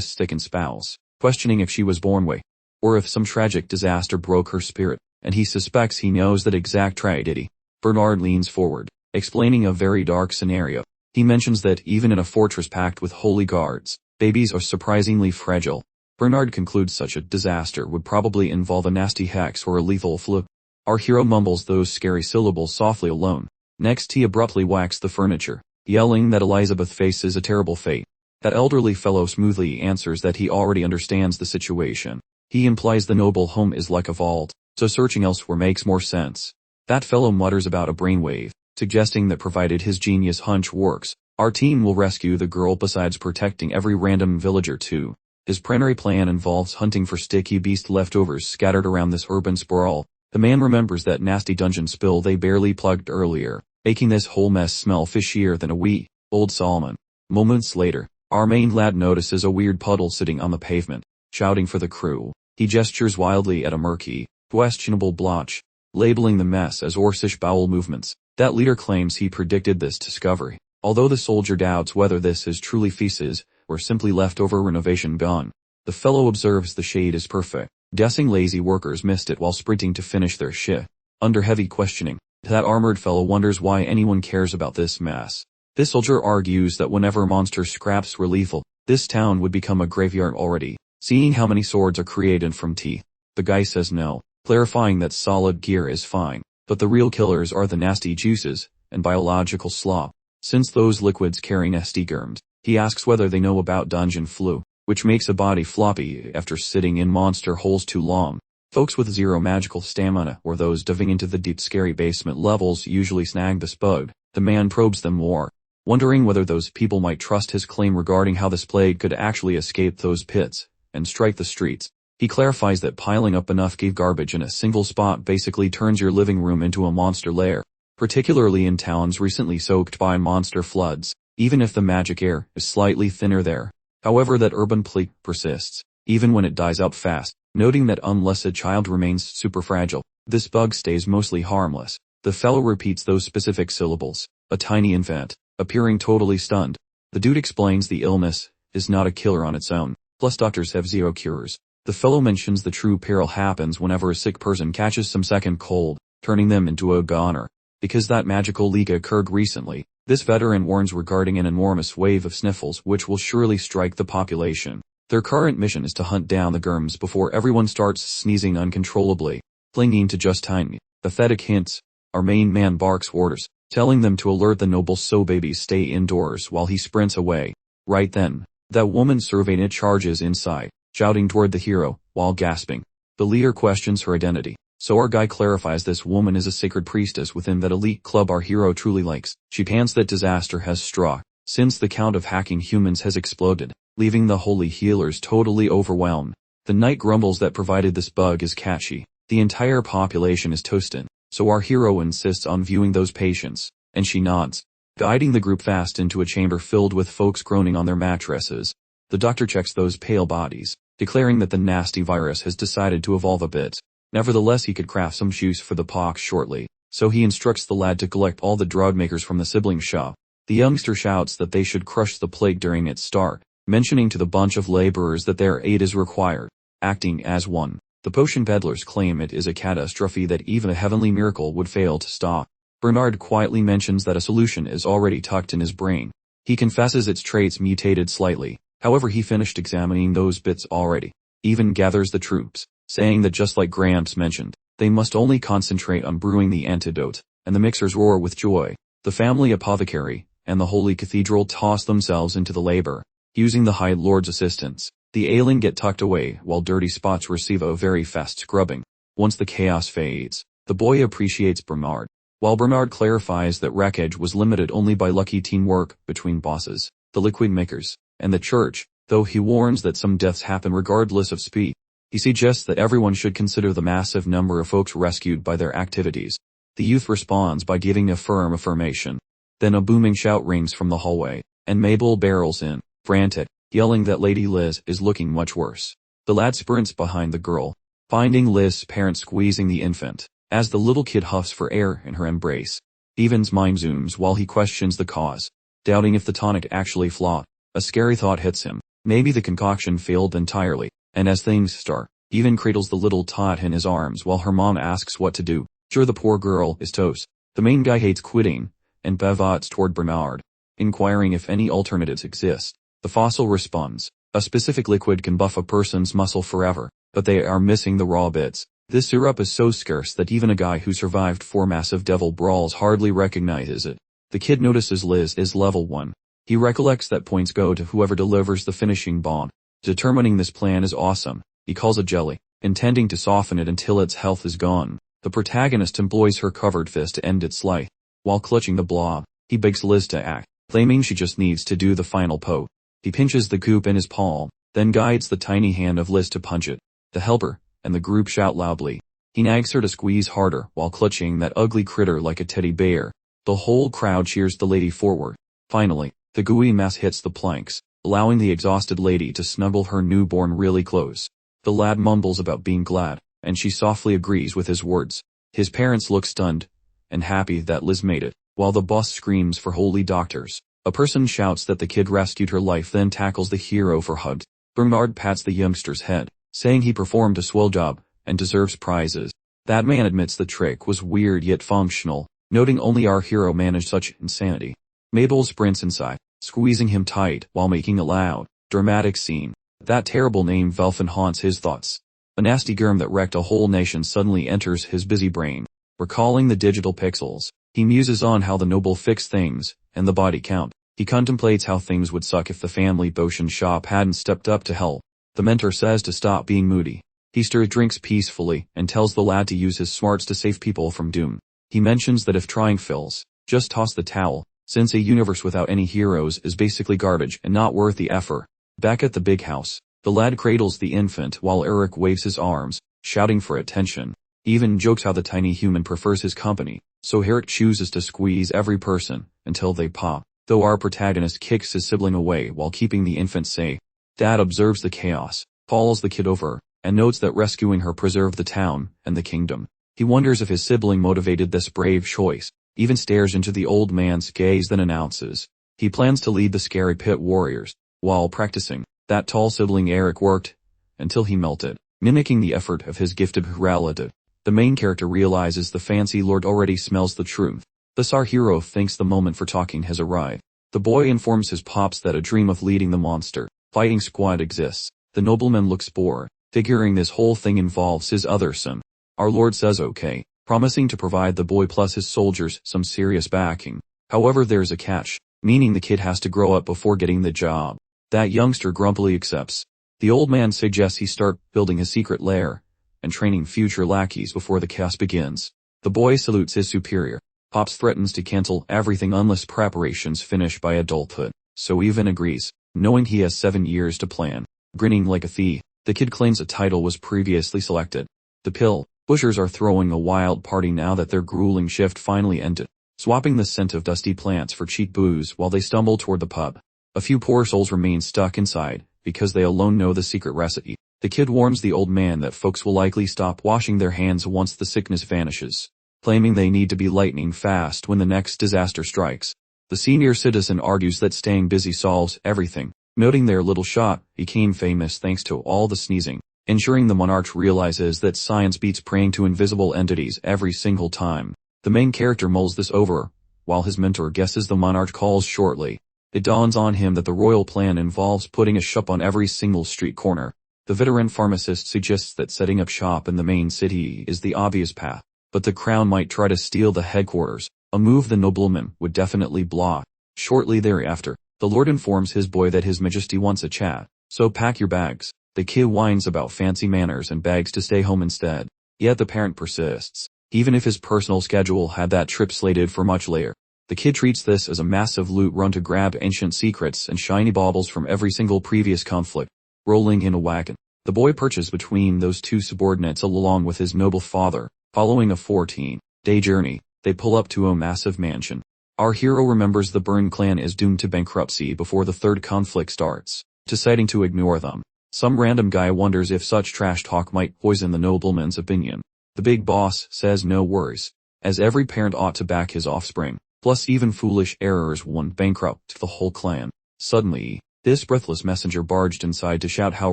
second spouse, questioning if she was born way, or if some tragic disaster broke her spirit, and he suspects he knows that exact tragedy. Bernard leans forward, explaining a very dark scenario. He mentions that even in a fortress packed with holy guards, babies are surprisingly fragile. Bernard concludes such a disaster would probably involve a nasty hex or a lethal flu. Our hero mumbles those scary syllables softly alone. Next he abruptly whacks the furniture, yelling that Elizabeth faces a terrible fate. That elderly fellow smoothly answers that he already understands the situation. He implies the noble home is like a vault, so searching elsewhere makes more sense. That fellow mutters about a brainwave, suggesting that provided his genius hunch works, our team will rescue the girl besides protecting every random villager too. His primary plan involves hunting for sticky beast leftovers scattered around this urban sprawl. The man remembers that nasty dungeon spill they barely plugged earlier, making this whole mess smell fishier than a wee old salmon. Moments later, our main lad notices a weird puddle sitting on the pavement, shouting for the crew. He gestures wildly at a murky, questionable blotch, labeling the mess as Orcish bowel movements. That leader claims he predicted this discovery, although the soldier doubts whether this is truly feces or simply leftover renovation gone. The fellow observes the shade is perfect, guessing lazy workers missed it while sprinting to finish their shift. Under heavy questioning, that armored fellow wonders why anyone cares about this mess. This soldier argues that whenever monster scraps were lethal, this town would become a graveyard already, seeing how many swords are created from teeth. The guy says no, clarifying that solid gear is fine, but the real killers are the nasty juices and biological slop. Since those liquids carry nasty germs, he asks whether they know about dungeon flu, which makes a body floppy after sitting in monster holes too long. Folks with zero magical stamina or those diving into the deep scary basement levels usually snag this bug. The man probes them more, wondering whether those people might trust his claim regarding how this plague could actually escape those pits and strike the streets. He clarifies that piling up enough cave garbage in a single spot basically turns your living room into a monster lair, particularly in towns recently soaked by monster floods, even if the magic air is slightly thinner there. However, that urban plague persists, even when it dies out fast, noting that unless a child remains super fragile, this bug stays mostly harmless. The fellow repeats those specific syllables, a tiny infant, appearing totally stunned. The dude explains the illness is not a killer on its own, plus doctors have zero cures. The fellow mentions the true peril happens whenever a sick person catches some second cold, turning them into a goner. Because that magical leak occurred recently, this veteran warns regarding an enormous wave of sniffles which will surely strike the population. Their current mission is to hunt down the germs before everyone starts sneezing uncontrollably, clinging to just tiny, pathetic hints. Our main man barks orders, telling them to alert the nobles so babies stay indoors while he sprints away. Right then, that woman surveying it charges inside, shouting toward the hero, while gasping. The leader questions her identity, so our guy clarifies this woman is a sacred priestess within that elite club our hero truly likes. She pants that disaster has struck, since the count of hacking humans has exploded, leaving the holy healers totally overwhelmed. The knight grumbles that provided this bug is catchy, the entire population is toasted, so our hero insists on viewing those patients, and she nods, guiding the group fast into a chamber filled with folks groaning on their mattresses. The doctor checks those pale bodies, declaring that the nasty virus has decided to evolve a bit. Nevertheless, he could craft some juice for the pox shortly, so he instructs the lad to collect all the drug makers from the sibling shop. The youngster shouts that they should crush the plague during its start, mentioning to the bunch of laborers that their aid is required. Acting as one, the potion peddlers claim it is a catastrophe that even a heavenly miracle would fail to stop. Bernard quietly mentions that a solution is already tucked in his brain. He confesses its traits mutated slightly, however he finished examining those bits already. Even gathers the troops, saying that just like Gramps mentioned, they must only concentrate on brewing the antidote, and the mixers roar with joy. The family apothecary and the holy cathedral toss themselves into the labor, using the High Lord's assistance. The ailing get tucked away while dirty spots receive a very fast scrubbing. Once the chaos fades, the boy appreciates Bernard, while Bernard clarifies that wreckage was limited only by lucky teamwork between bosses, the liquid makers, and the church, though he warns that some deaths happen regardless of speed. He suggests that everyone should consider the massive number of folks rescued by their activities. The youth responds by giving a firm affirmation. Then a booming shout rings from the hallway, and Mabel barrels in, frantic, yelling that Lady Liz is looking much worse. The lad sprints behind the girl, finding Liz's parents squeezing the infant, as the little kid huffs for air in her embrace. Evan's mind zooms while he questions the cause, doubting if the tonic actually flawed. A scary thought hits him. Maybe the concoction failed entirely, and as things start, Evan cradles the little tot in his arms while her mom asks what to do. Sure, the poor girl is toast. The main guy hates quitting, and pivots toward Bernard, inquiring if any alternatives exist. The fossil responds, a specific liquid can buff a person's muscle forever, but they are missing the raw bits. This syrup is so scarce that even a guy who survived 4 massive devil brawls hardly recognizes it. The kid notices Liz is level 1. He recollects that points go to whoever delivers the finishing bond. Determining this plan is awesome. He calls it jelly, intending to soften it until its health is gone. The protagonist employs her covered fist to end its life. While clutching the blob, he begs Liz to act, claiming she just needs to do the final poke. He pinches the goop in his palm, then guides the tiny hand of Liz to punch it. The helper and the group shout loudly. He nags her to squeeze harder while clutching that ugly critter like a teddy bear. The whole crowd cheers the lady forward. Finally, the gooey mass hits the planks, allowing the exhausted lady to snuggle her newborn really close. The lad mumbles about being glad, and she softly agrees with his words. His parents look stunned and happy that Liz made it, while the boss screams for holy doctors. A person shouts that the kid rescued her life, then tackles the hero for hugs. Bernard pats the youngster's head, saying he performed a swell job and deserves prizes. That man admits the trick was weird yet functional, noting only our hero managed such insanity. Mabel sprints inside, squeezing him tight while making a loud, dramatic scene. That terrible name Velfin haunts his thoughts. A nasty germ that wrecked a whole nation suddenly enters his busy brain. Recalling the digital pixels, he muses on how the noble fix things, and the body count. He contemplates how things would suck if the family potion shop hadn't stepped up to help. The mentor says to stop being moody. He stirs drinks peacefully and tells the lad to use his smarts to save people from doom. He mentions that if trying fails, just toss the towel, since a universe without any heroes is basically garbage and not worth the effort. Back at the big house, the lad cradles the infant while Eric waves his arms, shouting for attention. Even jokes how the tiny human prefers his company, so Eric chooses to squeeze every person until they pop, though our protagonist kicks his sibling away while keeping the infant safe. Dad observes the chaos, falls the kid over, and notes that rescuing her preserved the town and the kingdom. He wonders if his sibling motivated this brave choice, even stares into the old man's gaze, then announces he plans to lead the scary pit warriors. While practicing, that tall sibling Eric worked until he melted, mimicking the effort of his gifted relative. The main character realizes the fancy lord already smells the truth. Thus our hero thinks the moment for talking has arrived. The boy informs his pops that a dream of leading the monster fighting squad exists. The nobleman looks bored, figuring this whole thing involves his other son. Our lord says okay, promising to provide the boy plus his soldiers some serious backing. However, there's a catch, meaning the kid has to grow up before getting the job. That youngster grumpily accepts. The old man suggests he start building his secret lair and training future lackeys before the chaos begins. The boy salutes his superior. Pops threatens to cancel everything unless preparations finish by adulthood, so Ivan agrees, knowing he has 7 years to plan. Grinning like a thief, the kid claims a title was previously selected. The pill pushers are throwing a wild party now that their grueling shift finally ended, swapping the scent of dusty plants for cheap booze while they stumble toward the pub. A few poor souls remain stuck inside, because they alone know the secret recipe. The kid warns the old man that folks will likely stop washing their hands once the sickness vanishes, claiming they need to be lightning fast when the next disaster strikes. The senior citizen argues that staying busy solves everything, noting their little shop became famous thanks to all the sneezing, ensuring the monarch realizes that science beats praying to invisible entities every single time. The main character mulls this over, while his mentor guesses the monarch calls shortly. It dawns on him that the royal plan involves putting a shop on every single street corner. The veteran pharmacist suggests that setting up shop in the main city is the obvious path, but the crown might try to steal the headquarters, a move the nobleman would definitely block. Shortly thereafter, the lord informs his boy that his majesty wants a chat, so pack your bags. The kid whines about fancy manners and begs to stay home instead. Yet the parent persists, even if his personal schedule had that trip slated for much later. The kid treats this as a massive loot run to grab ancient secrets and shiny baubles from every single previous conflict. Rolling in a wagon, the boy perches between those two subordinates along with his noble father. Following a 14-day journey, they pull up to a massive mansion. Our hero remembers the Burn clan is doomed to bankruptcy before the third conflict starts, deciding to ignore them. Some random guy wonders if such trash talk might poison the nobleman's opinion. The big boss says no worries, as every parent ought to back his offspring, plus even foolish errors won't bankrupt the whole clan. Suddenly, this breathless messenger barged inside to shout how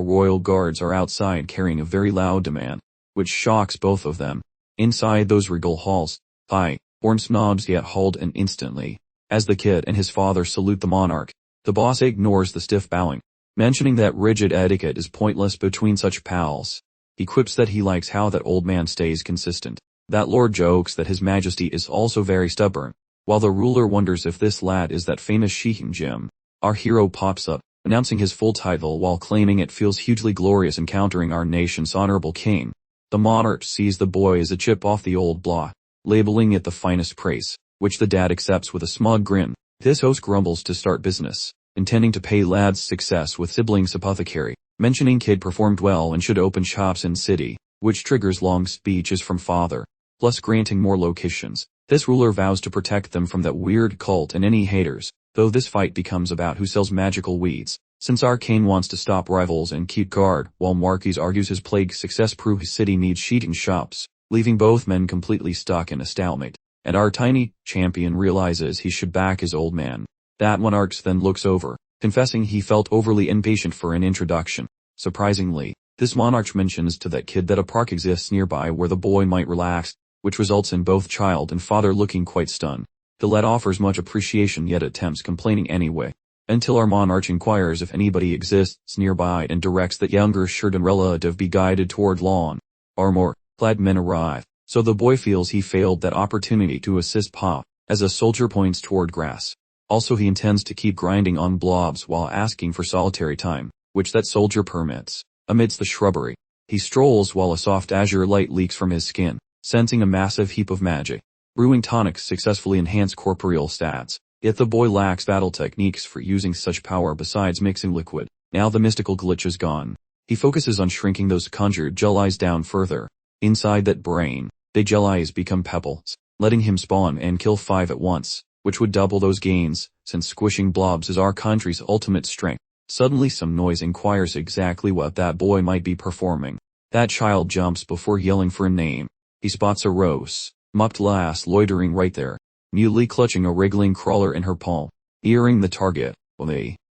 royal guards are outside carrying a very loud demand, which shocks both of them. Inside those regal halls, born snobs get hauled in instantly. As the kid and his father salute the monarch, the boss ignores the stiff bowing, mentioning that rigid etiquette is pointless between such pals. He quips that he likes how that old man stays consistent. That lord jokes that his majesty is also very stubborn, while the ruler wonders if this lad is that famous Sheikh Jim. Our hero pops up, announcing his full title while claiming it feels hugely glorious encountering our nation's honorable king. The monarch sees the boy as a chip off the old block, labeling it the finest praise, which the dad accepts with a smug grin. This host grumbles to start business, intending to pay lad's success with siblings apothecary, mentioning kid performed well and should open shops in city, which triggers long speeches from father, plus granting more locations. This ruler vows to protect them from that weird cult and any haters, though this fight becomes about who sells magical weeds, since Arcane wants to stop rivals and keep guard, while Marquis argues his plague success proves his city needs sheeting shops, leaving both men completely stuck in a stalemate, and our tiny champion realizes he should back his old man. That monarch then looks over, confessing he felt overly impatient for an introduction. Surprisingly, this monarch mentions to that kid that a park exists nearby where the boy might relax, which results in both child and father looking quite stunned. The lad offers much appreciation yet attempts complaining anyway, until our monarch inquires if anybody exists nearby and directs that younger Sheridan relative be guided toward lawn. Our more clad men arrive, so the boy feels he failed that opportunity to assist Pop, as a soldier points toward grass. Also he intends to keep grinding on blobs while asking for solitary time, which that soldier permits. Amidst the shrubbery, he strolls while a soft azure light leaks from his skin, sensing a massive heap of magic. Brewing tonics successfully enhance corporeal stats, yet the boy lacks battle techniques for using such power besides mixing liquid. Now the mystical glitch is gone. He focuses on shrinking those conjured gel eyes down further. Inside that brain, big gel eyes become pebbles, letting him spawn and kill 5 at once, which would double those gains, since squishing blobs is our country's ultimate strength. Suddenly some noise inquires exactly what that boy might be performing. That child jumps before yelling for a name. He spots a rose mopped lass loitering right there, mutely clutching a wriggling crawler in her palm, earing the target.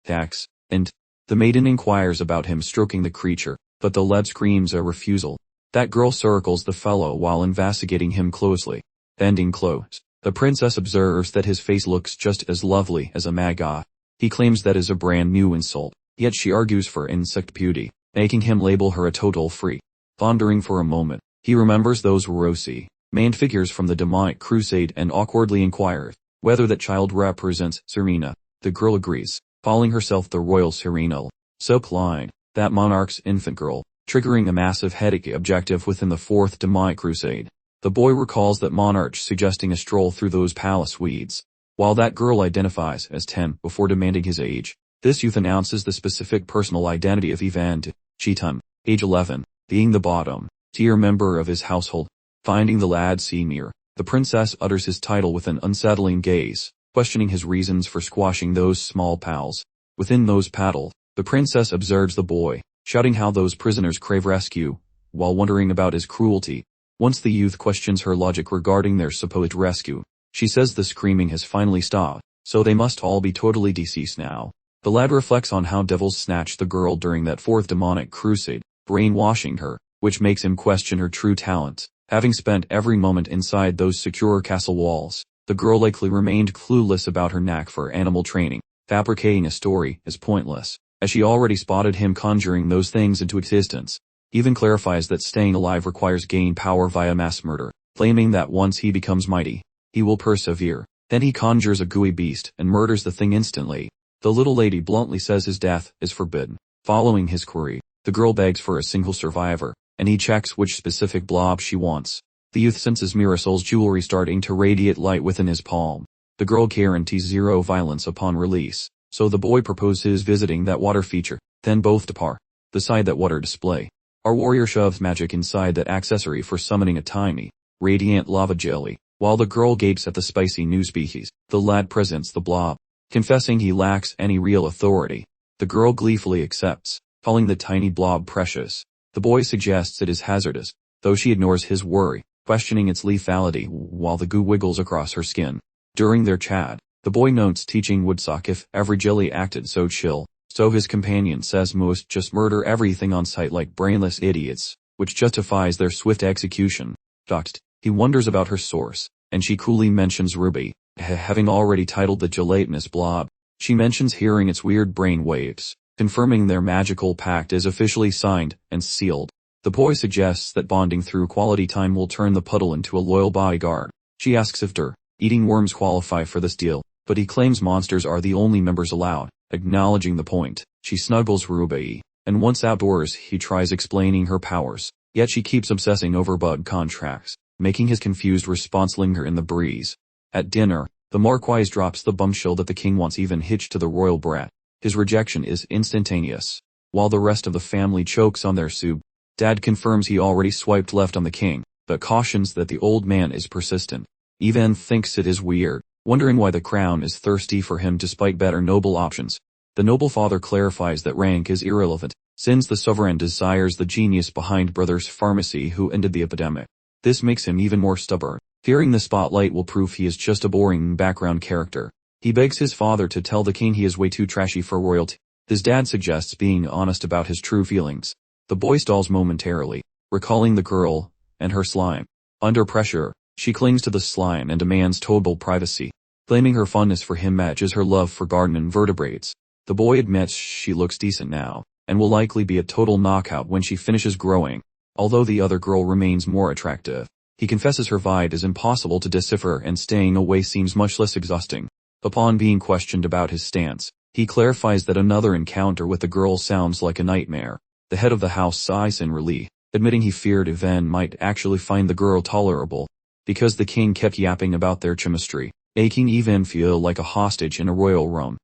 Tax, and the maiden inquires about him stroking the creature, but the lad screams a refusal. That girl circles the fellow while investigating him closely. Bending close, the princess observes that his face looks just as lovely as a manga. He claims that is a brand new insult, yet she argues for insect beauty, making him label her a total freak. Pondering for a moment, he remembers those rosy maned figures from the demonic crusade and awkwardly inquires whether that child represents Serena. The girl agrees, calling herself the royal Serenal. So Clyde, that monarch's infant girl, triggering a massive headache objective within the 4th demonic crusade. The boy recalls that monarch suggesting a stroll through those palace weeds, while that girl identifies as 10 before demanding his age. This youth announces the specific personal identity of Ivan Chetan, age 11, being the bottom tier member of his household. Finding the lad senior, the princess utters his title with an unsettling gaze, questioning his reasons for squashing those small pals. Within those paddle, the princess observes the boy, shouting how those prisoners crave rescue, while wondering about his cruelty. Once the youth questions her logic regarding their supposed rescue, she says the screaming has finally stopped, so they must all be totally deceased now. The lad reflects on how devils snatched the girl during that fourth demonic crusade, brainwashing her, which makes him question her true talents. Having spent every moment inside those secure castle walls, the girl likely remained clueless about her knack for animal training. Fabricating a story is pointless, as she already spotted him conjuring those things into existence. Even clarifies that staying alive requires gain power via mass murder, claiming that once he becomes mighty, he will persevere. Then he conjures a gooey beast and murders the thing instantly. The little lady bluntly says his death is forbidden. Following his query, the girl begs for a single survivor, and he checks which specific blob she wants. The youth senses Mirasol's jewelry starting to radiate light within his palm. The girl guarantees zero violence upon release, so the boy proposes visiting that water feature. Then both depart. Beside that water display, our warrior shoves magic inside that accessory for summoning a tiny, radiant lava jelly. While the girl gapes at the spicy new species, the lad presents the blob. Confessing he lacks any real authority, the girl gleefully accepts, calling the tiny blob precious. The boy suggests it is hazardous, though she ignores his worry, questioning its lethality while the goo wiggles across her skin. During their chat, the boy notes teaching would suck if every jelly acted so chill, so his companion says most just murder everything on sight like brainless idiots, which justifies their swift execution. Shocked, he wonders about her source, and she coolly mentions Ruby. Having already titled the gelatinous blob, she mentions hearing its weird brain waves, confirming their magical pact is officially signed and sealed. The boy suggests that bonding through quality time will turn the puddle into a loyal bodyguard. She asks if eating worms qualify for this deal, but he claims monsters are the only members allowed. Acknowledging the point, she snuggles Ruby, and once outdoors he tries explaining her powers, yet she keeps obsessing over bug contracts, making his confused response linger in the breeze. At dinner, the Marquise drops the bombshell that the king wants even hitched to the royal brat. His rejection is instantaneous. While the rest of the family chokes on their soup, Dad confirms he already swiped left on the king, but cautions that the old man is persistent. Yvan thinks it is weird, wondering why the crown is thirsty for him despite better noble options. The noble father clarifies that rank is irrelevant, since the sovereign desires the genius behind Brothers Pharmacy who ended the epidemic. This makes him even more stubborn, fearing the spotlight will prove he is just a boring background character. He begs his father to tell the king he is way too trashy for royalty. His dad suggests being honest about his true feelings. The boy stalls momentarily, recalling the girl and her slime. Under pressure, she clings to the slime and demands total privacy, claiming her fondness for him matches her love for garden invertebrates. The boy admits she looks decent now, and will likely be a total knockout when she finishes growing. Although the other girl remains more attractive, he confesses her vibe is impossible to decipher and staying away seems much less exhausting. Upon being questioned about his stance, he clarifies that another encounter with the girl sounds like a nightmare. The head of the house sighs in relief, admitting he feared Yvan might actually find the girl tolerable, because the king kept yapping about their chemistry, making Yvan feel like a hostage in a royal room.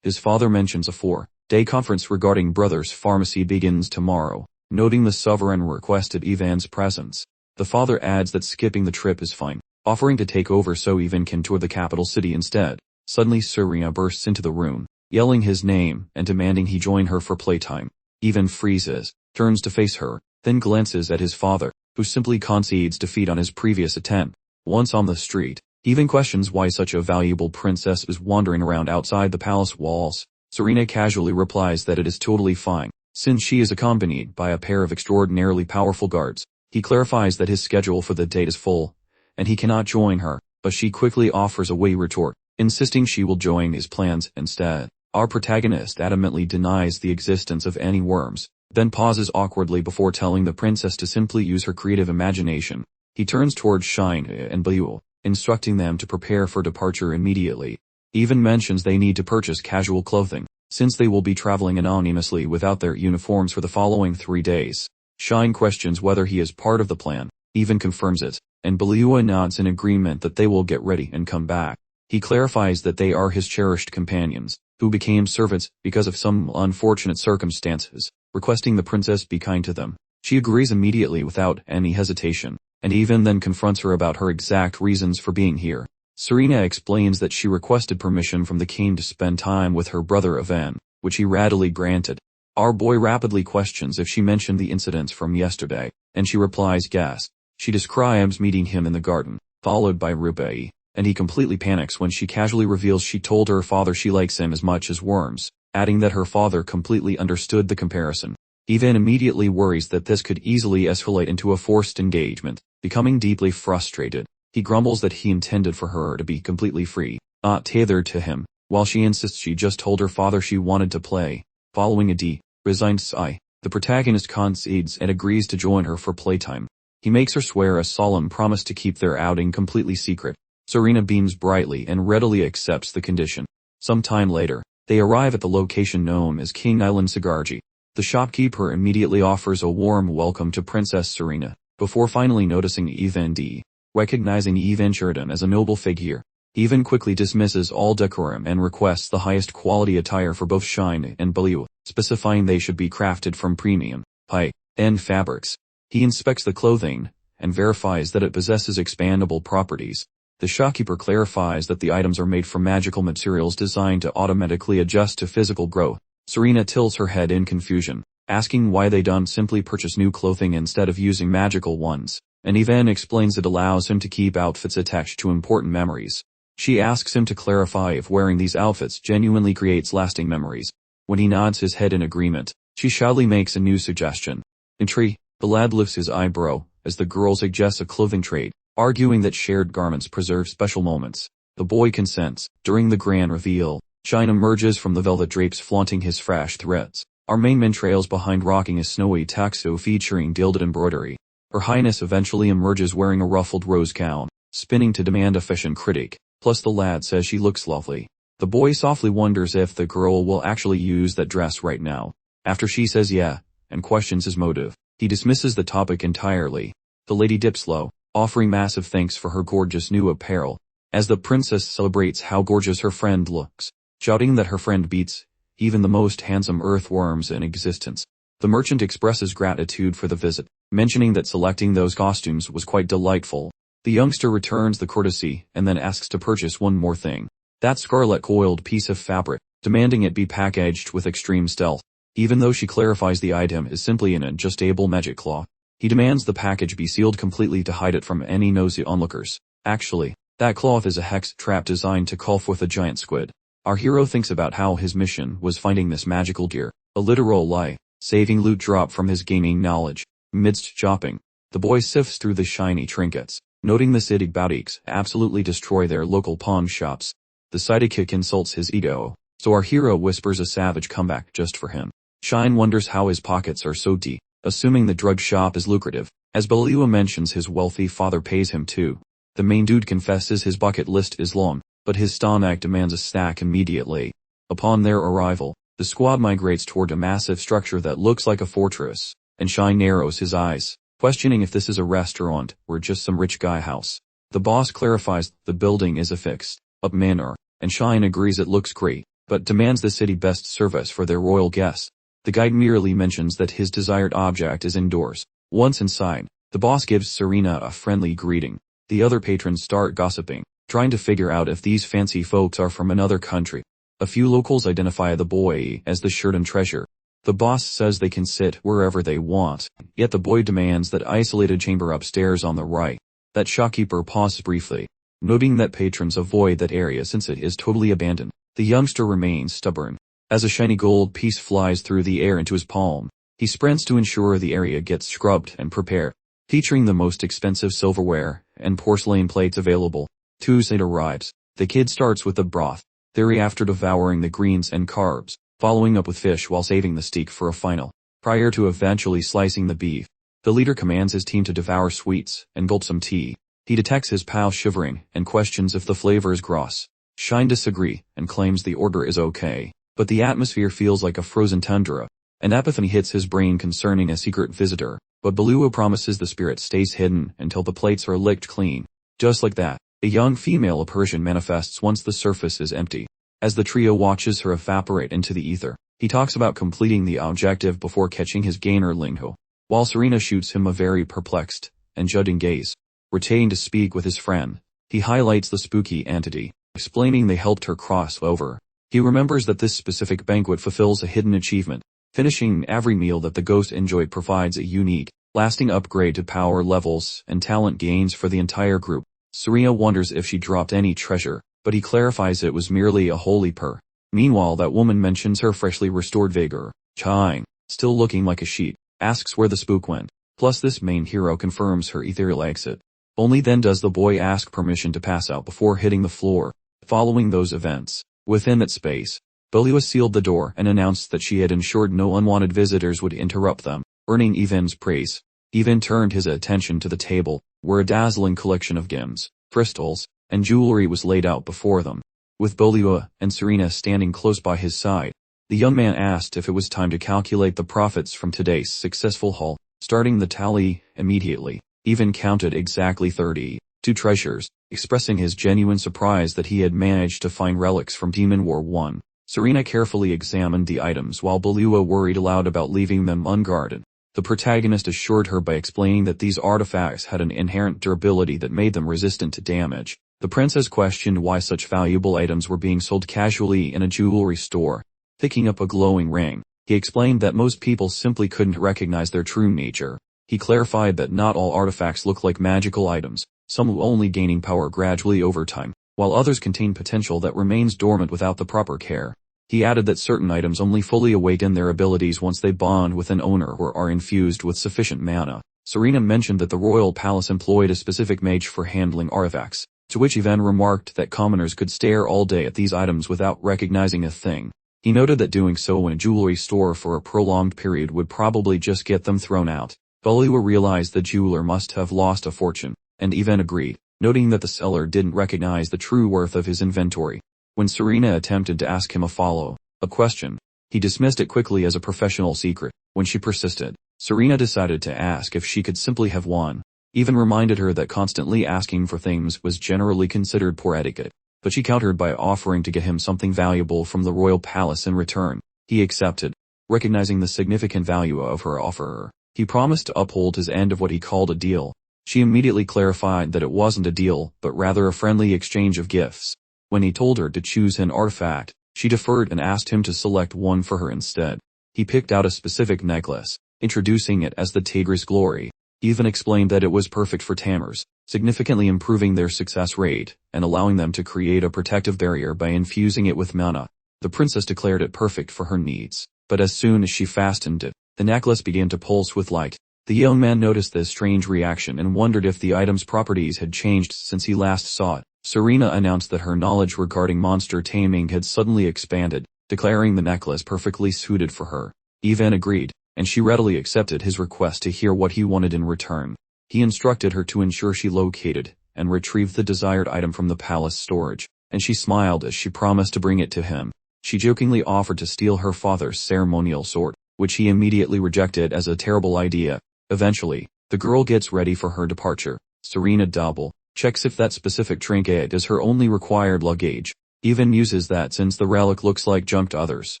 His father mentions a 4-day conference regarding Brothers Pharmacy begins tomorrow, noting the sovereign requested Yvan's presence. The father adds that skipping the trip is fine, offering to take over so Yvan can tour the capital city instead. Suddenly Serena bursts into the room, yelling his name and demanding he join her for playtime. Yvan freezes, turns to face her, then glances at his father, who simply concedes defeat on his previous attempt. Once on the street, Yvan questions why such a valuable princess is wandering around outside the palace walls. Serena casually replies that it is totally fine, since she is accompanied by a pair of extraordinarily powerful guards. He clarifies that his schedule for the date is full, and he cannot join her, but she quickly offers a witty retort, insisting she will join his plans instead. Our protagonist adamantly denies the existence of any worms, then pauses awkwardly before telling the princess to simply use her creative imagination. He turns towards Shine and Blue, instructing them to prepare for departure immediately. Even mentions they need to purchase casual clothing, since they will be traveling anonymously without their uniforms for the following 3 days. Shine questions whether he is part of the plan, even confirms it, and Blue nods in agreement that they will get ready and come back. He clarifies that they are his cherished companions, who became servants because of some unfortunate circumstances, requesting the princess be kind to them. She agrees immediately without any hesitation, and even then confronts her about her exact reasons for being here. Serena explains that she requested permission from the king to spend time with her brother Yvan, which he readily granted. Our boy rapidly questions if she mentioned the incidents from yesterday, and she replies yes. She describes meeting him in the garden, followed by Rubai, and he completely panics when she casually reveals she told her father she likes him as much as worms, adding that her father completely understood the comparison. He then immediately worries that this could easily escalate into a forced engagement. Becoming deeply frustrated, he grumbles that he intended for her to be completely free, not tethered to him, while she insists she just told her father she wanted to play. Following a resigned sigh, the protagonist concedes and agrees to join her for playtime. He makes her swear a solemn promise to keep their outing completely secret. Serena beams brightly and readily accepts the condition. Some time later, they arrive at the location known as King Island Sagarji. The shopkeeper immediately offers a warm welcome to Princess Serena, before finally noticing Evendi. Recognizing Even Sheridan as a noble figure, Even quickly dismisses all decorum and requests the highest quality attire for both Shine and Baliu, specifying they should be crafted from premium, high-end fabrics. He inspects the clothing, and verifies that it possesses expandable properties. The shopkeeper clarifies that the items are made from magical materials designed to automatically adjust to physical growth. Serena tilts her head in confusion, asking why they don't simply purchase new clothing instead of using magical ones, and Ivan explains it allows him to keep outfits attached to important memories. She asks him to clarify if wearing these outfits genuinely creates lasting memories. When he nods his head in agreement, she shyly makes a new suggestion. Intrigued, the lad lifts his eyebrow, as the girl suggests a clothing trade, arguing that shared garments preserve special moments. The boy consents. During the grand reveal, Shine emerges from the velvet drapes flaunting his fresh threads. Our main man trails behind rocking a snowy tuxedo featuring gilded embroidery. Her Highness eventually emerges wearing a ruffled rose gown, spinning to demand a fashion critic, plus the lad says she looks lovely. The boy softly wonders if the girl will actually use that dress right now. After she says yeah, and questions his motive, he dismisses the topic entirely. The lady dips low, offering massive thanks for her gorgeous new apparel, as the princess celebrates how gorgeous her friend looks, shouting that her friend beats even the most handsome earthworms in existence. The merchant expresses gratitude for the visit, mentioning that selecting those costumes was quite delightful. The youngster returns the courtesy and then asks to purchase one more thing. That scarlet coiled piece of fabric, demanding it be packaged with extreme stealth. Even though she clarifies the item is simply an adjustable magic cloth, he demands the package be sealed completely to hide it from any nosy onlookers. Actually, that cloth is a hex trap designed to call forth a giant squid. Our hero thinks about how his mission was finding this magical gear, a literal lie, saving loot drop from his gaming knowledge. Midst shopping, the boy sifts through the shiny trinkets, noting the city boutiques absolutely destroy their local pawn shops. The sidekick insults his ego, so our hero whispers a savage comeback just for him. Shine wonders how his pockets are so deep, assuming the drug shop is lucrative, as Baliua mentions his wealthy father pays him too. The main dude confesses his bucket list is long, but his stomach demands a snack immediately. Upon their arrival, the squad migrates toward a massive structure that looks like a fortress, and Shine narrows his eyes, questioning if this is a restaurant or just some rich guy house. The boss clarifies the building is a fixed-up manor, and Shine agrees it looks great, but demands the city best service for their royal guests. The guide merely mentions that his desired object is indoors. Once inside, the boss gives Serena a friendly greeting. The other patrons start gossiping, trying to figure out if these fancy folks are from another country. A few locals identify the boy as the Sheridan treasure. The boss says they can sit wherever they want, yet the boy demands that isolated chamber upstairs on the right. That shopkeeper pauses briefly, noting that patrons avoid that area since it is totally abandoned. The youngster remains stubborn. As a shiny gold piece flies through the air into his palm, he sprints to ensure the area gets scrubbed and prepared, featuring the most expensive silverware and porcelain plates available. Tuesday arrives. The kid starts with the broth, thereafter devouring the greens and carbs, following up with fish while saving the steak for a final, prior to eventually slicing the beef. The leader commands his team to devour sweets and gulp some tea. He detects his pal shivering and questions if the flavor is gross. Shine disagrees and claims the order is okay, but the atmosphere feels like a frozen tundra. An epiphany hits his brain concerning a secret visitor, but Baliua promises the spirit stays hidden until the plates are licked clean. Just like that, a young female apparition manifests once the surface is empty. As the trio watches her evaporate into the ether, he talks about completing the objective before catching his gainer Lingho, while Serena shoots him a very perplexed and judging gaze. Retaining to speak with his friend, he highlights the spooky entity, explaining they helped her cross over. He remembers that this specific banquet fulfills a hidden achievement, Finishing every meal that the ghost enjoyed provides a unique, lasting upgrade to power levels and talent gains for the entire group. Serena wonders if she dropped any treasure, but he clarifies it was merely a holy purr. Meanwhile, that woman mentions her freshly restored vigor. Chang, still looking like a sheet, asks where the spook went. Plus this main hero confirms her ethereal exit. Only then does the boy ask permission to pass out before hitting the floor. Following those events, within that space, Belua sealed the door and announced that she had ensured no unwanted visitors would interrupt them, earning Ivan's praise. Ivan turned his attention to the table, where a dazzling collection of gems, crystals, and jewelry was laid out before them. With Belua and Serena standing close by his side, the young man asked if it was time to calculate the profits from today's successful haul. Starting the tally immediately, Ivan counted exactly 32 treasures, expressing his genuine surprise that he had managed to find relics from Demon War 1. Serena carefully examined the items while Belua worried aloud about leaving them unguarded. The protagonist assured her by explaining that these artifacts had an inherent durability that made them resistant to damage. The princess questioned why such valuable items were being sold casually in a jewelry store. Picking up a glowing ring, he explained that most people simply couldn't recognize their true nature. He clarified that not all artifacts look like magical items, some will only gaining power gradually over time, while others contain potential that remains dormant without the proper care. He added that certain items only fully awaken their abilities once they bond with an owner or are infused with sufficient mana. Serena mentioned that the royal palace employed a specific mage for handling artifacts, to which Ivan remarked that commoners could stare all day at these items without recognizing a thing. He noted that doing so in a jewelry store for a prolonged period would probably just get them thrown out. Belua realized the jeweler must have lost a fortune, and Ivan agreed, noting that the seller didn't recognize the true worth of his inventory. When Serena attempted to ask him a follow-up question, he dismissed it quickly as a professional secret. When she persisted, Serena decided to ask if she could simply have one. Ivan reminded her that constantly asking for things was generally considered poor etiquette, but she countered by offering to get him something valuable from the royal palace in return. He accepted, recognizing the significant value of her offer. He promised to uphold his end of what he called a deal. She immediately clarified that it wasn't a deal, but rather a friendly exchange of gifts. When he told her to choose an artifact, she deferred and asked him to select one for her instead. He picked out a specific necklace, introducing it as the Tigress Glory. He even explained that it was perfect for tamers, significantly improving their success rate, and allowing them to create a protective barrier by infusing it with mana. The princess declared it perfect for her needs, but as soon as she fastened it, the necklace began to pulse with light. The young man noticed this strange reaction and wondered if the item's properties had changed since he last saw it. Serena announced that her knowledge regarding monster taming had suddenly expanded, declaring the necklace perfectly suited for her. Ivan agreed, and she readily accepted his request to hear what he wanted in return. He instructed her to ensure she located and retrieved the desired item from the palace storage, and she smiled as she promised to bring it to him. She jokingly offered to steal her father's ceremonial sword, which he immediately rejected as a terrible idea. Eventually, the girl gets ready for her departure. Serena double-checks if that specific trinket is her only required luggage. Ivan muses that since the relic looks like junk to others,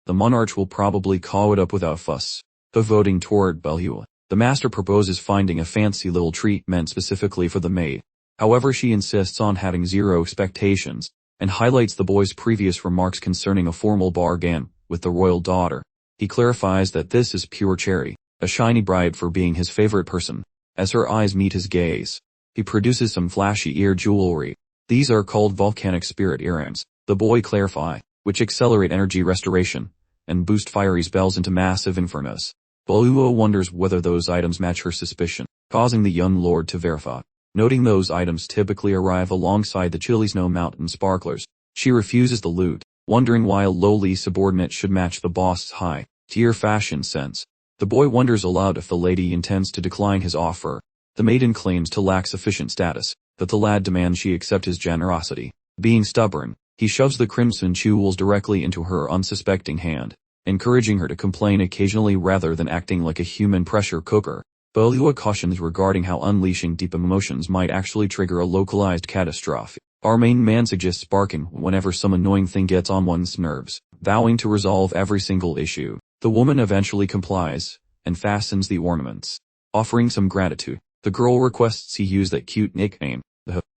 the monarch will probably call it up without fuss. Voting toward Belua, the master proposes finding a fancy little treat meant specifically for the maid. However, she insists on having zero expectations, and highlights the boy's previous remarks concerning a formal bargain with the royal daughter. He clarifies that this is pure cherry, a shiny bribe for being his favorite person. As her eyes meet his gaze, he produces some flashy ear jewelry. These are called volcanic spirit earrings, the boy clarifies, which accelerate energy restoration and boost fiery spells into massive infernos. Belua wonders whether those items match her suspicion, causing the young lord to verify. Noting those items typically arrive alongside the chilly snow mountain sparklers, she refuses the loot, wondering why a lowly subordinate should match the boss's high-tier fashion sense. The boy wonders aloud if the lady intends to decline his offer. The maiden claims to lack sufficient status, but the lad demands she accept his generosity. Being stubborn, he shoves the crimson jewels directly into her unsuspecting hand, encouraging her to complain occasionally rather than acting like a human pressure cooker. Belua cautions regarding how unleashing deep emotions might actually trigger a localized catastrophe. Our main man suggests barking whenever some annoying thing gets on one's nerves, vowing to resolve every single issue. The woman eventually complies, and fastens the ornaments. Offering some gratitude, the girl requests he use that cute nickname,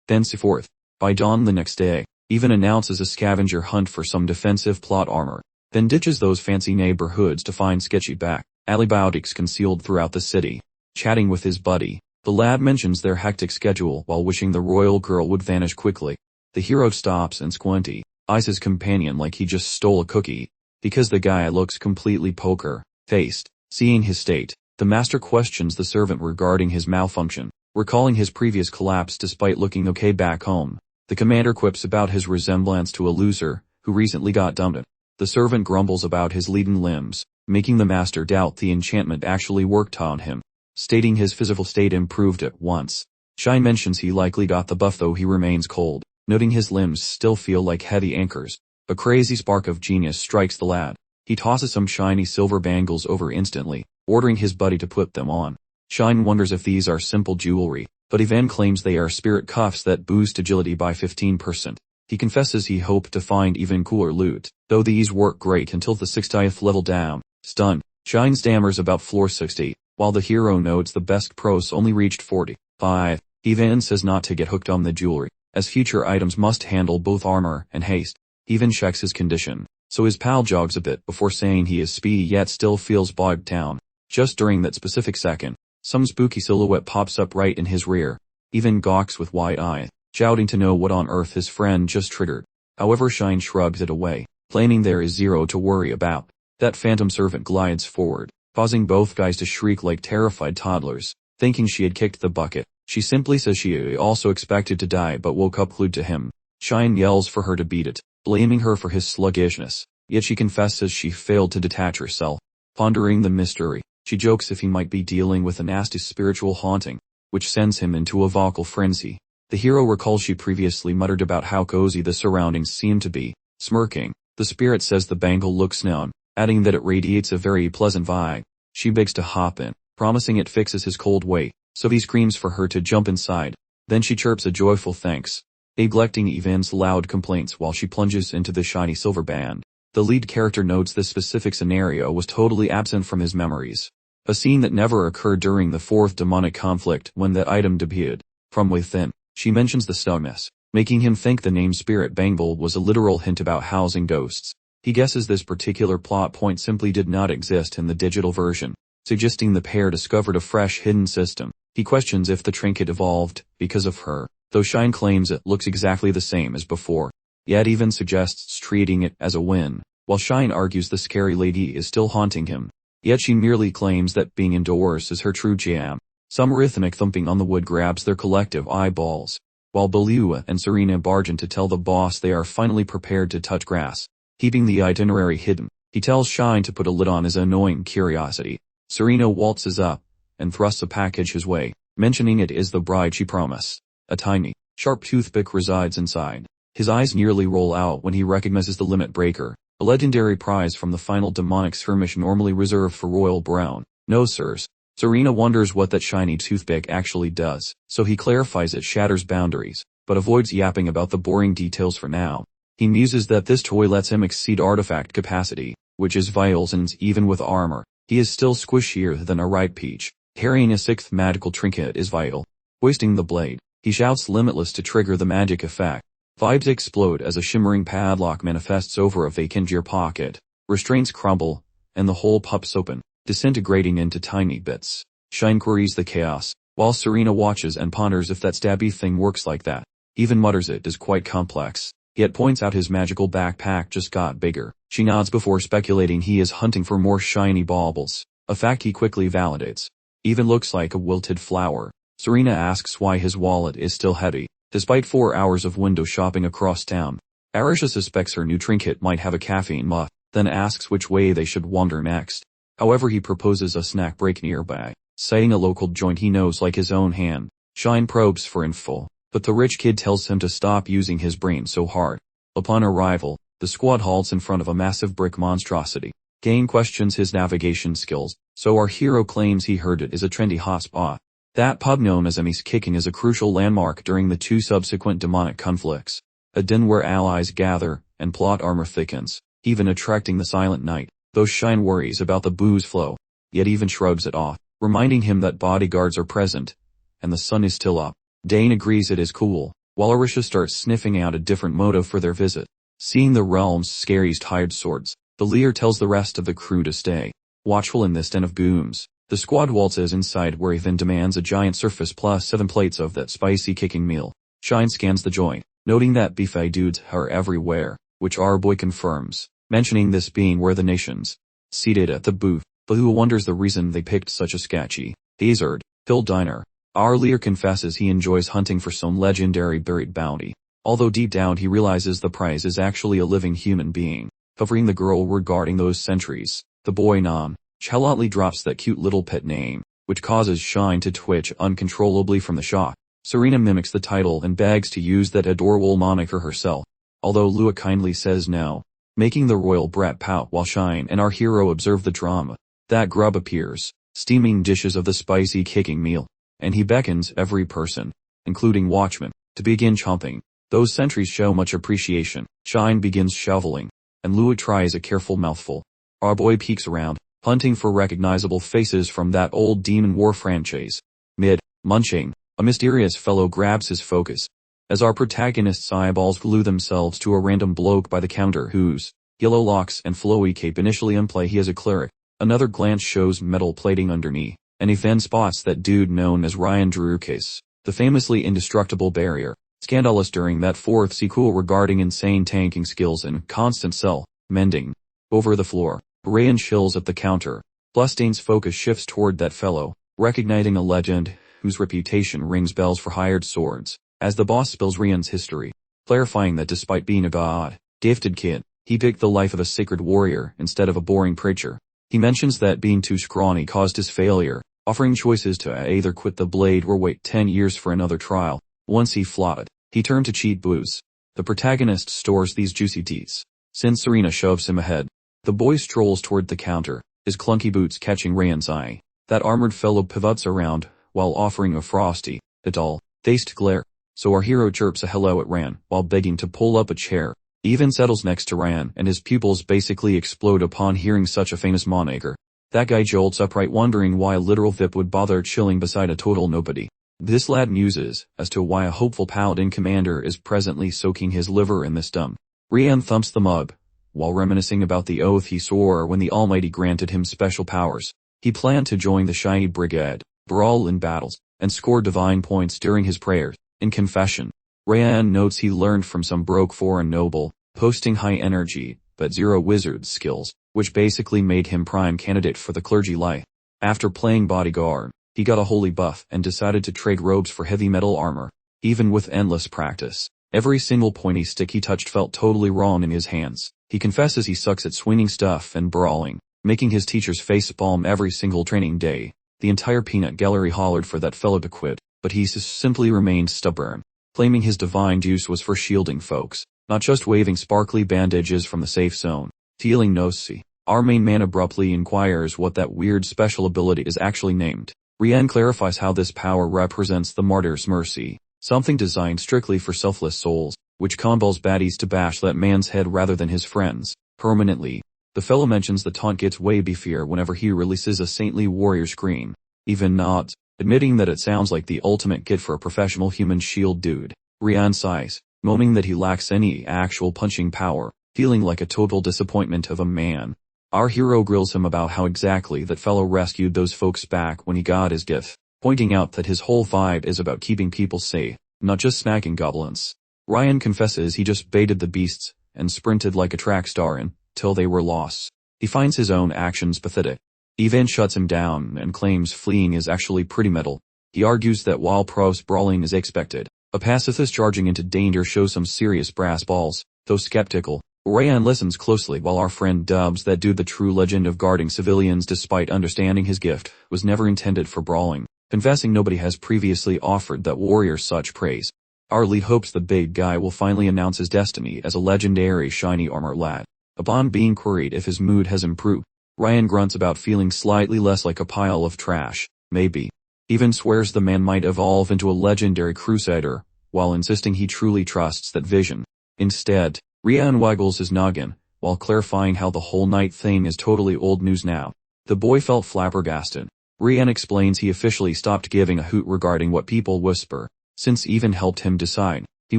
thenceforth. By dawn the next day, Ivan announces a scavenger hunt for some defensive plot armor. then ditches those fancy neighborhoods to find sketchy back alleyboutiques concealed throughout the city. Chatting with his buddy, the lad mentions their hectic schedule while wishing the royal girl would vanish quickly. The hero stops and squinty eyes his companion like he just stole a cookie, because the guy looks completely poker-faced. Seeing his state, the master questions the servant regarding his malfunction, recalling his previous collapse despite looking okay back home. The commander quips about his resemblance to a loser who recently got dumped. The servant grumbles about his leaden limbs, making the master doubt the enchantment actually worked on him, stating his physical state improved at once. Shine mentions he likely got the buff though he remains cold, noting his limbs still feel like heavy anchors. A crazy spark of genius strikes the lad. He tosses some shiny silver bangles over instantly, ordering his buddy to put them on. Shine wonders if these are simple jewelry, but Ivan claims they are spirit cuffs that boost agility by 15%. He confesses he hoped to find even cooler loot, though these work great until the 60th level down. Stunned, Shine stammers about floor 60, while the hero notes the best pros only reached 45. Ivan says not to get hooked on the jewelry, as future items must handle both armor and haste. He even checks his condition, so his pal jogs a bit before saying he is speedy yet still feels bogged down. Just during that specific second, some spooky silhouette pops up right in his rear. Ivan gawks with wide eyes, shouting to know what on earth his friend just triggered. However, Shine shrugs it away, claiming there is zero to worry about. That phantom servant glides forward, causing both guys to shriek like terrified toddlers. Thinking she had kicked the bucket, she simply says she also expected to die but woke up glued to him. Shine yells for her to beat it, blaming her for his sluggishness, yet she confesses she failed to detach herself. Pondering the mystery, she jokes if he might be dealing with a nasty spiritual haunting, which sends him into a vocal frenzy. The hero recalls she previously muttered about how cozy the surroundings seem to be. Smirking, the spirit says the bangle looks known, adding that it radiates a very pleasant vibe. She begs to hop in, promising it fixes his cold weight, so he screams for her to jump inside. Then she chirps a joyful thanks, neglecting Ivan's loud complaints while she plunges into the shiny silver band. The lead character notes this specific scenario was totally absent from his memories, a scene that never occurred during the fourth demonic conflict when that item debuted. From within, she mentions the stubbornness, making him think the name Spirit Bangle was a literal hint about housing ghosts. He guesses this particular plot point simply did not exist in the digital version, suggesting the pair discovered a fresh hidden system. He questions if the trinket evolved because of her, though Shine claims it looks exactly the same as before, yet even suggests treating it as a win, while Shine argues the scary lady is still haunting him. Yet she merely claims that being indoors is her true jam. Some rhythmic thumping on the wood grabs their collective eyeballs, while Belua and Serena barge in to tell the boss they are finally prepared to touch grass. Keeping the itinerary hidden, he tells Shine to put a lid on his annoying curiosity. Serena waltzes up and thrusts a package his way, mentioning it is the bride she promised. A tiny, sharp toothpick resides inside. His eyes nearly roll out when he recognizes the Limit Breaker, a legendary prize from the final demonic skirmish normally reserved for Royal Brown. No sirs. Serena wonders what that shiny toothpick actually does, so he clarifies it shatters boundaries, but avoids yapping about the boring details for now. He muses that this toy lets him exceed artifact capacity, which is vital since even with armor, he is still squishier than a ripe peach. Carrying a sixth magical trinket is vital. Hoisting the blade, he shouts Limitless to trigger the magic effect. Vibes explode as a shimmering padlock manifests over a vacant gear pocket. Restraints crumble, and the hole pops open, disintegrating into tiny bits. Shine queries the chaos, while Serena watches and ponders if that stabby thing works like that. Even mutters it is quite complex, yet points out his magical backpack just got bigger. She nods before speculating he is hunting for more shiny baubles, a fact he quickly validates. Even looks like a wilted flower. Serena asks why his wallet is still heavy, despite 4 hours of window shopping across town. Arisha suspects her new trinket might have a caffeine muff, then asks which way they should wander next. However, he proposes a snack break nearby, citing a local joint he knows like his own hand. Shine probes for info, but the rich kid tells him to stop using his brain so hard. Upon arrival, the squad halts in front of a massive brick monstrosity. Kane questions his navigation skills, so our hero claims he heard it is a trendy hotspot. That pub known as Emmy's Kicking is a crucial landmark during the 2 subsequent demonic conflicts. A den where allies gather, and plot armor thickens, even attracting the Silent Night, though Shine worries about the booze flow, yet even shrugs it off, reminding him that bodyguards are present, and the sun is still up. Dane agrees it is cool, while Arisha starts sniffing out a different motive for their visit. Seeing the realm's scariest hired swords, The leader tells the rest of the crew to stay watchful in this den of gooms. The squad waltzes inside where he then demands a giant surface plus 7 plates of that spicy kicking meal. Shine scans the joint, noting that buffet dudes are everywhere, which our boy confirms, mentioning this being where the nation's seated at the booth, but who wonders the reason they picked such a sketchy, hazard filled diner. Our leader confesses he enjoys hunting for some legendary buried bounty, although deep down he realizes the prize is actually a living human being. Covering the girl regarding those sentries, the boy nonchalantly drops that cute little pet name, which causes Shine to twitch uncontrollably from the shock. Serena mimics the title and begs to use that adorable moniker herself, although Lua kindly says no, making the royal brat pout while Shine and our hero observe the drama. That grub appears, steaming dishes of the spicy kicking meal, and he beckons every person, including watchmen, to begin chomping. Those sentries show much appreciation. Shine begins shoveling, and Lua tries a careful mouthful. Our boy peeks around, hunting for recognizable faces from that old Demon War franchise. Mid-munching, a mysterious fellow grabs his focus, as our protagonist's eyeballs glue themselves to a random bloke by the counter whose yellow locks and flowy cape initially imply he is a cleric. Another glance shows metal plating underneath, and he then spots that dude known as Ryan Drukes, the famously indestructible barrier. Scandalous during that fourth sequel regarding insane tanking skills and constant cell mending. Over the floor, Ryan chills at the counter. Blustain's focus shifts toward that fellow, recognizing a legend whose reputation rings bells for hired swords, as the boss spills Ryan's history, clarifying that despite being a god-gifted kid, he picked the life of a sacred warrior instead of a boring preacher. He mentions that being too scrawny caused his failure, offering choices to either quit the blade or wait 10 years for another trial. Once he flopped, he turned to cheat booze. The protagonist stores these juicy deets. Since Serena shoves him ahead, the boy strolls toward the counter, his clunky boots catching Ryan's eye. That armored fellow pivots around, while offering a frosty, dull-faced glare. So our hero chirps a hello at Ryan, while begging to pull up a chair. He even settles next to Ryan, and his pupils basically explode upon hearing such a famous moniker. That guy jolts upright, wondering why a literal VIP would bother chilling beside a total nobody. This lad muses as to why a hopeful paladin commander is presently soaking his liver in this dumb. Ryan thumps the mug, while reminiscing about the oath he swore when the Almighty granted him special powers. He planned to join the Shiny Brigade, brawl in battles, and score divine points during his prayers. In confession, Ryan notes he learned from some broke foreign noble, posting high energy, but zero wizard skills, which basically made him prime candidate for the clergy life. After playing bodyguard, he got a holy buff and decided to trade robes for heavy metal armor. Even with endless practice, every single pointy stick he touched felt totally wrong in his hands. He confesses he sucks at swinging stuff and brawling, making his teachers face palm every single training day. The entire peanut gallery hollered for that fellow to quit, but he simply remained stubborn, claiming his divine juice was for shielding folks, not just waving sparkly bandages from the safe zone. Feeling nosy, our main man abruptly inquires what that weird special ability is actually named. Ryan clarifies how this power represents the martyr's mercy, something designed strictly for selfless souls, which compels baddies to bash that man's head rather than his friends, permanently. The fellow mentions the taunt gets way beefier whenever he releases a saintly warrior scream, even nods, admitting that it sounds like the ultimate kit for a professional human shield dude. Ryan sighs, moaning that he lacks any actual punching power, feeling like a total disappointment of a man. Our hero grills him about how exactly that fellow rescued those folks back when he got his gift, pointing out that his whole vibe is about keeping people safe, not just snacking goblins. Ryan confesses he just baited the beasts and sprinted like a track star until they were lost. He finds his own actions pathetic. Evan shuts him down and claims fleeing is actually pretty metal. He argues that while pros brawling is expected, a pacifist charging into danger shows some serious brass balls. Though skeptical, Ryan listens closely while our friend dubs that dude the true legend of guarding civilians despite understanding his gift was never intended for brawling, confessing nobody has previously offered that warrior such praise. Our lead hopes the big guy will finally announce his destiny as a legendary shiny armor lad. Upon being queried if his mood has improved, Ryan grunts about feeling slightly less like a pile of trash, maybe. Even swears the man might evolve into a legendary crusader, while insisting he truly trusts that vision. Instead, Ryan waggles his noggin, while clarifying how the whole night thing is totally old news now. The boy felt flabbergasted. Ryan explains he officially stopped giving a hoot regarding what people whisper, since even helped him decide he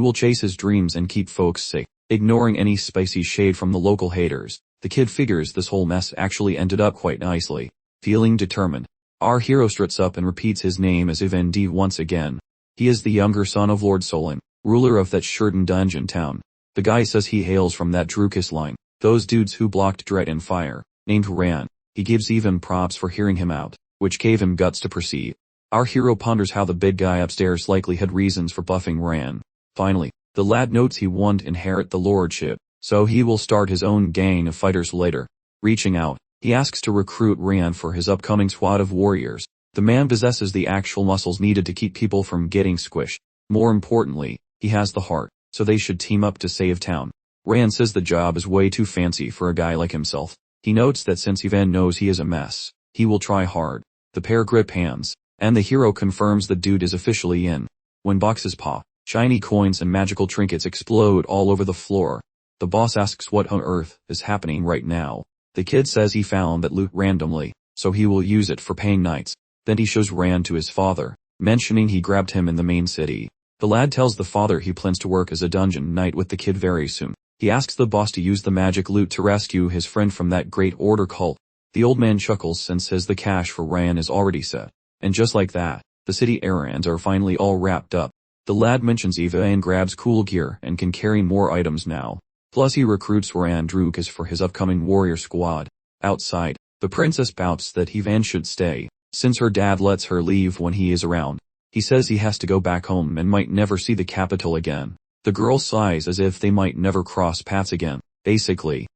will chase his dreams and keep folks safe, ignoring any spicy shade from the local haters. The kid figures this whole mess actually ended up quite nicely. Feeling determined, our hero struts up and repeats his name as Evendi once again. He is the younger son of Lord Solon, ruler of that certain dungeon town. The guy says he hails from that Drukis line, those dudes who blocked Dread and Fire, named Ran. He gives even props for hearing him out, which gave him guts to proceed. Our hero ponders how the big guy upstairs likely had reasons for buffing Ran. Finally, the lad notes he won't inherit the lordship, so he will start his own gang of fighters later. Reaching out, he asks to recruit Ran for his upcoming squad of warriors. The man possesses the actual muscles needed to keep people from getting squished. More importantly, he has the heart, so they should team up to save town. Ran says the job is way too fancy for a guy like himself. He notes that since Ivan knows he is a mess, he will try hard. The pair grip hands, and the hero confirms the dude is officially in. When boxes pop, shiny coins and magical trinkets explode all over the floor. The boss asks what on earth is happening right now. The kid says he found that loot randomly, so he will use it for paying nights. Then he shows Ran to his father, mentioning he grabbed him in the main city. The lad tells the father he plans to work as a dungeon knight with the kid very soon. He asks the boss to use the magic loot to rescue his friend from that Great Order cult. The old man chuckles and says the cash for Ran is already set. And just like that, the city errands are finally all wrapped up. The lad mentions Eva and grabs cool gear and can carry more items now. Plus he recruits Ran Drukas for his upcoming warrior squad. Outside, the princess pouts that Ivan should stay, since her dad lets her leave when he is around. He says he has to go back home and might never see the capital again. The girl sighs as if they might never cross paths again. Basically,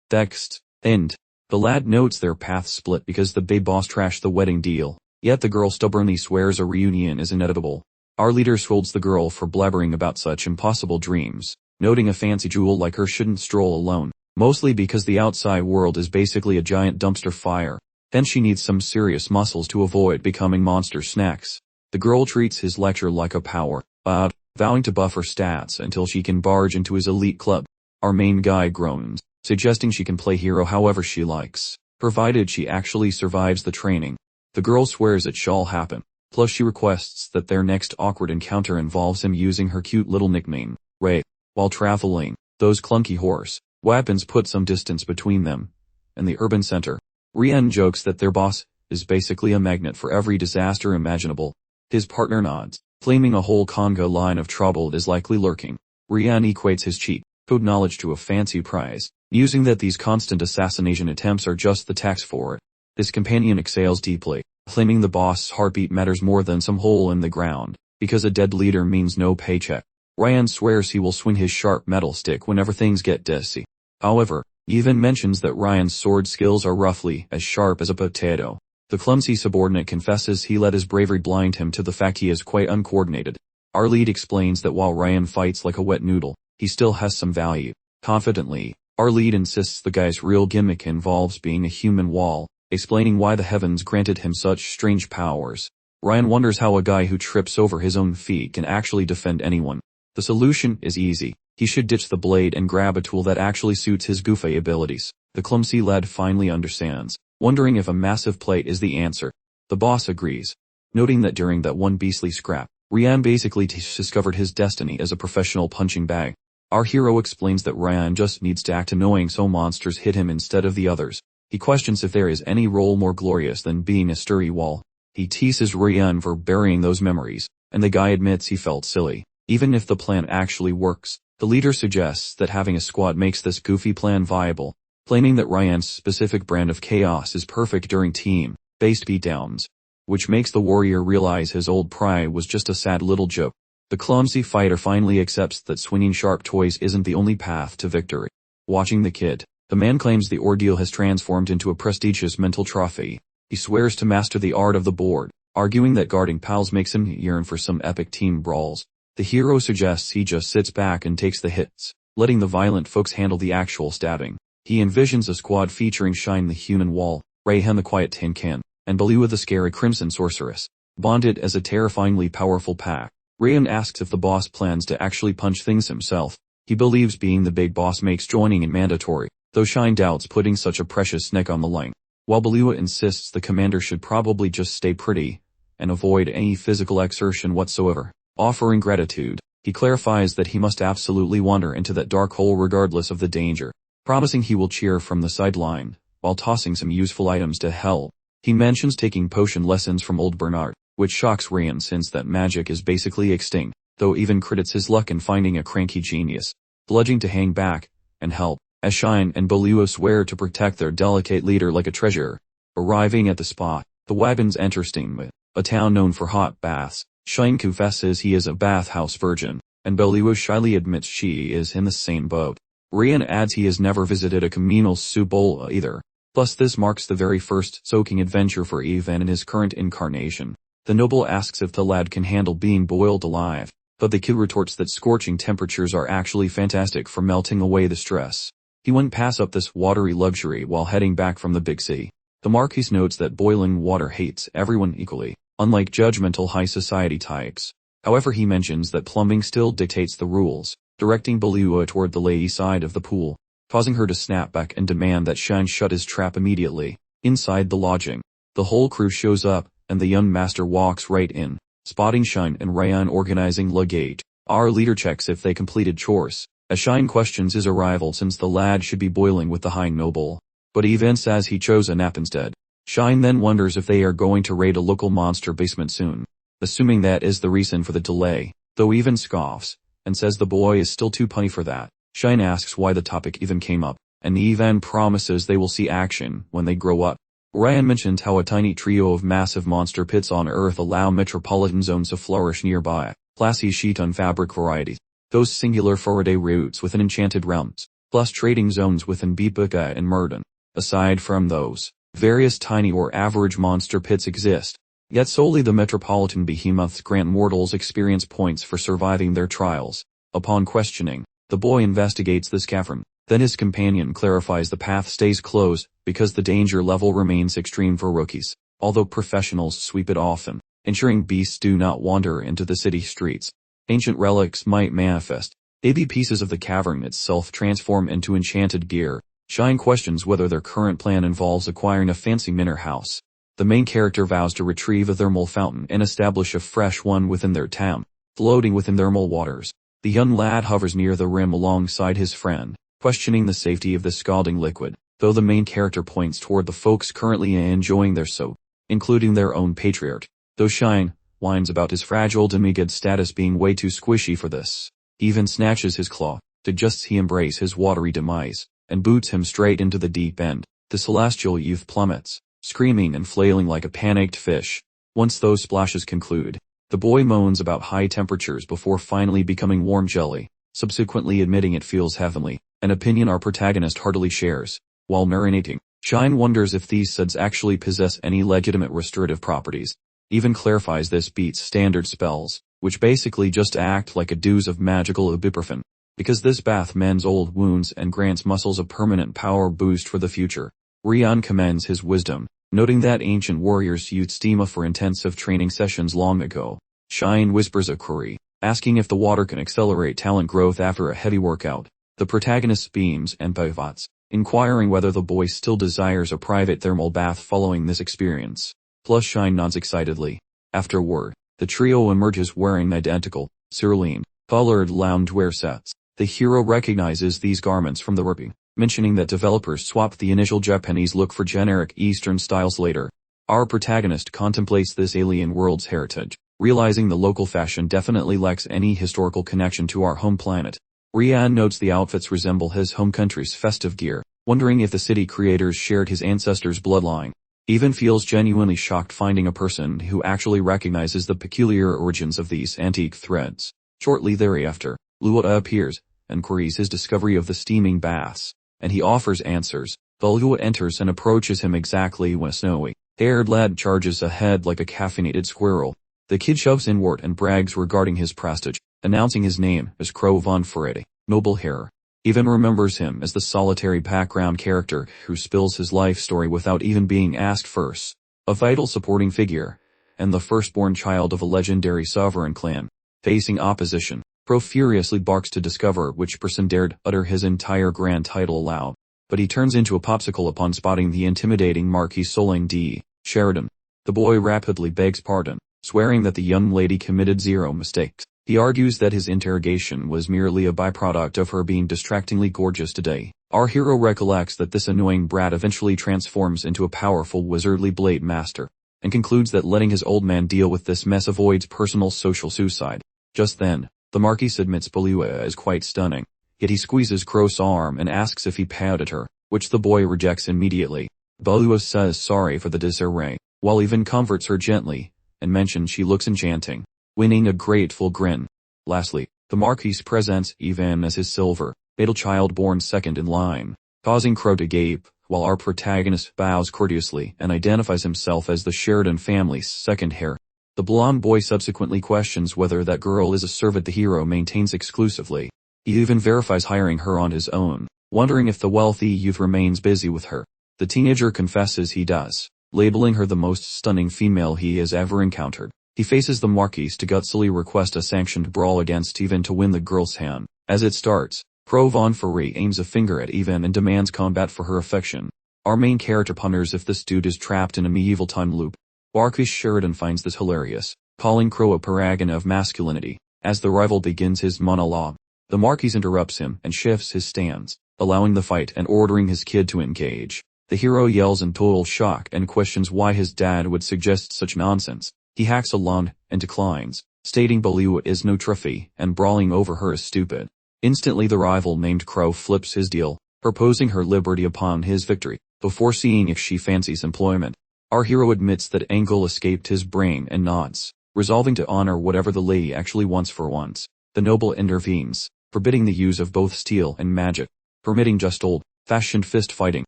text, end. The lad notes their paths split because the big boss trashed the wedding deal, yet the girl stubbornly swears a reunion is inevitable. Our leader scolds the girl for blabbering about such impossible dreams, noting a fancy jewel like her shouldn't stroll alone, mostly because the outside world is basically a giant dumpster fire. Then she needs some serious muscles to avoid becoming monster snacks. The girl treats his lecture like a power out, vowing to buff her stats until she can barge into his elite club. Our main guy groans, suggesting she can play hero however she likes, provided she actually survives the training. The girl swears it shall happen, plus she requests that their next awkward encounter involves him using her cute little nickname, Ray. While traveling, those clunky horse weapons put some distance between them and the urban center. Rian jokes that their boss is basically a magnet for every disaster imaginable. His partner nods, claiming a whole conga line of trouble is likely lurking. Rian equates his cheat code knowledge to a fancy prize, musing that these constant assassination attempts are just the tax for it. His companion exhales deeply, claiming the boss' heartbeat matters more than some hole in the ground, because a dead leader means no paycheck. Ryan swears he will swing his sharp metal stick whenever things get dicey. However, he even mentions that Ryan's sword skills are roughly as sharp as a potato. The clumsy subordinate confesses he let his bravery blind him to the fact he is quite uncoordinated. Our lead explains that while Ryan fights like a wet noodle, he still has some value. Confidently, our lead insists the guy's real gimmick involves being a human wall, explaining why the heavens granted him such strange powers. Ryan wonders how a guy who trips over his own feet can actually defend anyone. The solution is easy. He should ditch the blade and grab a tool that actually suits his goofy abilities. The clumsy lad finally understands, wondering if a massive plate is the answer. The boss agrees, noting that during that one beastly scrap, Ryan basically discovered his destiny as a professional punching bag. Our hero explains that Ryan just needs to act annoying so monsters hit him instead of the others. He questions if there is any role more glorious than being a sturdy wall. He teases Ryan for burying those memories, and the guy admits he felt silly. Even if the plan actually works, the leader suggests that having a squad makes this goofy plan viable, claiming that Ryan's specific brand of chaos is perfect during team-based beatdowns, which makes the warrior realize his old pride was just a sad little joke. The clumsy fighter finally accepts that swinging sharp toys isn't the only path to victory. Watching the kid, the man claims the ordeal has transformed into a prestigious mental trophy. He swears to master the art of the board, arguing that guarding pals makes him yearn for some epic team brawls. The hero suggests he just sits back and takes the hits, letting the violent folks handle the actual stabbing. He envisions a squad featuring Shine the Human Wall, Rayhan the Quiet Tin Can, and Balua the Scary Crimson Sorceress, bonded as a terrifyingly powerful pack. Ryan asks if the boss plans to actually punch things himself. He believes being the big boss makes joining in mandatory, though Shine doubts putting such a precious neck on the line. While Balua insists the commander should probably just stay pretty and avoid any physical exertion whatsoever. Offering gratitude, he clarifies that he must absolutely wander into that dark hole regardless of the danger. promising he will cheer from the sideline, while tossing some useful items to Hell. He mentions taking potion lessons from old Bernard, which shocks Ryan since that magic is basically extinct, though even credits his luck in finding a cranky genius, pledging to hang back and help, as Shine and Beluo swear to protect their delicate leader like a treasure. Arriving at the spot, the wagons enter Steenma, a town known for hot baths. Shine confesses he is a bathhouse virgin, and Beluo shyly admits she is in the same boat. Ryan adds he has never visited a communal soup bowl either. Plus this marks the very first soaking adventure for Ivan in his current incarnation. The noble asks if the lad can handle being boiled alive, but the kid retorts that scorching temperatures are actually fantastic for melting away the stress. He wouldn't pass up this watery luxury while heading back from the big sea. The Marquis notes that boiling water hates everyone equally, unlike judgmental high society types. However, he mentions that plumbing still dictates the rules, directing Beluo toward the lady side of the pool, causing her to snap back and demand that Shine shut his trap immediately. Inside the lodging, the whole crew shows up, and the young master walks right in, spotting Shine and Ryan organizing luggage. Our leader checks if they completed chores, as Shine questions his arrival since the lad should be boiling with the high noble. But Ivan says he chose a nap instead. Shine then wonders if they are going to raid a local monster basement soon, assuming that is the reason for the delay, though Ivan scoffs, and says the boy is still too punny for that. Shine asks why the topic even came up, and Ivan promises they will see action when they grow up. Ryan mentions how a tiny trio of massive monster pits on Earth allow metropolitan zones to flourish nearby, classy sheet-on fabric varieties, those singular Faraday routes within enchanted realms, plus trading zones within Bibuka and Murden. Aside from those, various tiny or average monster pits exist, yet solely the metropolitan behemoths grant mortals experience points for surviving their trials. Upon questioning, the boy investigates this cavern. Then his companion clarifies the path stays closed because the danger level remains extreme for rookies, although professionals sweep it often, ensuring beasts do not wander into the city streets. Ancient relics might manifest. Maybe pieces of the cavern itself transform into enchanted gear. Shine questions whether their current plan involves acquiring a fancy manor house. The main character vows to retrieve a thermal fountain and establish a fresh one within their town, floating within thermal waters. The young lad hovers near the rim alongside his friend, questioning the safety of the scalding liquid, though the main character points toward the folks currently enjoying their soap, including their own patriarch. Though Shine whines about his fragile demigod status being way too squishy for this, he even snatches his claw, suggests he embrace his watery demise, and boots him straight into the deep end. The celestial youth plummets, screaming and flailing like a panicked fish. Once those splashes conclude, the boy moans about high temperatures before finally becoming warm jelly, subsequently admitting it feels heavenly, an opinion our protagonist heartily shares. While marinating, Shine wonders if these suds actually possess any legitimate restorative properties. Even clarifies this beats standard spells, which basically just act like a dose of magical ibuprofen, because this bath mends old wounds and grants muscles a permanent power boost for the future. Ryan commends his wisdom, noting that ancient warriors used steam for intensive training sessions long ago. Shine whispers a query, asking if the water can accelerate talent growth after a heavy workout. The protagonist beams and pivots, inquiring whether the boy still desires a private thermal bath following this experience. Plus Shine nods excitedly. Afterward, the trio emerges wearing identical, cerulean, colored loungewear sets. The hero recognizes these garments from the ripping, mentioning that developers swapped the initial Japanese look for generic Eastern styles later. Our protagonist contemplates this alien world's heritage, realizing the local fashion definitely lacks any historical connection to our home planet. Ryan notes the outfits resemble his home country's festive gear, wondering if the city creators shared his ancestors' bloodline. Even feels genuinely shocked finding a person who actually recognizes the peculiar origins of these antique threads. Shortly thereafter, Lua appears, and queries his discovery of the steaming baths, and he offers answers. Lua enters and approaches him exactly when a snowy-haired lad charges ahead like a caffeinated squirrel. The kid shoves inward and brags regarding his prestige, announcing his name as Crow von Ferretti, noble hair. Even remembers him as the solitary background character who spills his life story without even being asked first. A vital supporting figure, and the firstborn child of a legendary sovereign clan. Facing opposition, Crow furiously barks to discover which person dared utter his entire grand title aloud, but he turns into a popsicle upon spotting the intimidating Marquis Solane D. Sheridan. The boy rapidly begs pardon, swearing that the young lady committed zero mistakes. He argues that his interrogation was merely a byproduct of her being distractingly gorgeous today. Our hero recollects that this annoying brat eventually transforms into a powerful wizardly blade master, and concludes that letting his old man deal with this mess avoids personal social suicide. Just then, the Marquis admits Balua is quite stunning, yet he squeezes Crow's arm and asks if he pouted her, which the boy rejects immediately. Balua says sorry for the disarray, while Ivan comforts her gently, and mentions she looks enchanting, winning a grateful grin. Lastly, the Marquis presents Ivan as his silver, fatal child born second in line, causing Crow to gape, while our protagonist bows courteously and identifies himself as the Sheridan family's second heir. The blonde boy subsequently questions whether that girl is a servant the hero maintains exclusively. He even verifies hiring her on his own, wondering if the wealthy youth remains busy with her. The teenager confesses he does, labeling her the most stunning female he has ever encountered. He faces the Marquis to gutsily request a sanctioned brawl against Ivan to win the girl's hand. As it starts, Crow Von Fury aims a finger at Ivan and demands combat for her affection. Our main character ponders if this dude is trapped in a medieval time loop. Marquis Sheridan finds this hilarious, calling Crow a paragon of masculinity. As the rival begins his monologue, the Marquis interrupts him and shifts his stance, allowing the fight and ordering his kid to engage. The hero yells in total shock and questions why his dad would suggest such nonsense. He hacks along and declines, stating Balua is no trophy and brawling over her is stupid. Instantly the rival named Crow flips his deal, proposing her liberty upon his victory, before seeing if she fancies employment. Our hero admits that Angle escaped his brain and nods, resolving to honor whatever the lady actually wants for once. The noble intervenes, forbidding the use of both steel and magic, permitting just old-fashioned fist fighting,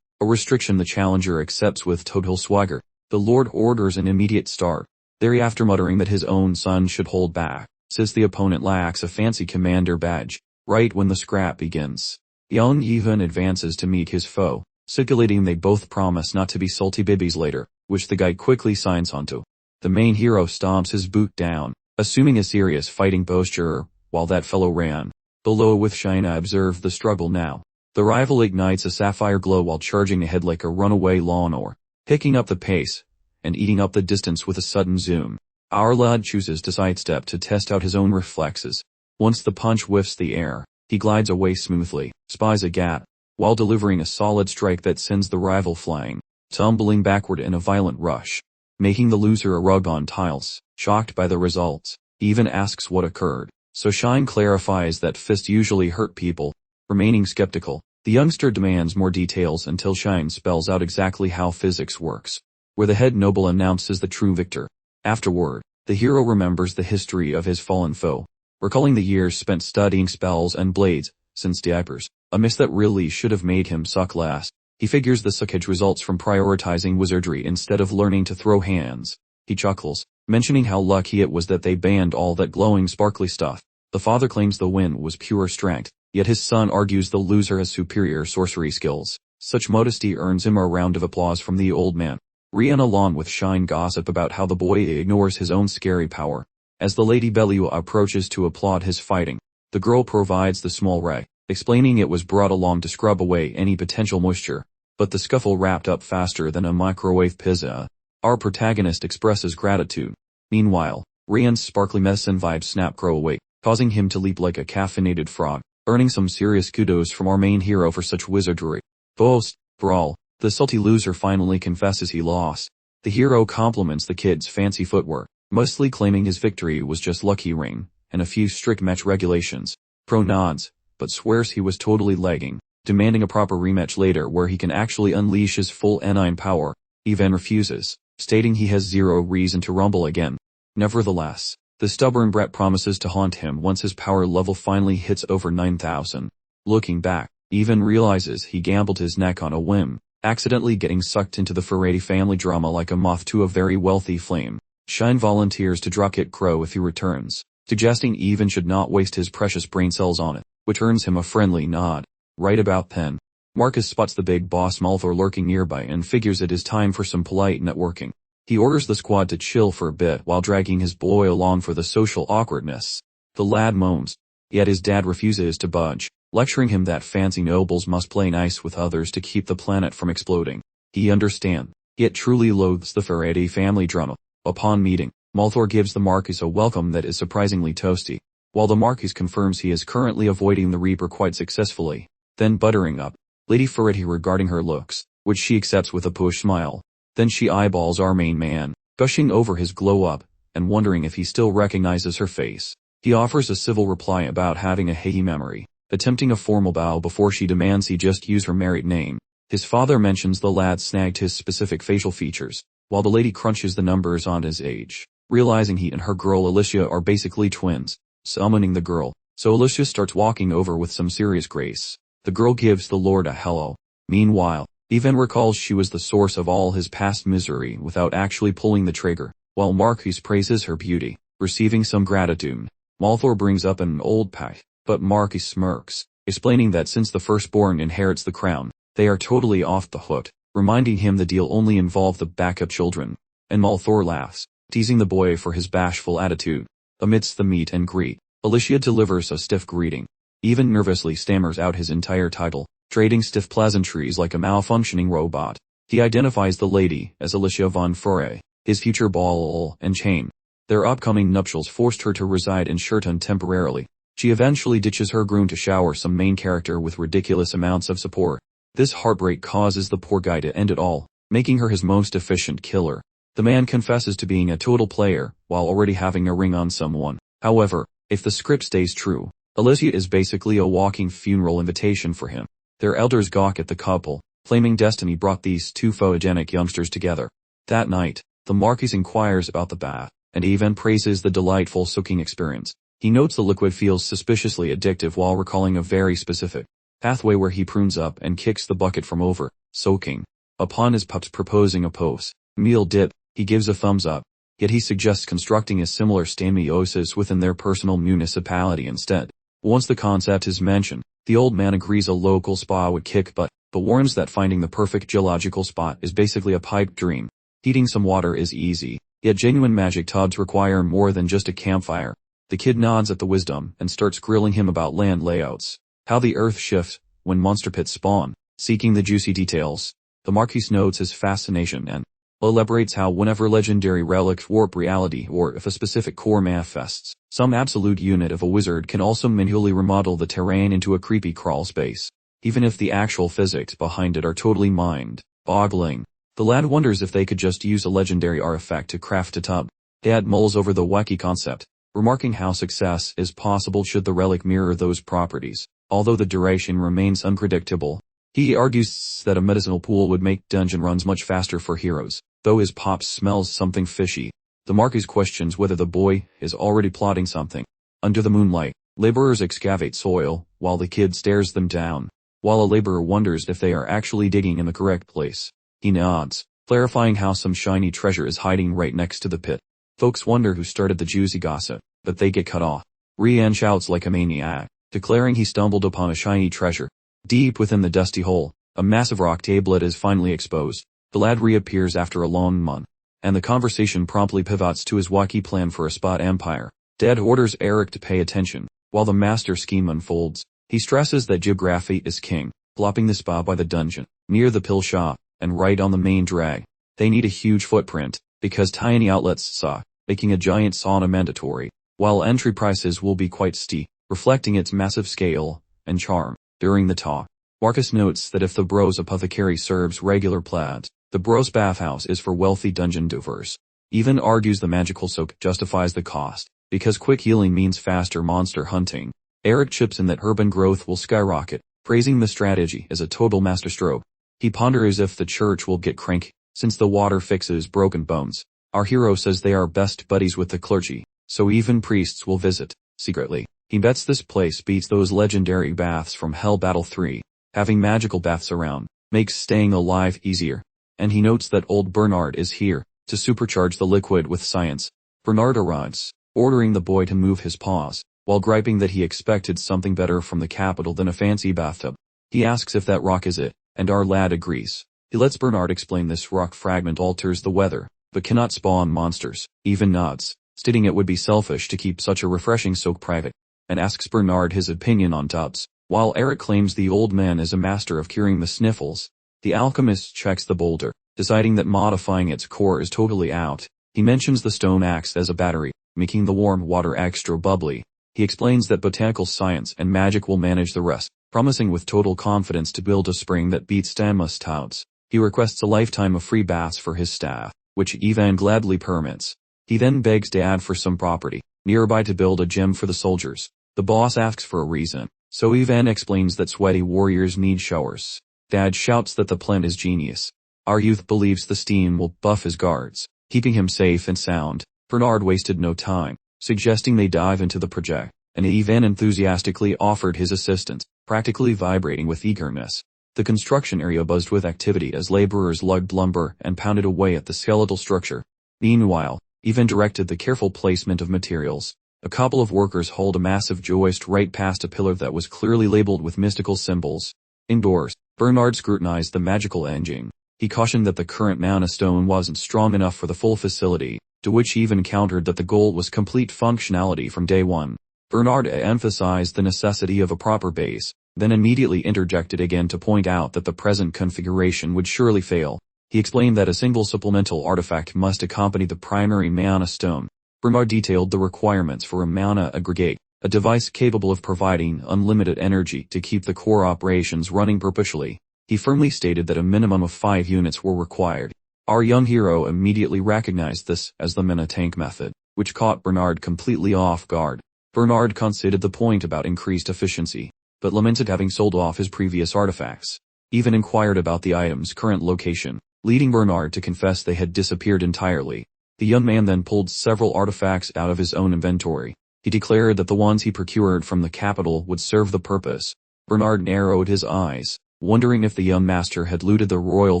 a restriction the challenger accepts with total swagger. The Lord orders an immediate start, thereafter muttering that his own son should hold back, since the opponent lacks a fancy commander badge. Right when the scrap begins, young Ivan advances to meet his foe, stipulating they both promise not to be salty babies later, which the guy quickly signs onto. The main hero stomps his boot down, assuming a serious fighting posture, while that fellow ran. Below with Shina observe the struggle now. The rival ignites a sapphire glow while charging ahead like a runaway lawnmower, picking up the pace, and eating up the distance with a sudden zoom. Our lad chooses to sidestep to test out his own reflexes. Once the punch whiffs the air, he glides away smoothly, spies a gap, while delivering a solid strike that sends the rival flying, tumbling backward in a violent rush, making the loser a rug on tiles. Shocked by the results, he even asks what occurred, so Shine clarifies that fists usually hurt people. Remaining skeptical, the youngster demands more details until Shine spells out exactly how physics works, where the head noble announces the true victor. Afterward, the hero remembers the history of his fallen foe, recalling the years spent studying spells and blades, since diapers, a miss that really should have made him suck less. He figures the suckage results from prioritizing wizardry instead of learning to throw hands. He chuckles, mentioning how lucky it was that they banned all that glowing sparkly stuff. The father claims the win was pure strength, yet his son argues the loser has superior sorcery skills. Such modesty earns him a round of applause from the old man. Rian along with Shine gossip about how the boy ignores his own scary power. As the Lady Belua approaches to applaud his fighting, the girl provides the small ray, explaining it was brought along to scrub away any potential moisture. But the scuffle wrapped up faster than a microwave pizza. Our protagonist expresses gratitude. Meanwhile, Rian's sparkly medicine vibes snap Crow awake, causing him to leap like a caffeinated frog, earning some serious kudos from our main hero for such wizardry. For all, the salty loser finally confesses he lost. The hero compliments the kid's fancy footwork, mostly claiming his victory was just lucky ring, and a few strict match regulations. Crow nods, but swears he was totally lagging, demanding a proper rematch later where he can actually unleash his full N9 power. Ivan refuses, stating he has zero reason to rumble again. Nevertheless, the stubborn brat promises to haunt him once his power level finally hits over 9,000. Looking back, Ivan realizes he gambled his neck on a whim, accidentally getting sucked into the Ferretti family drama like a moth to a very wealthy flame. Shine volunteers to drop kick Crow if he returns, suggesting Ivan should not waste his precious brain cells on it, which earns him a friendly nod. Right about then, Marcus spots the big boss Malthor lurking nearby and figures it is time for some polite networking. He orders the squad to chill for a bit while dragging his boy along for the social awkwardness. The lad moans, yet his dad refuses to budge, lecturing him that fancy nobles must play nice with others to keep the planet from exploding. He understands, yet truly loathes the Ferretti family drama. Upon meeting, Malthor gives the Marquis a welcome that is surprisingly toasty, while the Marquis confirms he is currently avoiding the Reaper quite successfully. Then buttering up, Lady Ferretti regarding her looks, which she accepts with a push smile. Then she eyeballs our main man, gushing over his glow-up, and wondering if he still recognizes her face. He offers a civil reply about having a hazy memory, attempting a formal bow before she demands he just use her married name. His father mentions the lad snagged his specific facial features, while the lady crunches the numbers on his age, realizing he and her girl Alicia are basically twins, summoning the girl. So Alicia starts walking over with some serious grace. The girl gives the Lord a hello. Meanwhile, Ivan recalls she was the source of all his past misery without actually pulling the trigger, while Marquis praises her beauty, receiving some gratitude. Malthor brings up an old pact, but Marquis smirks, explaining that since the firstborn inherits the crown, they are totally off the hook, reminding him the deal only involved the backup children. And Malthor laughs, teasing the boy for his bashful attitude. Amidst the meet and greet, Alicia delivers a stiff greeting. Even nervously stammers out his entire title, trading stiff pleasantries like a malfunctioning robot. He identifies the lady as Alicia von Foray, his future ball and chain. Their upcoming nuptials forced her to reside in Shirton temporarily. She eventually ditches her groom to shower some main character with ridiculous amounts of support. This heartbreak causes the poor guy to end it all, making her his most efficient killer. The man confesses to being a total player, while already having a ring on someone. However, if the script stays true, Alicia is basically a walking funeral invitation for him. Their elders gawk at the couple, claiming destiny brought these two photogenic youngsters together. That night, the Marquis inquires about the bath, and even praises the delightful soaking experience. He notes the liquid feels suspiciously addictive while recalling a very specific pathway where he prunes up and kicks the bucket from over, soaking. Upon his pups proposing a post-meal dip, he gives a thumbs up, yet he suggests constructing a similar stamiosis within their personal municipality instead. Once the concept is mentioned, the old man agrees a local spa would kick butt, but warns that finding the perfect geological spot is basically a pipe dream. Heating some water is easy, yet genuine magic tubs require more than just a campfire. The kid nods at the wisdom and starts grilling him about land layouts, how the earth shifts when monster pits spawn, seeking the juicy details. The Marquis notes his fascination and elaborates how whenever legendary relics warp reality or if a specific core manifests, some absolute unit of a wizard can also manually remodel the terrain into a creepy crawl space, even if the actual physics behind it are totally mind-boggling. The lad wonders if they could just use a legendary artifact to craft a tub. Dad mulls over the wacky concept, remarking how success is possible should the relic mirror those properties, although the duration remains unpredictable. He argues that a medicinal pool would make dungeon runs much faster for heroes, though his pops smells something fishy. The Marquis questions whether the boy is already plotting something. Under the moonlight, laborers excavate soil, while the kid stares them down, while a laborer wonders if they are actually digging in the correct place. He nods, clarifying how some shiny treasure is hiding right next to the pit. Folks wonder who started the juicy gossip, but they get cut off. Rian shouts like a maniac, declaring he stumbled upon a shiny treasure. Deep within the dusty hole, a massive rock tablet is finally exposed. The lad reappears after a long month, and the conversation promptly pivots to his wacky plan for a spot empire. Dad orders Eric to pay attention, while the master scheme unfolds. He stresses that geography is king, plopping the spa by the dungeon, near the pill shop, and right on the main drag. They need a huge footprint, because tiny outlets suck, making a giant sauna mandatory, while entry prices will be quite steep, reflecting its massive scale and charm. During the talk, Marcus notes that if the Bros Apothecary serves regular plaids, the Bros Bathhouse is for wealthy dungeon dovers. Even argues the magical soak justifies the cost, because quick healing means faster monster hunting. Eric chips in that urban growth will skyrocket, praising the strategy as a total masterstroke. He ponders if the church will get cranky, since the water fixes broken bones. Our hero says they are best buddies with the clergy, so even priests will visit, secretly. He bets this place beats those legendary baths from Hell Battle 3. Having magical baths around makes staying alive easier. And he notes that old Bernard is here to supercharge the liquid with science. Bernard arrives, ordering the boy to move his paws, while griping that he expected something better from the capital than a fancy bathtub. He asks if that rock is it, and our lad agrees. He lets Bernard explain this rock fragment alters the weather, but cannot spawn monsters. Even nods, stating it would be selfish to keep such a refreshing soak private, and asks Bernard his opinion on tubs. While Eric claims the old man is a master of curing the sniffles, the alchemist checks the boulder, deciding that modifying its core is totally out. He mentions the stone acts as a battery, making the warm water extra bubbly. He explains that botanical science and magic will manage the rest, promising with total confidence to build a spring that beats Stamus touts. He requests a lifetime of free baths for his staff, which Ivan gladly permits. He then begs Dad for some property nearby to build a gym for the soldiers. The boss asks for a reason, so Ivan explains that sweaty warriors need showers. Dad shouts that the plan is genius. Our youth believes the steam will buff his guards, keeping him safe and sound. Bernard wasted no time, suggesting they dive into the project, and Ivan enthusiastically offered his assistance, practically vibrating with eagerness. The construction area buzzed with activity as laborers lugged lumber and pounded away at the skeletal structure. Meanwhile, Ivan directed the careful placement of materials. A couple of workers hauled a massive joist right past a pillar that was clearly labeled with mystical symbols. Indoors, Bernard scrutinized the magical engine. He cautioned that the current mana stone wasn't strong enough for the full facility, to which Ivan countered that the goal was complete functionality from day one. Bernard emphasized the necessity of a proper base, then immediately interjected again to point out that the present configuration would surely fail. He explained that a single supplemental artifact must accompany the primary mana stone. Bernard detailed the requirements for a mana aggregate, a device capable of providing unlimited energy to keep the core operations running perpetually. He firmly stated that a minimum of 5 units were required. Our young hero immediately recognized this as the mana tank method, which caught Bernard completely off guard. Bernard conceded the point about increased efficiency, but lamented having sold off his previous artifacts. Even inquired about the item's current location, leading Bernard to confess they had disappeared entirely. The young man then pulled several artifacts out of his own inventory. He declared that the ones he procured from the capital would serve the purpose. Bernard narrowed his eyes, wondering if the young master had looted the royal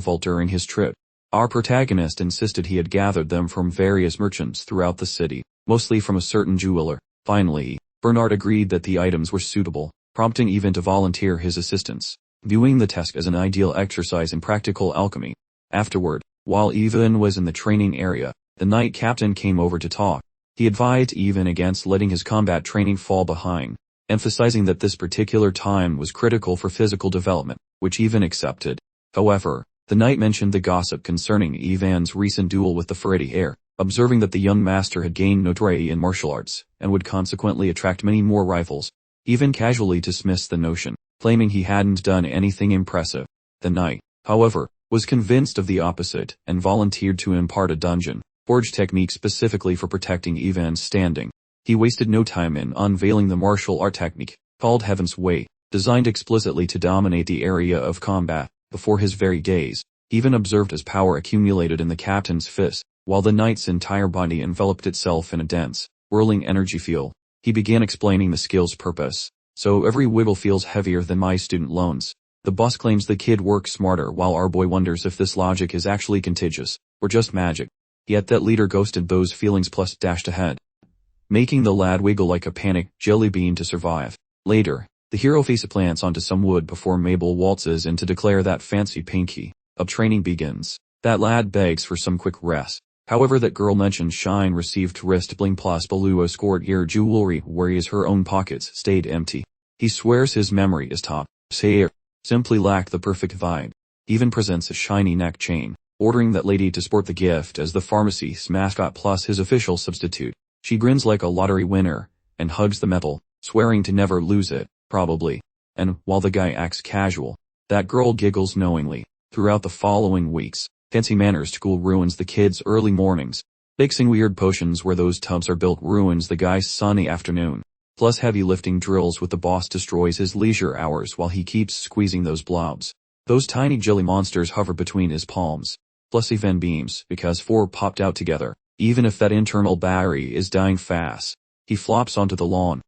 vault during his trip. Our protagonist insisted he had gathered them from various merchants throughout the city, mostly from a certain jeweler. Finally, Bernard agreed that the items were suitable, prompting Ivan to volunteer his assistance, viewing the task as an ideal exercise in practical alchemy. Afterward, while Ivan was in the training area, the knight captain came over to talk. He advised Ivan against letting his combat training fall behind, emphasizing that this particular time was critical for physical development, which Ivan accepted. However, the knight mentioned the gossip concerning Ivan's recent duel with the Ferretti heir, observing that the young master had gained notoriety in martial arts, and would consequently attract many more rivals. Ivan casually dismissed the notion, claiming he hadn't done anything impressive. The knight, however, was convinced of the opposite, and volunteered to impart a dungeon forge technique specifically for protecting Ivan's standing. He wasted no time in unveiling the martial art technique, called Heaven's Way, designed explicitly to dominate the area of combat. Before his very gaze, Ivan observed as power accumulated in the captain's fist, while the knight's entire body enveloped itself in a dense, whirling energy field. He began explaining the skill's purpose. So every wiggle feels heavier than my student loans. The boss claims the kid works smarter, while our boy wonders if this logic is actually contagious, or just magic. Yet that leader ghosted those feelings plus dashed ahead, making the lad wiggle like a panicked jelly bean to survive. Later, the hero faceplants onto some wood before Mabel waltzes in to declare that fancy pinky up training begins. That lad begs for some quick rest. However, that girl mentioned Shine received wrist bling plus Balua scored ear jewelry, whereas her own pockets stayed empty. He swears his memory is top tier, simply lacked the perfect vibe. Even presents a shiny neck chain, ordering that lady to sport the gift as the pharmacy's mascot plus his official substitute. She grins like a lottery winner, and hugs the metal, swearing to never lose it, probably. And, while the guy acts casual, that girl giggles knowingly. Throughout the following weeks, fancy manners school ruins the kid's early mornings. Fixing weird potions where those tubs are built ruins the guy's sunny afternoon. Plus heavy lifting drills with the boss destroys his leisure hours while he keeps squeezing those blobs. Those tiny jelly monsters hover between his palms. Plus even beams, because 4 popped out together. Even if that internal battery is dying fast, he flops onto the lawn,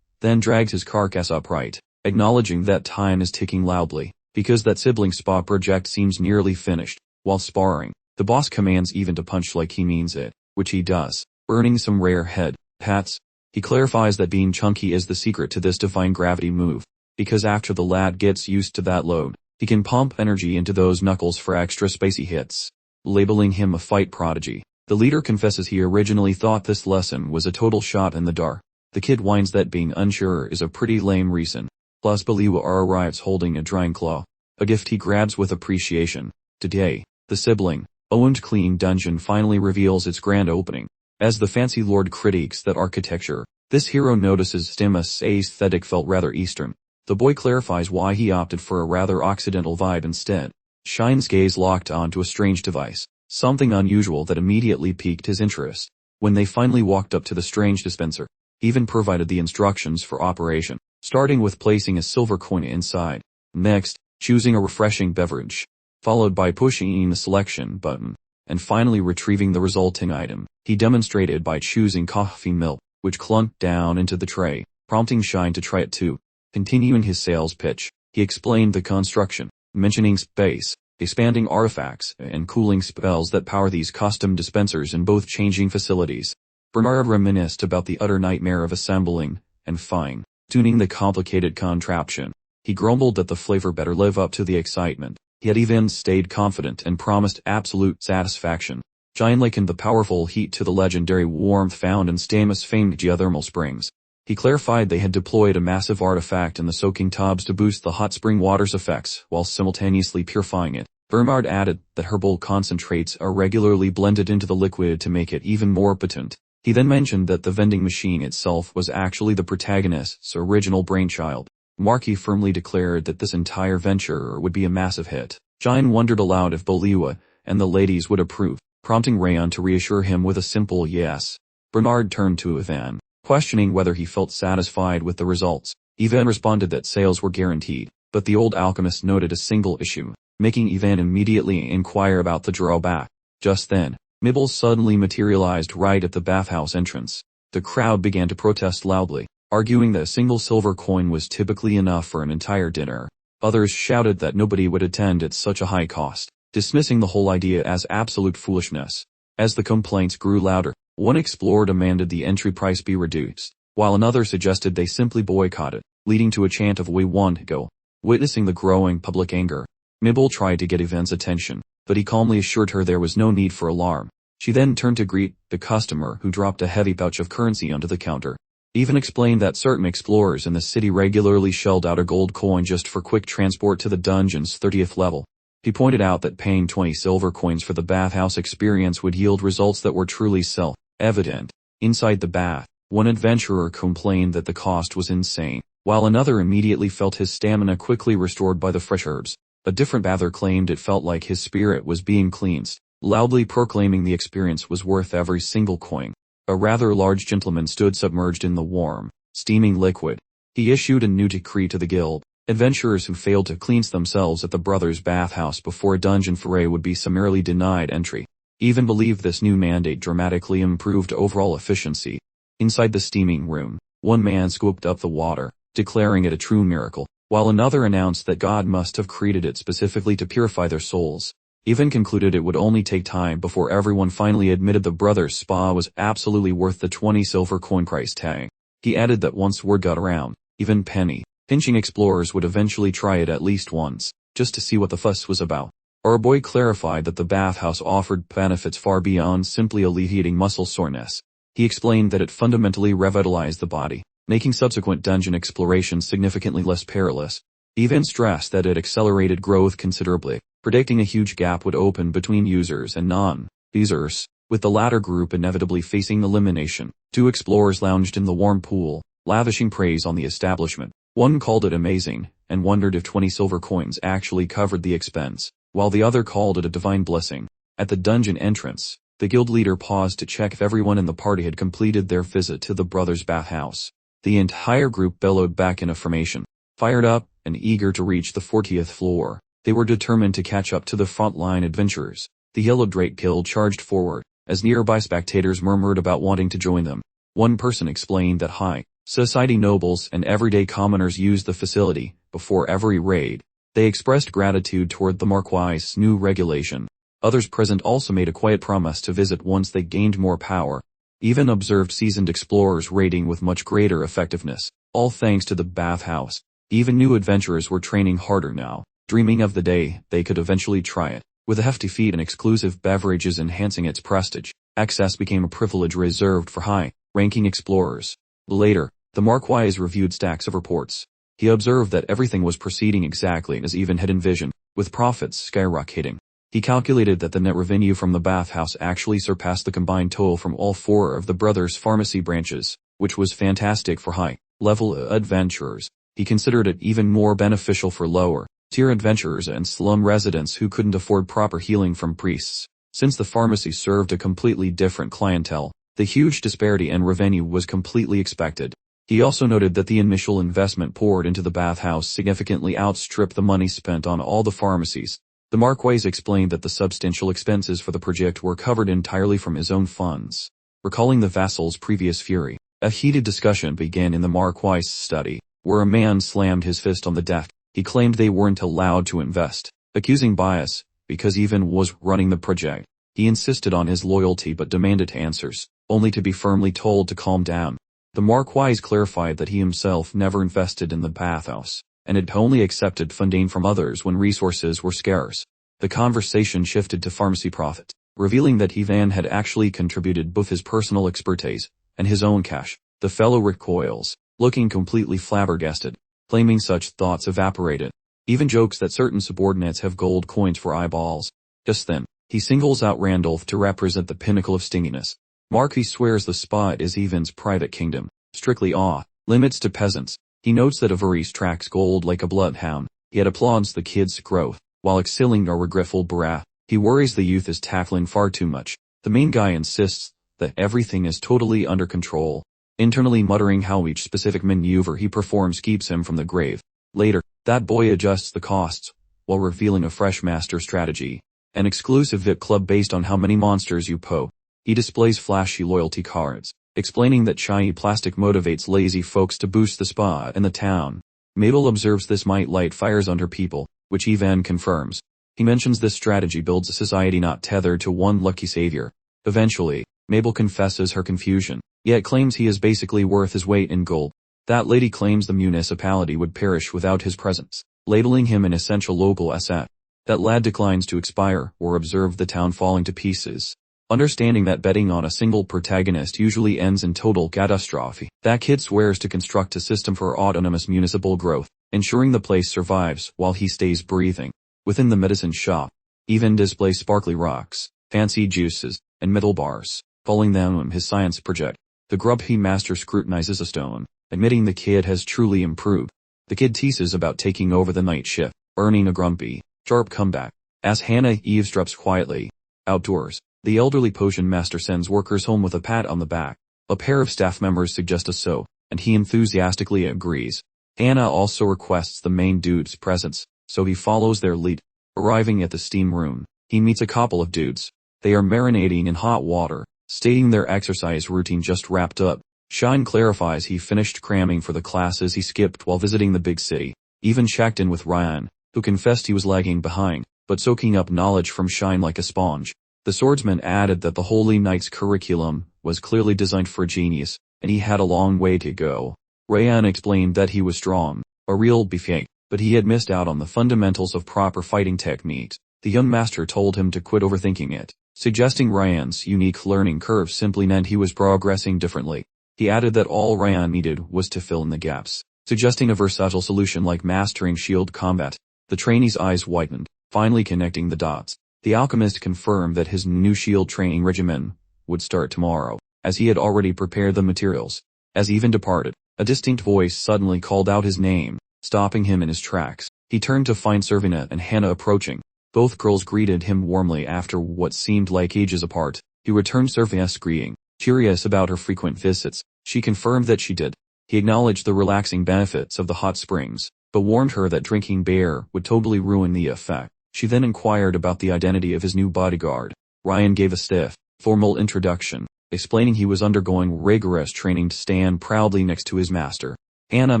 then drags his carcass upright, acknowledging that time is ticking loudly, because that sibling spa project seems nearly finished. While sparring, the boss commands Ivan to punch like he means it, which he does, earning some rare head pats. He clarifies that being chunky is the secret to this defying gravity move, because after the lad gets used to that load, he can pump energy into those knuckles for extra spacey hits, labeling him a fight prodigy. The leader confesses he originally thought this lesson was a total shot in the dark. The kid whines that being unsure is a pretty lame reason. Plus Balua arrives holding a drying claw, a gift he grabs with appreciation. Today, the sibling-owned clean dungeon finally reveals its grand opening. As the fancy lord critiques that architecture, this hero notices Stimus' aesthetic felt rather Eastern. The boy clarifies why he opted for a rather occidental vibe instead. Shine's gaze locked onto a strange device, something unusual that immediately piqued his interest. When they finally walked up to the strange dispenser, he even provided the instructions for operation, starting with placing a silver coin inside. Next, choosing a refreshing beverage, followed by pushing the selection button, and finally retrieving the resulting item. He demonstrated by choosing coffee milk, which clunked down into the tray, prompting Shine to try it too. Continuing his sales pitch, he explained the construction, mentioning space, expanding artifacts, and cooling spells that power these custom dispensers in both changing facilities. Bernard reminisced about the utter nightmare of assembling and fine-tuning the complicated contraption. He grumbled that the flavor better live up to the excitement. Yet even stayed confident and promised absolute satisfaction. Shine likened the powerful heat to the legendary warmth found in Stamus' famed geothermal springs. He clarified they had deployed a massive artifact in the soaking tubs to boost the hot spring water's effects while simultaneously purifying it. Bernard added that herbal concentrates are regularly blended into the liquid to make it even more potent. He then mentioned that the vending machine itself was actually the protagonist's original brainchild. Marquis firmly declared that this entire venture would be a massive hit. Shine wondered aloud if Boliwa and the ladies would approve, prompting Rayon to reassure him with a simple yes. Bernard turned to Ivan, questioning whether he felt satisfied with the results. Ivan responded that sales were guaranteed, but the old alchemist noted a single issue, making Ivan immediately inquire about the drawback. Just then, Mibbles suddenly materialized right at the bathhouse entrance. The crowd began to protest loudly, arguing that a single silver coin was typically enough for an entire dinner. Others shouted that nobody would attend at such a high cost, dismissing the whole idea as absolute foolishness. As the complaints grew louder, one explorer demanded the entry price be reduced, while another suggested they simply boycott it, leading to a chant of "We want go." Witnessing the growing public anger, Mibble tried to get Ivan's attention, but he calmly assured her there was no need for alarm. She then turned to greet the customer who dropped a heavy pouch of currency onto the counter. Even explained that certain explorers in the city regularly shelled out a gold coin just for quick transport to the dungeon's 30th level. He pointed out that paying 20 silver coins for the bathhouse experience would yield results that were truly self-evident. Inside the bath, one adventurer complained that the cost was insane, while another immediately felt his stamina quickly restored by the fresh herbs. A different bather claimed it felt like his spirit was being cleansed, loudly proclaiming the experience was worth every single coin. A rather large gentleman stood submerged in the warm, steaming liquid. He issued a new decree to the guild. Adventurers who failed to cleanse themselves at the brothers' bathhouse before a dungeon foray would be summarily denied entry. He even believed this new mandate dramatically improved overall efficiency. Inside the steaming room, one man scooped up the water, declaring it a true miracle, while another announced that God must have created it specifically to purify their souls. Even concluded it would only take time before everyone finally admitted the brothers' spa was absolutely worth the 20 silver coin price tag. He added that once word got around, even pinching explorers would eventually try it at least once, just to see what the fuss was about. Our boy clarified that the bathhouse offered benefits far beyond simply alleviating muscle soreness. He explained that it fundamentally revitalized the body, making subsequent dungeon explorations significantly less perilous. He even stressed that it accelerated growth considerably, predicting a huge gap would open between users and non-users, with the latter group inevitably facing elimination. Two explorers lounged in the warm pool, lavishing praise on the establishment. One called it amazing, and wondered if 20 silver coins actually covered the expense, while the other called it a divine blessing. At the dungeon entrance, the guild leader paused to check if everyone in the party had completed their visit to the brothers' bathhouse. The entire group bellowed back in affirmation, fired up and eager to reach the 40th floor. They were determined to catch up to the frontline adventurers. The Yellow Drake Guild charged forward, as nearby spectators murmured about wanting to join them. One person explained that high society nobles and everyday commoners used the facility before every raid. They expressed gratitude toward the Marquis' new regulation. Others present also made a quiet promise to visit once they gained more power. Even observed seasoned explorers raiding with much greater effectiveness, all thanks to the bathhouse. Even new adventurers were training harder now, dreaming of the day they could eventually try it. With a hefty fee and exclusive beverages enhancing its prestige, access became a privilege reserved for high-ranking explorers. Later, the Marquis reviewed stacks of reports. He observed that everything was proceeding exactly as Ivan had envisioned, with profits skyrocketing. He calculated that the net revenue from the bathhouse actually surpassed the combined total from all four of the brothers' pharmacy branches, which was fantastic for high-level adventurers. He considered it even more beneficial for lower-tier adventurers and slum residents who couldn't afford proper healing from priests. Since the pharmacy served a completely different clientele, the huge disparity in revenue was completely expected. He also noted that the initial investment poured into the bathhouse significantly outstripped the money spent on all the pharmacies. The Marquis explained that the substantial expenses for the project were covered entirely from his own funds. Recalling the vassal's previous fury, a heated discussion began in the Marquis' study, where a man slammed his fist on the desk. He claimed they weren't allowed to invest, accusing bias, because Ivan was running the project. He insisted on his loyalty but demanded answers, only to be firmly told to calm down. The Marquis clarified that he himself never invested in the bathhouse, and had only accepted funding from others when resources were scarce. The conversation shifted to pharmacy profit, revealing that Ivan had actually contributed both his personal expertise and his own cash. The fellow recoils, looking completely flabbergasted, claiming such thoughts evaporated. Even jokes that certain subordinates have gold coins for eyeballs. Just then, he singles out Randolph to represent the pinnacle of stinginess. Marquis swears the spot is Ivan's private kingdom, strictly off-limits to peasants. He notes that Avarice tracks gold like a bloodhound, yet applauds the kid's growth, while excelling a regretful brat. He worries the youth is tackling far too much. The main guy insists that everything is totally under control, internally muttering how each specific maneuver he performs keeps him from the grave. Later, that boy adjusts the costs, while revealing a fresh master strategy, an exclusive VIP club based on how many monsters you po. He displays flashy loyalty cards, explaining that shiny plastic motivates lazy folks to boost the spa and the town. Mabel observes this might light fires under people, which Ivan confirms. He mentions this strategy builds a society not tethered to one lucky savior. Eventually, Mabel confesses her confusion, yet claims he is basically worth his weight in gold. That lady claims the municipality would perish without his presence, labeling him an essential local asset. That lad declines to expire or observe the town falling to pieces, understanding that betting on a single protagonist usually ends in total catastrophe. That kid swears to construct a system for autonomous municipal growth, ensuring the place survives while he stays breathing. Within the medicine shop, Ivan displays sparkly rocks, fancy juices, and metal bars, calling them his science project. The grubby master scrutinizes a stone, admitting the kid has truly improved. The kid teases about taking over the night shift, earning a grumpy, sharp comeback. As Hannah eavesdrops quietly, outdoors, the elderly potion master sends workers home with a pat on the back. A pair of staff members suggest a so, and he enthusiastically agrees. Hannah also requests the main dude's presence, so he follows their lead. Arriving at the steam room, he meets a couple of dudes. They are marinating in hot water, stating their exercise routine just wrapped up. Shine clarifies he finished cramming for the classes he skipped while visiting the big city. Even checked in with Ryan, who confessed he was lagging behind, but soaking up knowledge from Shine like a sponge. The swordsman added that the Holy Knight's curriculum was clearly designed for a genius, and he had a long way to go. Ryan explained that he was strong, a real beefcake, but he had missed out on the fundamentals of proper fighting techniques. The young master told him to quit overthinking it, suggesting Ryan's unique learning curve simply meant he was progressing differently. He added that all Ryan needed was to fill in the gaps, suggesting a versatile solution like mastering shield combat. The trainee's eyes whitened, finally connecting the dots. The alchemist confirmed that his new shield training regimen would start tomorrow, as he had already prepared the materials. As Ivan departed, a distinct voice suddenly called out his name, stopping him in his tracks. He turned to find Servina and Hannah approaching. Both girls greeted him warmly after what seemed like ages apart. He returned Servina's greeting, curious about her frequent visits. She confirmed that she did. He acknowledged the relaxing benefits of the hot springs, but warned her that drinking beer would totally ruin the effect. She then inquired about the identity of his new bodyguard. Ryan gave a stiff, formal introduction, explaining he was undergoing rigorous training to stand proudly next to his master. Hannah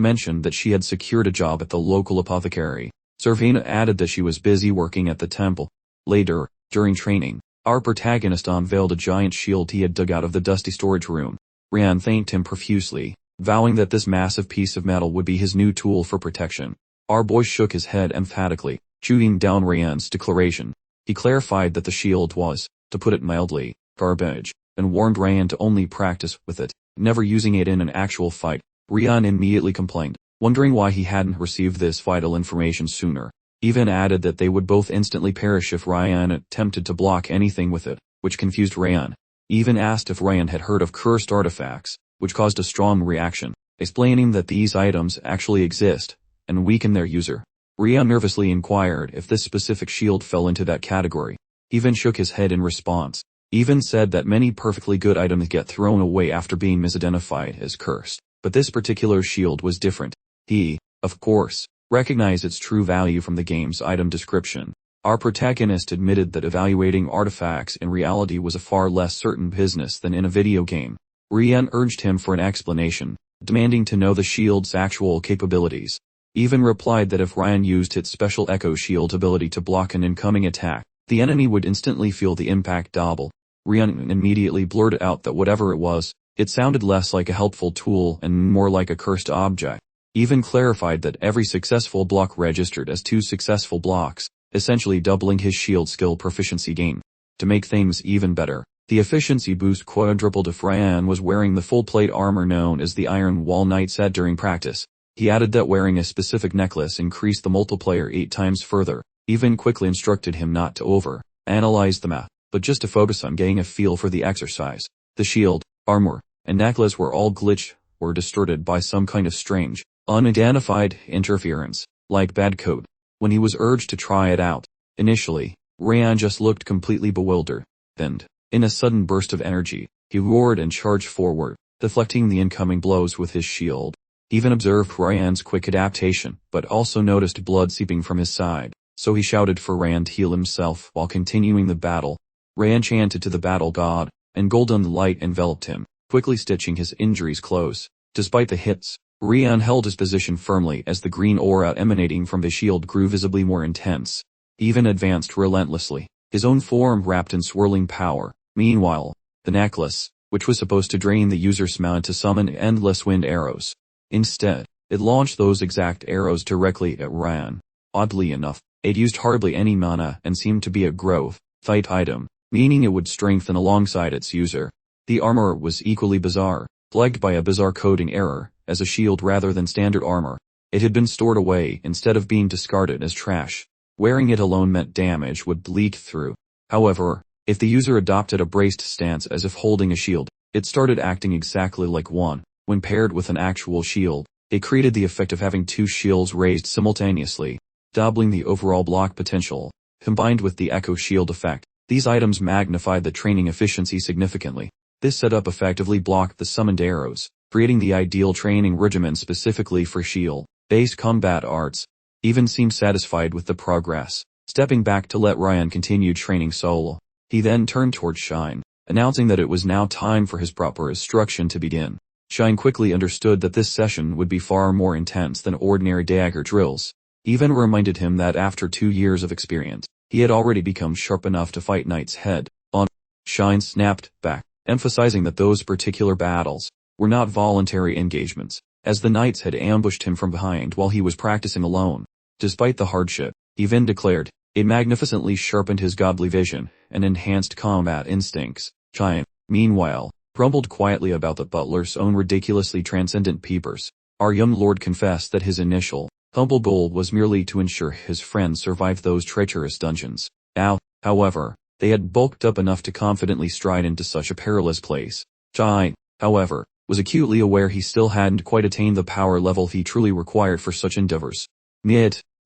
mentioned that she had secured a job at the local apothecary. Servina added that she was busy working at the temple. Later, during training, our protagonist unveiled a giant shield he had dug out of the dusty storage room. Ryan thanked him profusely, vowing that this massive piece of metal would be his new tool for protection. Our boy shook his head emphatically, shooting down Ryan's declaration. He clarified that the shield was, to put it mildly, garbage, and warned Ryan to only practice with it, never using it in an actual fight. Ryan immediately complained, wondering why he hadn't received this vital information sooner. Even added that they would both instantly perish if Ryan attempted to block anything with it, which confused Ryan. Even asked if Ryan had heard of cursed artifacts, which caused a strong reaction. explaining that these items actually exist and weaken their user. Rian nervously inquired if this specific shield fell into that category. He even shook his head in response. Even said that many perfectly good items get thrown away after being misidentified as cursed. But this particular shield was different. He, of course, recognized its true value from the game's item description. Our protagonist admitted that evaluating artifacts in reality was a far less certain business than in a video game. Rian urged him for an explanation, demanding to know the shield's actual capabilities. Even replied that if Rian used its special Echo Shield ability to block an incoming attack, the enemy would instantly feel the impact double. Rian immediately blurted out that whatever it was, it sounded less like a helpful tool and more like a cursed object. Even clarified that every successful block registered as 2 successful blocks, essentially doubling his shield skill proficiency gain. To make things even better, the efficiency boost quadrupled if Rian was wearing the full plate armor known as the Iron Wall Knight set during practice. He added that wearing a specific necklace increased the multiplier 8 times further. Even quickly instructed him not to over-analyze the math, but just to focus on getting a feel for the exercise. The shield, armor, and necklace were all glitched or distorted by some kind of strange, unidentified interference, like bad code. When he was urged to try it out, initially, Rian just looked completely bewildered. Then, in a sudden burst of energy, he roared and charged forward, deflecting the incoming blows with his shield. Even observed Rian's quick adaptation, but also noticed blood seeping from his side, so he shouted for Rian to heal himself while continuing the battle. Rian chanted to the battle god, and golden light enveloped him, quickly stitching his injuries close. Despite the hits, Rian held his position firmly as the green aura emanating from the shield grew visibly more intense. He even advanced relentlessly, his own form wrapped in swirling power. Meanwhile, the necklace, which was supposed to drain the user's mana to summon endless wind arrows, instead, it launched those exact arrows directly at Rian. Oddly enough, it used hardly any mana and seemed to be a growth fight item, meaning it would strengthen alongside its user. The armor was equally bizarre, plagued by a bizarre coding error, as a shield rather than standard armor. It had been stored away instead of being discarded as trash. Wearing it alone meant damage would leak through. However, if the user adopted a braced stance as if holding a shield, it started acting exactly like one. When paired with an actual shield, it created the effect of having 2 shields raised simultaneously, doubling the overall block potential. Combined with the Echo Shield effect, these items magnified the training efficiency significantly. This setup effectively blocked the summoned arrows, creating the ideal training regimen specifically for shield-based combat arts. Even seemed satisfied with the progress, stepping back to let Rian continue training solo. He then turned toward Shine, announcing that it was now time for his proper instruction to begin. Shine quickly understood that this session would be far more intense than ordinary dagger drills. Even reminded him that after 2 years of experience, he had already become sharp enough to fight knights head on. Shine snapped back, emphasizing that those particular battles were not voluntary engagements, as the knights had ambushed him from behind while he was practicing alone. Despite the hardship, Even declared, it magnificently sharpened his godly vision and enhanced combat instincts. Shine, meanwhile, grumbled quietly about the butler's own ridiculously transcendent peepers. Our young lord confessed that his initial, humble goal was merely to ensure his friends survived those treacherous dungeons. Now, however, they had bulked up enough to confidently stride into such a perilous place. Shine, however, was acutely aware he still hadn't quite attained the power level he truly required for such endeavors.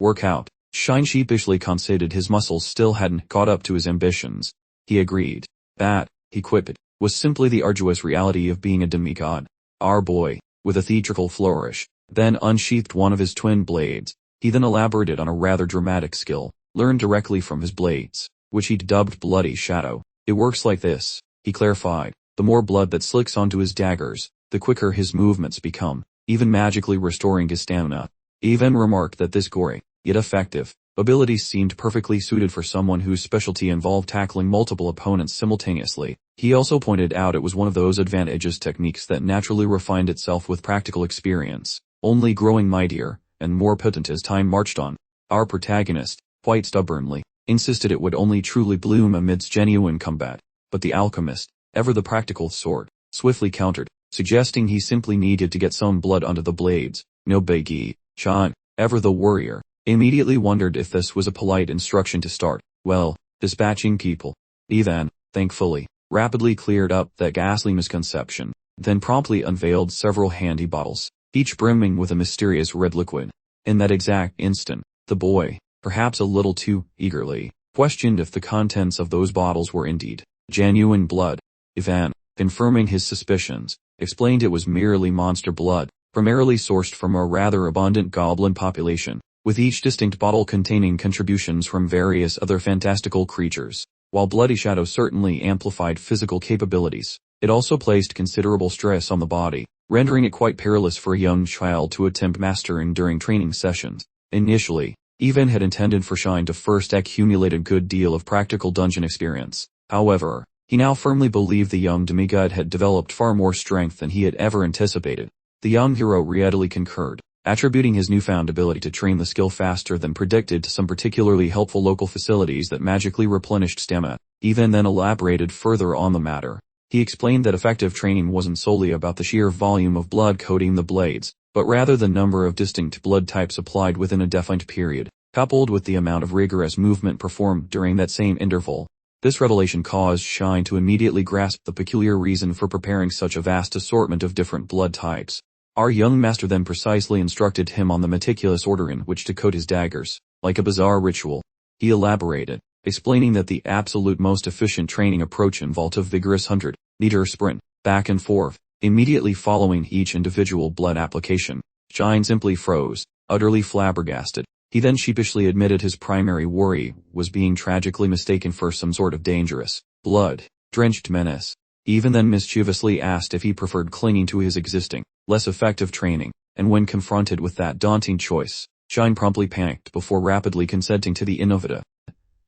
Workout. Shine sheepishly conceded his muscles still hadn't caught up to his ambitions. He agreed. That, he quipped, was simply the arduous reality of being a demigod. Our boy, with a theatrical flourish, then unsheathed one of his twin blades. He then elaborated on a rather dramatic skill, learned directly from his blades, which he dubbed Bloody Shadow. It works like this, he clarified. The more blood that slicks onto his daggers, the quicker his movements become, even magically restoring his stamina. Even remarked that this gory, yet effective, ability seemed perfectly suited for someone whose specialty involved tackling multiple opponents simultaneously. He also pointed out it was one of those advantageous techniques that naturally refined itself with practical experience, only growing mightier and more potent as time marched on. Our protagonist, quite stubbornly, insisted it would only truly bloom amidst genuine combat, but the alchemist, ever the practical sort, swiftly countered, suggesting he simply needed to get some blood onto the blades. No biggie. Shine, ever the warrior, immediately wondered if this was a polite instruction to start, well, dispatching people. He then, thankfully, rapidly cleared up that ghastly misconception, then promptly unveiled several handy bottles, each brimming with a mysterious red liquid. In that exact instant, the boy, perhaps a little too eagerly, questioned if the contents of those bottles were indeed genuine blood. Ivan, confirming his suspicions, explained it was merely monster blood, primarily sourced from a rather abundant goblin population, with each distinct bottle containing contributions from various other fantastical creatures. While Bloody Shadow certainly amplified physical capabilities, it also placed considerable stress on the body, rendering it quite perilous for a young child to attempt mastering during training sessions. Initially, Ivan had intended for Shine to first accumulate a good deal of practical dungeon experience. However, he now firmly believed the young demigod had developed far more strength than he had ever anticipated. The young hero readily concurred, attributing his newfound ability to train the skill faster than predicted to some particularly helpful local facilities that magically replenished stamina. Ivan then elaborated further on the matter. He explained that effective training wasn't solely about the sheer volume of blood coating the blades, but rather the number of distinct blood types applied within a defined period, coupled with the amount of rigorous movement performed during that same interval. This revelation caused Shine to immediately grasp the peculiar reason for preparing such a vast assortment of different blood types. Our young master then precisely instructed him on the meticulous order in which to coat his daggers, like a bizarre ritual. He elaborated, explaining that the absolute most efficient training approach involved a vigorous 100-meter sprint, back and forth, immediately following each individual blood application. Shine simply froze, utterly flabbergasted. He then sheepishly admitted his primary worry was being tragically mistaken for some sort of dangerous, blood-drenched menace. Even then mischievously asked if he preferred clinging to his existing, less effective training, and when confronted with that daunting choice, Shine promptly panicked before rapidly consenting to the innovative,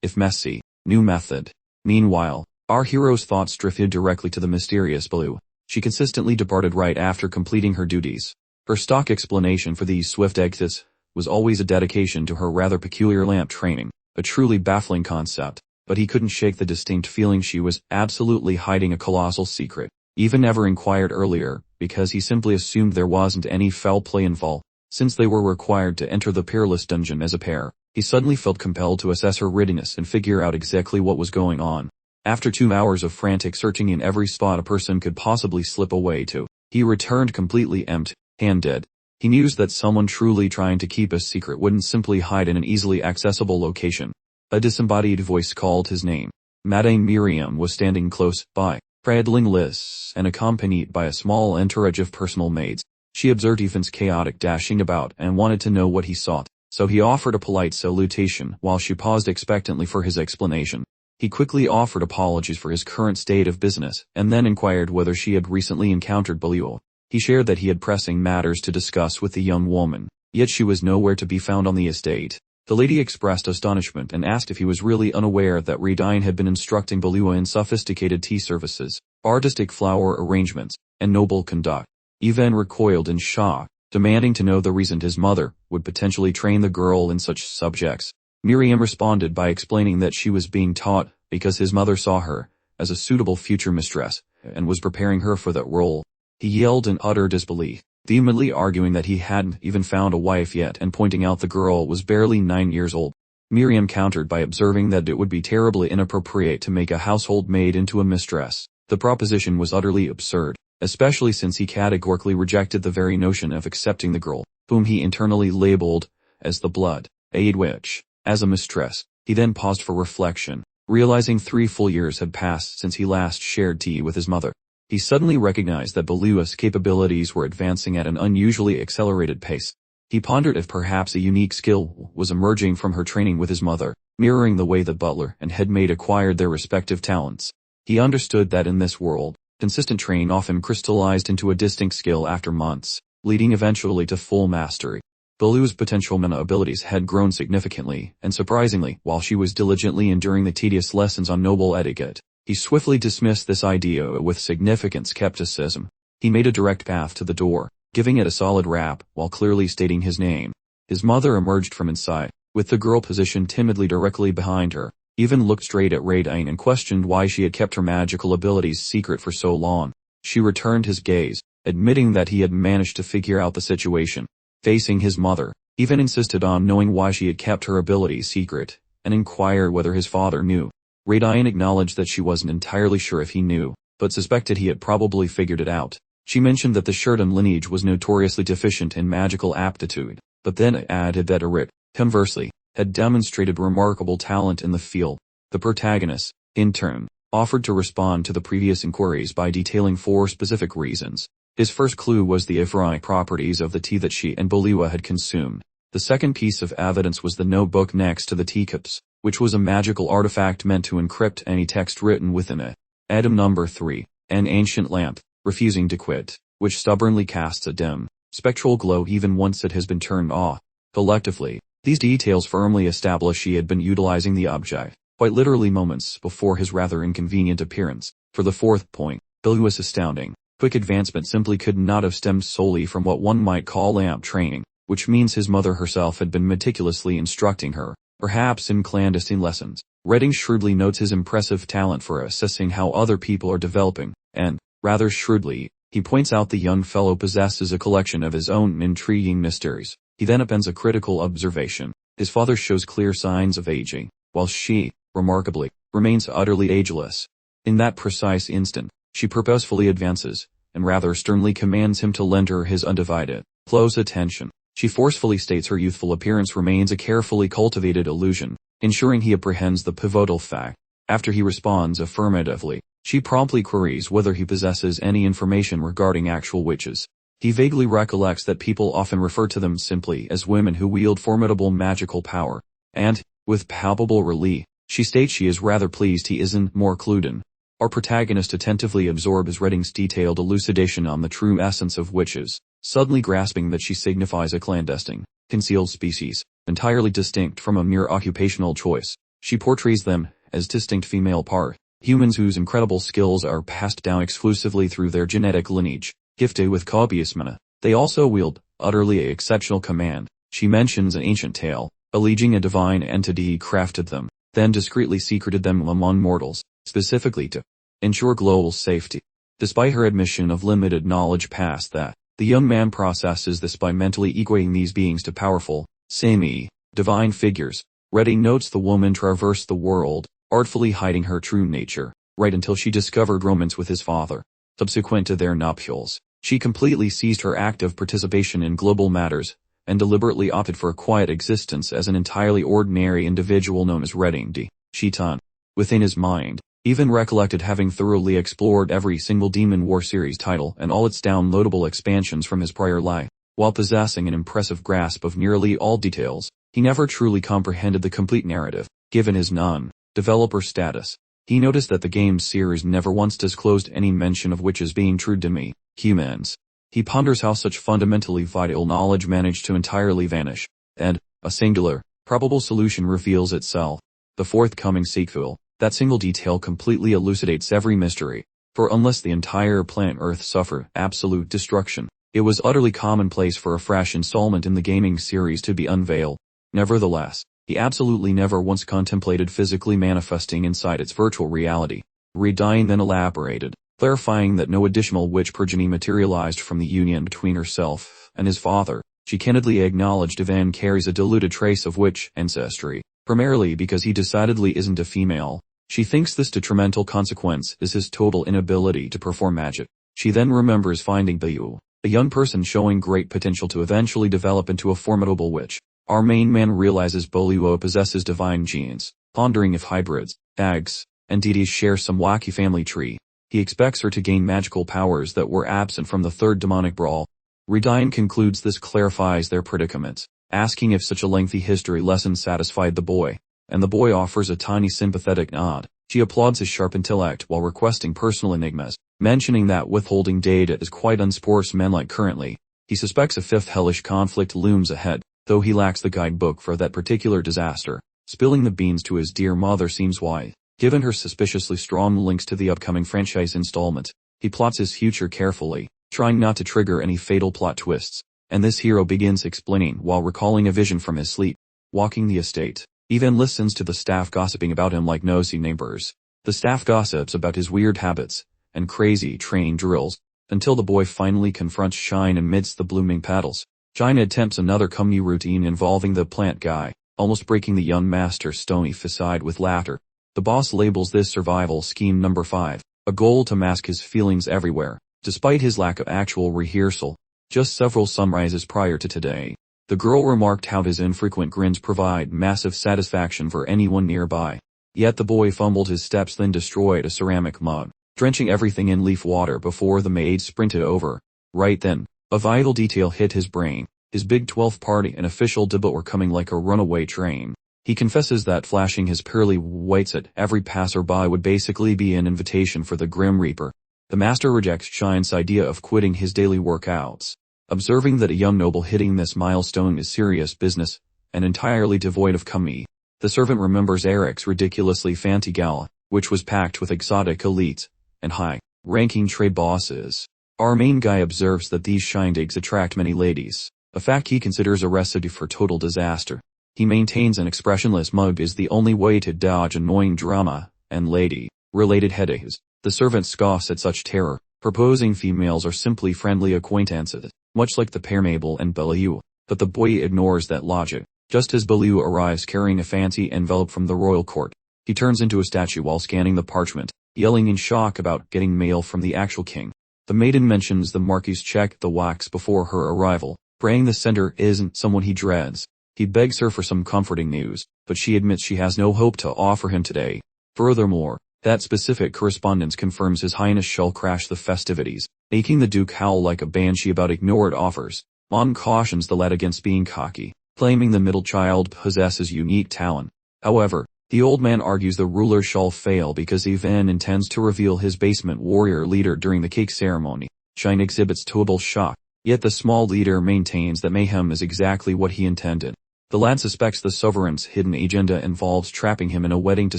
if messy, new method. Meanwhile, our hero's thoughts drifted directly to the mysterious Blue. She consistently departed right after completing her duties. Her stock explanation for these swift exits was always a dedication to her rather peculiar lamp training, a truly baffling concept, but he couldn't shake the distinct feeling she was absolutely hiding a colossal secret. Even never inquired earlier, because he simply assumed there wasn't any foul play involved. Since they were required to enter the peerless dungeon as a pair, he suddenly felt compelled to assess her readiness and figure out exactly what was going on. After 2 hours of frantic searching in every spot a person could possibly slip away to, he returned completely empty-handed. He mused that someone truly trying to keep a secret wouldn't simply hide in an easily accessible location. A disembodied voice called his name. Madame Miriam was standing close by, prattling lists and accompanied by a small entourage of personal maids. She observed Ivan's chaotic dashing about and wanted to know what he sought, so he offered a polite salutation while she paused expectantly for his explanation. He quickly offered apologies for his current state of business and then inquired whether she had recently encountered Belial. He shared that he had pressing matters to discuss with the young woman, yet she was nowhere to be found on the estate. The lady expressed astonishment and asked if he was really unaware that Redine had been instructing Balua in sophisticated tea services, artistic flower arrangements, and noble conduct. Ivan recoiled in shock, demanding to know the reason his mother would potentially train the girl in such subjects. Miriam responded by explaining that she was being taught because his mother saw her as a suitable future mistress and was preparing her for that role. He yelled in utter disbelief, vehemently arguing that he hadn't even found a wife yet and pointing out the girl was barely 9 years old. Miriam countered by observing that it would be terribly inappropriate to make a household maid into a mistress. The proposition was utterly absurd, especially since he categorically rejected the very notion of accepting the girl, whom he internally labeled as the blood-aid witch, as a mistress. He then paused for reflection, realizing 3 full years had passed since he last shared tea with his mother. He suddenly recognized that Belua's capabilities were advancing at an unusually accelerated pace. He pondered if perhaps a unique skill was emerging from her training with his mother, mirroring the way that butler and headmaid acquired their respective talents. He understood that in this world, consistent training often crystallized into a distinct skill after months, leading eventually to full mastery. Belua's potential mana abilities had grown significantly, and surprisingly, while she was diligently enduring the tedious lessons on noble etiquette. He swiftly dismissed this idea with significant skepticism. He made a direct path to the door, giving it a solid rap while clearly stating his name. His mother emerged from inside, with the girl positioned timidly directly behind her. Ivan looked straight at Radine and questioned why she had kept her magical abilities secret for so long. She returned his gaze, admitting that he had managed to figure out the situation. Facing his mother, Ivan insisted on knowing why she had kept her abilities secret, and inquired whether his father knew. Radine acknowledged that she wasn't entirely sure if he knew, but suspected he had probably figured it out. She mentioned that the Sheridan lineage was notoriously deficient in magical aptitude, but then added that Eric, conversely, had demonstrated remarkable talent in the field. The protagonist, in turn, offered to respond to the previous inquiries by detailing 4 specific reasons. His first clue was the ephemeral properties of the tea that she and Boliwa had consumed. The second piece of evidence was the notebook next to the teacups, which was a magical artifact meant to encrypt any text written within it. Item number 3, an ancient lamp, refusing to quit, which stubbornly casts a dim, spectral glow even once it has been turned off. Collectively, these details firmly establish she had been utilizing the object, quite literally moments before his rather inconvenient appearance. For the fourth point, Boliwa's astounding, quick advancement simply could not have stemmed solely from what one might call lamp training, which means his mother herself had been meticulously instructing her, perhaps in clandestine lessons. Redding shrewdly notes his impressive talent for assessing how other people are developing, and, rather shrewdly, he points out the young fellow possesses a collection of his own intriguing mysteries. He then appends a critical observation. His father shows clear signs of aging, while she, remarkably, remains utterly ageless. In that precise instant, she purposefully advances, and rather sternly commands him to lend her his undivided, close attention. She forcefully states her youthful appearance remains a carefully cultivated illusion, ensuring he apprehends the pivotal fact. After he responds affirmatively, she promptly queries whether he possesses any information regarding actual witches. He vaguely recollects that people often refer to them simply as women who wield formidable magical power, and, with palpable relief, she states she is rather pleased he isn't more clued in. Our protagonist attentively absorbs Redding's detailed elucidation on the true essence of witches, suddenly grasping that she signifies a clandestine, concealed species, entirely distinct from a mere occupational choice. She portrays them as distinct female part, humans whose incredible skills are passed down exclusively through their genetic lineage, gifted with copious mana. They also wield utterly exceptional command. She mentions an ancient tale, alleging a divine entity crafted them, then discreetly secreted them among mortals, specifically to ensure global safety. Despite her admission of limited knowledge past that, the young man processes this by mentally equating these beings to powerful, semi-divine figures. Redding notes the woman traversed the world, artfully hiding her true nature, right until she discovered romance with his father. Subsequent to their nuptials, she completely ceased her active participation in global matters, and deliberately opted for a quiet existence as an entirely ordinary individual known as Redding D. Sheetan. Within his mind, even recollected having thoroughly explored every single Demon War series title and all its downloadable expansions from his prior life. While possessing an impressive grasp of nearly all details, he never truly comprehended the complete narrative. Given his non-developer status, he noticed that the game's series never once disclosed any mention of witches being true to humans. He ponders how such fundamentally vital knowledge managed to entirely vanish, and a singular, probable solution reveals itself. The forthcoming sequel, that single detail completely elucidates every mystery, for unless the entire planet Earth suffered absolute destruction, it was utterly commonplace for a fresh installment in the gaming series to be unveiled. Nevertheless, he absolutely never once contemplated physically manifesting inside its virtual reality. Redding then elaborated, clarifying that no additional witch progeny materialized from the union between herself and his father. She candidly acknowledged Ivan carries a diluted trace of witch ancestry, primarily because he decidedly isn't a female. She thinks this detrimental consequence is his total inability to perform magic. She then remembers finding Bayu, a young person showing great potential to eventually develop into a formidable witch. Our main man realizes Boliwa possesses divine genes, pondering if hybrids, hags, and deities share some wacky family tree. He expects her to gain magical powers that were absent from the third demonic brawl. Redding concludes this clarifies their predicament, asking if such a lengthy history lesson satisfied the boy, and the boy offers a tiny sympathetic nod. She applauds his sharp intellect while requesting personal enigmas, mentioning that withholding data is quite unsportsmanlike currently. He suspects a fifth hellish conflict looms ahead, though he lacks the guidebook for that particular disaster. Spilling the beans to his dear mother seems wise, given her suspiciously strong links to the upcoming franchise installment. He plots his future carefully, trying not to trigger any fatal plot twists, and this hero begins explaining while recalling a vision from his sleep. Walking the estate, even listens to the staff gossiping about him like nosy neighbors. The staff gossips about his weird habits and crazy training drills, until the boy finally confronts Shine amidst the blooming petals. Shine attempts another comedy routine involving the plant guy, almost breaking the young master's stony facade with laughter. The boss labels this survival scheme number 5, a goal to mask his feelings everywhere. despite his lack of actual rehearsal, just several sunrises prior to today. The girl remarked how his infrequent grins provide massive satisfaction for anyone nearby. Yet the boy fumbled his steps, then destroyed a ceramic mug, drenching everything in leaf water before the maid sprinted over. Right then, a vital detail hit his brain. His big 12th party and official debut were coming like a runaway train. He confesses that flashing his pearly whites at every passerby would basically be an invitation for the Grim Reaper. The master rejects Shine's idea of quitting his daily workouts, observing that a young noble hitting this milestone is serious business, and entirely devoid of comedy. The servant remembers Eric's ridiculously fancy gala, which was packed with exotic elites and high-ranking trade bosses. Our main guy observes that these shindigs attract many ladies, a fact he considers a recipe for total disaster. He maintains an expressionless mug is the only way to dodge annoying drama and lady-related headaches. The servant scoffs at such terror, proposing females are simply friendly acquaintances, much like the pair Mabel and Belleu, but the boy ignores that logic. Just as Belleu arrives carrying a fancy envelope from the royal court, he turns into a statue while scanning the parchment, yelling in shock about getting mail from the actual king. The maiden mentions the Marquis checked the wax before her arrival, praying the sender isn't someone he dreads. He begs her for some comforting news, but she admits she has no hope to offer him today. Furthermore, that specific correspondence confirms His Highness shall crash the festivities, making the Duke howl like a banshee about ignored offers. Mon cautions the lad against being cocky, claiming the middle child possesses unique talent. However, the old man argues the ruler shall fail because Ivan intends to reveal his basement warrior leader during the cake ceremony. Shine exhibits total shock, yet the small leader maintains that mayhem is exactly what he intended. The lad suspects the sovereign's hidden agenda involves trapping him in a wedding to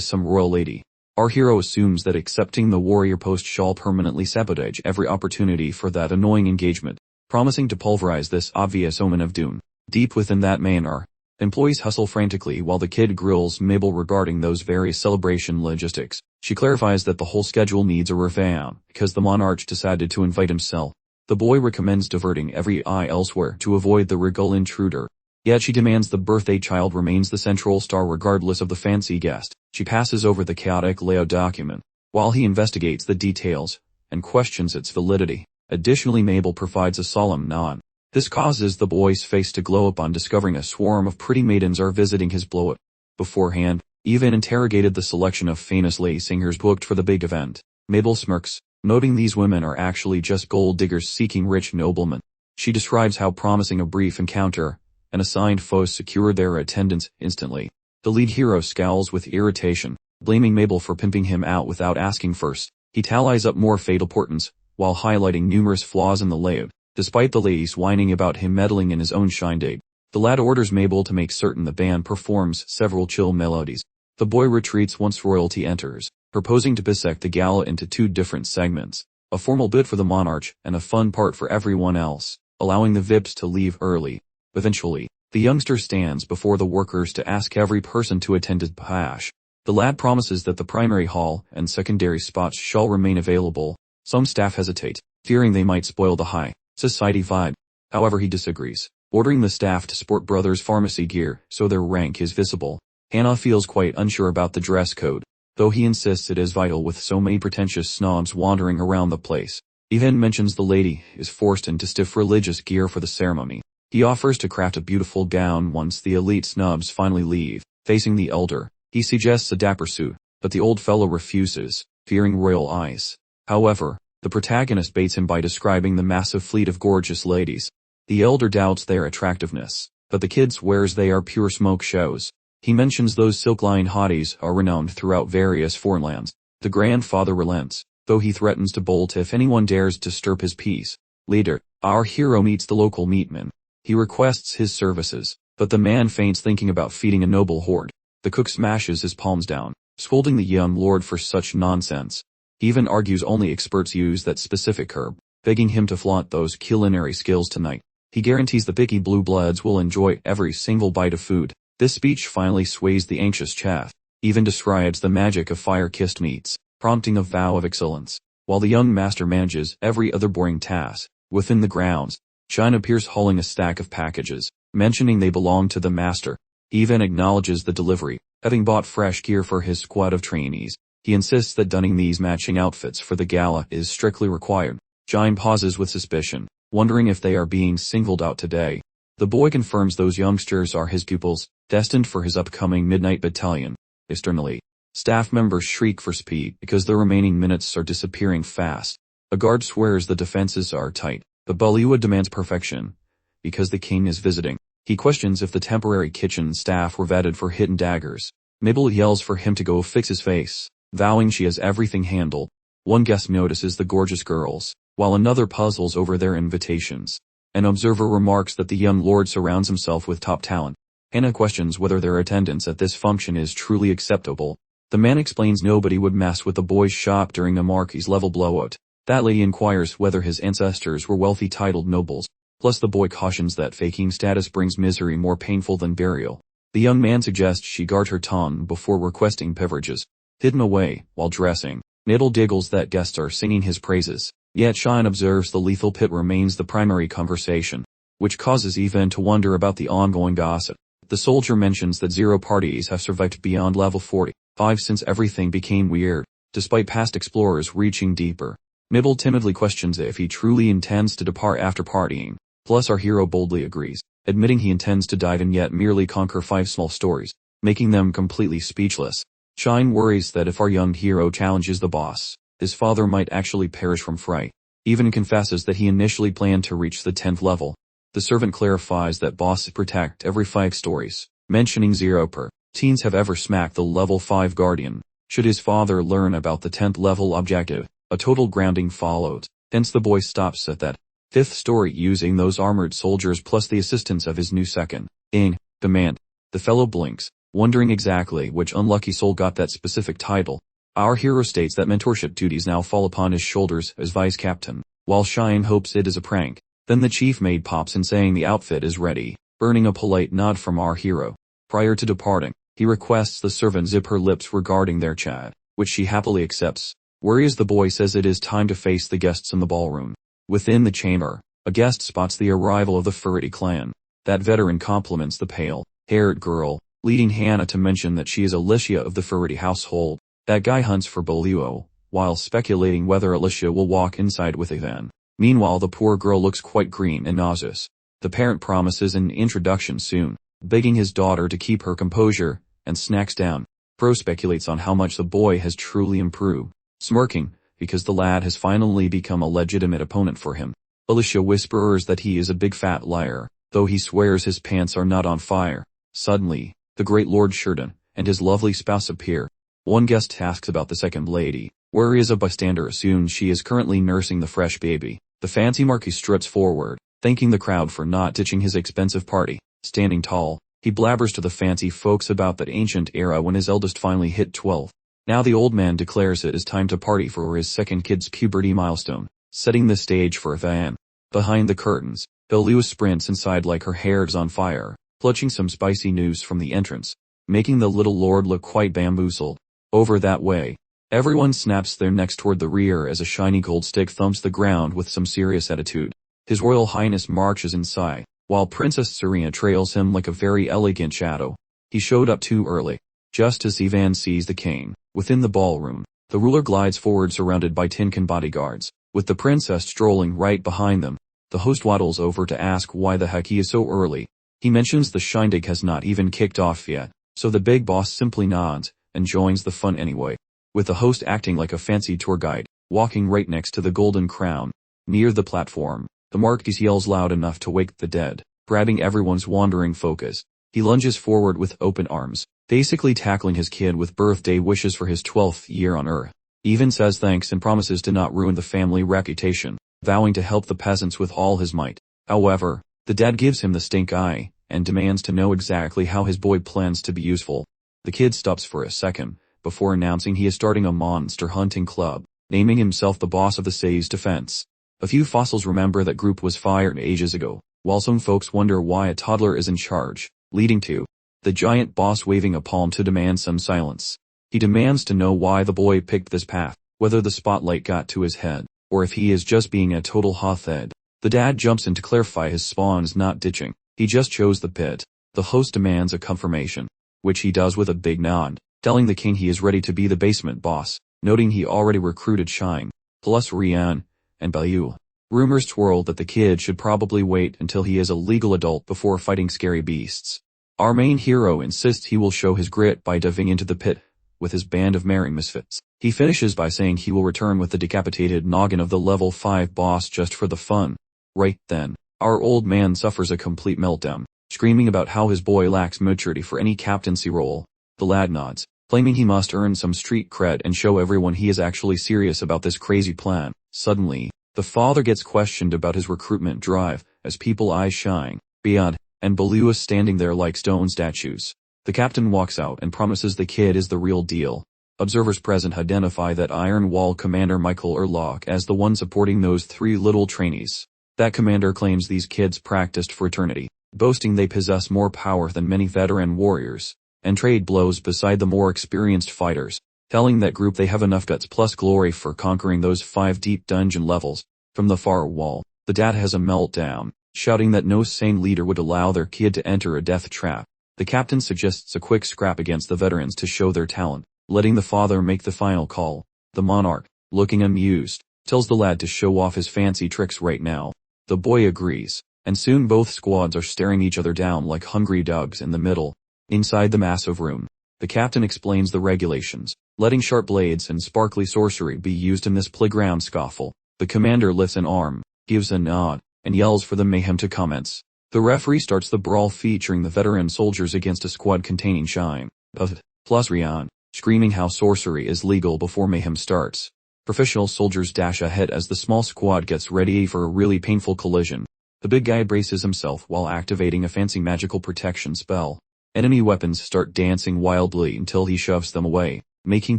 some royal lady. Our hero assumes that accepting the warrior post shall permanently sabotage every opportunity for that annoying engagement, promising to pulverize this obvious omen of doom. Deep within that manor, employees hustle frantically while the kid grills Mabel regarding those various celebration logistics. She clarifies that the whole schedule needs a revamp because the monarch decided to invite himself. The boy recommends diverting every eye elsewhere to avoid the regal intruder. Yet she demands the birthday child remains the central star regardless of the fancy guest. She passes over the chaotic layout document, while he investigates the details, and questions its validity. Additionally, Mabel provides a solemn nod. This causes the boy's face to glow upon discovering a swarm of pretty maidens are visiting his blowout. Beforehand, Ivan interrogated the selection of famous lay singers booked for the big event. Mabel smirks, noting these women are actually just gold diggers seeking rich noblemen. She describes how promising a brief encounter and assigned foes secured their attendance instantly. The lead hero scowls with irritation, blaming Mabel for pimping him out without asking first. He tallies up more fatal portents, while highlighting numerous flaws in the layout. Despite the ladies whining about him meddling in his own shindig, the lad orders Mabel to make certain the band performs several chill melodies. The boy retreats once royalty enters, proposing to dissect the gala into two different segments, a formal bit for the monarch and a fun part for everyone else, allowing the VIPs to leave early. Eventually, the youngster stands before the workers to ask every person to attend his bash. The lad promises that the primary hall and secondary spots shall remain available. Some staff hesitate, fearing they might spoil the high society vibe. However, he disagrees, ordering the staff to sport brothers' pharmacy gear so their rank is visible. Hannah feels quite unsure about the dress code, though he insists it is vital with so many pretentious snobs wandering around the place. Ivan mentions the lady is forced into stiff religious gear for the ceremony. He offers to craft a beautiful gown once the elite snubs finally leave. Facing the elder, he suggests a dapper suit, but the old fellow refuses, fearing royal eyes. However, the protagonist baits him by describing the massive fleet of gorgeous ladies. The elder doubts their attractiveness, but the kid swears they are pure smoke shows. He mentions those silk-lined hotties are renowned throughout various foreign lands. The grandfather relents, though he threatens to bolt if anyone dares disturb his peace. Later, our hero meets the local meatman. He requests his services, but the man faints thinking about feeding a noble horde. The cook smashes his palms down, scolding the young lord for such nonsense. He even argues only experts use that specific herb, begging him to flaunt those culinary skills tonight. He guarantees the picky blue bloods will enjoy every single bite of food. This speech finally sways the anxious chef, even describes the magic of fire-kissed meats, prompting a vow of excellence, while the young master manages every other boring task. Within the grounds, Shine appears hauling a stack of packages, mentioning they belong to the master. He even acknowledges the delivery, having bought fresh gear for his squad of trainees. He insists that donning these matching outfits for the gala is strictly required. Shine pauses with suspicion, wondering if they are being singled out today. The boy confirms those youngsters are his pupils, destined for his upcoming midnight battalion. Externally, staff members shriek for speed because the remaining minutes are disappearing fast. A guard swears the defenses are tight, but Balua demands perfection, because the king is visiting. He questions if the temporary kitchen staff were vetted for hidden daggers. Mabel yells for him to go fix his face, vowing she has everything handled. One guest notices the gorgeous girls, while another puzzles over their invitations. An observer remarks that the young lord surrounds himself with top talent. Hannah questions whether their attendance at this function is truly acceptable. The man explains nobody would mess with the boy's shop during a Marquis level blowout. That lady inquires whether his ancestors were wealthy titled nobles. Plus the boy cautions that faking status brings misery more painful than burial. The young man suggests she guard her tongue before requesting beverages. Hidden away, while dressing, Middle giggles that guests are singing his praises. Yet Shine observes the lethal pit remains the primary conversation, which causes Evan to wonder about the ongoing gossip. The soldier mentions that 0 parties have survived beyond level 45 since everything became weird, despite past explorers reaching deeper. Mibble timidly questions if he truly intends to depart after partying. Plus our hero boldly agrees, admitting he intends to dive in yet merely conquer 5 small stories, making them completely speechless. Shine worries that if our young hero challenges the boss, his father might actually perish from fright. Even confesses that he initially planned to reach the 10th level. The servant clarifies that bosses protect every 5 stories, mentioning 0 per. Teens have ever smacked the level 5 guardian. Should his father learn about the 10th level objective, a total grounding followed. Hence the boy stops at that 5th story using those armored soldiers plus the assistance of his new second in command. The fellow blinks, wondering exactly which unlucky soul got that specific title. Our hero states that mentorship duties now fall upon his shoulders as vice captain, while Shine hopes it is a prank. Then the chief maid pops in saying the outfit is ready, earning a polite nod from our hero. Prior to departing, he requests the servant zip her lips regarding their chat, which she happily accepts. Worry as the boy says it is time to face the guests in the ballroom. Within the chamber, a guest spots the arrival of the Furity clan. That veteran compliments the pale-haired girl, leading Hannah to mention that she is Alicia of the Furity household. That guy hunts for Beluo, while speculating whether Alicia will walk inside with Ivan. Meanwhile the poor girl looks quite green and nauseous. The parent promises an introduction soon, begging his daughter to keep her composure, and snacks down. Pro speculates on how much the boy has truly improved, smirking, because the lad has finally become a legitimate opponent for him. Alicia whispers that he is a big fat liar, though he swears his pants are not on fire. Suddenly, the great Lord Sheridan and his lovely spouse appear. One guest asks about the second lady, whereas a bystander assumes she is currently nursing the fresh baby. The fancy Marquis struts forward, thanking the crowd for not ditching his expensive party. Standing tall, he blabbers to the fancy folks about that ancient era when his eldest finally hit 12. Now the old man declares it is time to party for his second kid's puberty milestone, setting the stage for Ivan. Behind the curtains, Beluga sprints inside like her hair is on fire, clutching some spicy news from the entrance, making the little lord look quite bamboozled. Over that way, everyone snaps their necks toward the rear as a shiny gold stick thumps the ground with some serious attitude. His Royal Highness marches inside, while Princess Serena trails him like a very elegant shadow. He showed up too early. Just as Ivan sees the king, within the ballroom, the ruler glides forward surrounded by Tinkin bodyguards, with the princess strolling right behind them. The host waddles over to ask why the heck he is so early. He mentions the shindig has not even kicked off yet, so the big boss simply nods, and joins the fun anyway. With the host acting like a fancy tour guide, walking right next to the golden crown. Near the platform, the Marquis yells loud enough to wake the dead, grabbing everyone's wandering focus. He lunges forward with open arms, basically tackling his kid with birthday wishes for his 12th year on Earth. Even says thanks and promises to not ruin the family reputation, vowing to help the peasants with all his might. However, the dad gives him the stink eye, and demands to know exactly how his boy plans to be useful. The kid stops for a second, before announcing he is starting a monster hunting club, naming himself the boss of the Say's defense. A few fossils remember that group was fired ages ago, while some folks wonder why a toddler is in charge, leading to the giant boss waving a palm to demand some silence. He demands to know why the boy picked this path, whether the spotlight got to his head, or if he is just being a total hothead. The dad jumps in to clarify his spawn's not ditching, he just chose the pit. The host demands a confirmation, which he does with a big nod, telling the king he is ready to be the basement boss, noting he already recruited Shine, plus Rian, and Baloo. Rumors swirl that the kid should probably wait until he is a legal adult before fighting scary beasts. Our main hero insists he will show his grit by diving into the pit with his band of merry misfits. He finishes by saying he will return with the decapitated noggin of the level 5 boss just for the fun. Right then, our old man suffers a complete meltdown, screaming about how his boy lacks maturity for any captaincy role. The lad nods, claiming he must earn some street cred and show everyone he is actually serious about this crazy plan. Suddenly, the father gets questioned about his recruitment drive, as people eyes shine beyond, and Baloo is standing there like stone statues. The captain walks out and promises the kid is the real deal. Observers present identify that Iron Wall Commander Michael Erlock as the one supporting those 3 little trainees. That commander claims these kids practiced for eternity, boasting they possess more power than many veteran warriors, and trade blows beside the more experienced fighters, telling that group they have enough guts plus glory for conquering those 5 deep dungeon levels. From the far wall, the dad has a meltdown, shouting that no sane leader would allow their kid to enter a death trap. The captain suggests a quick scrap against the veterans to show their talent, letting the father make the final call. The monarch, looking amused, tells the lad to show off his fancy tricks right now. The boy agrees, and soon both squads are staring each other down like hungry dogs in the middle. Inside the massive room, the captain explains the regulations, letting sharp blades and sparkly sorcery be used in this playground scuffle. The commander lifts an arm, gives a nod, and yells for the mayhem to commence. The referee starts the brawl featuring the veteran soldiers against a squad containing Shine, plus Rian, screaming how sorcery is legal before mayhem starts. Professional soldiers dash ahead as the small squad gets ready for a really painful collision. The big guy braces himself while activating a fancy magical protection spell. Enemy weapons start dancing wildly until he shoves them away, making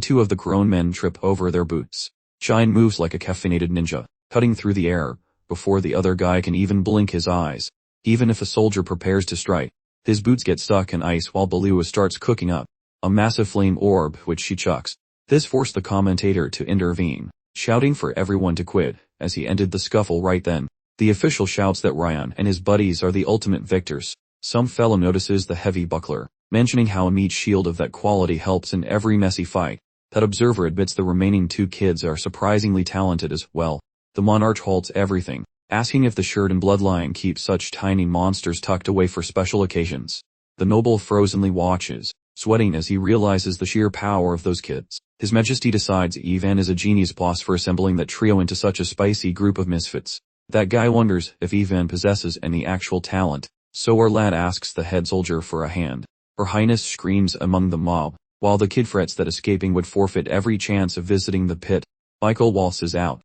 2 of the grown men trip over their boots. Shine moves like a caffeinated ninja, cutting through the air, before the other guy can even blink his eyes. Even if a soldier prepares to strike, his boots get stuck in ice while Baloo starts cooking up a massive flame orb which she chucks. This forced the commentator to intervene, shouting for everyone to quit, as he ended the scuffle right then. The official shouts that Ryan and his buddies are the ultimate victors. Some fellow notices the heavy buckler, mentioning how a meat shield of that quality helps in every messy fight. That observer admits the remaining 2 kids are surprisingly talented as well. The monarch halts everything, asking if the shirt and bloodline keep such tiny monsters tucked away for special occasions. The noble frozenly watches, sweating as he realizes the sheer power of those kids. His Majesty decides Ivan is a genius boss for assembling that trio into such a spicy group of misfits. That guy wonders if Ivan possesses any actual talent, so our lad asks the head soldier for a hand. Her Highness screams among the mob, while the kid frets that escaping would forfeit every chance of visiting the pit. Michael waltzes out,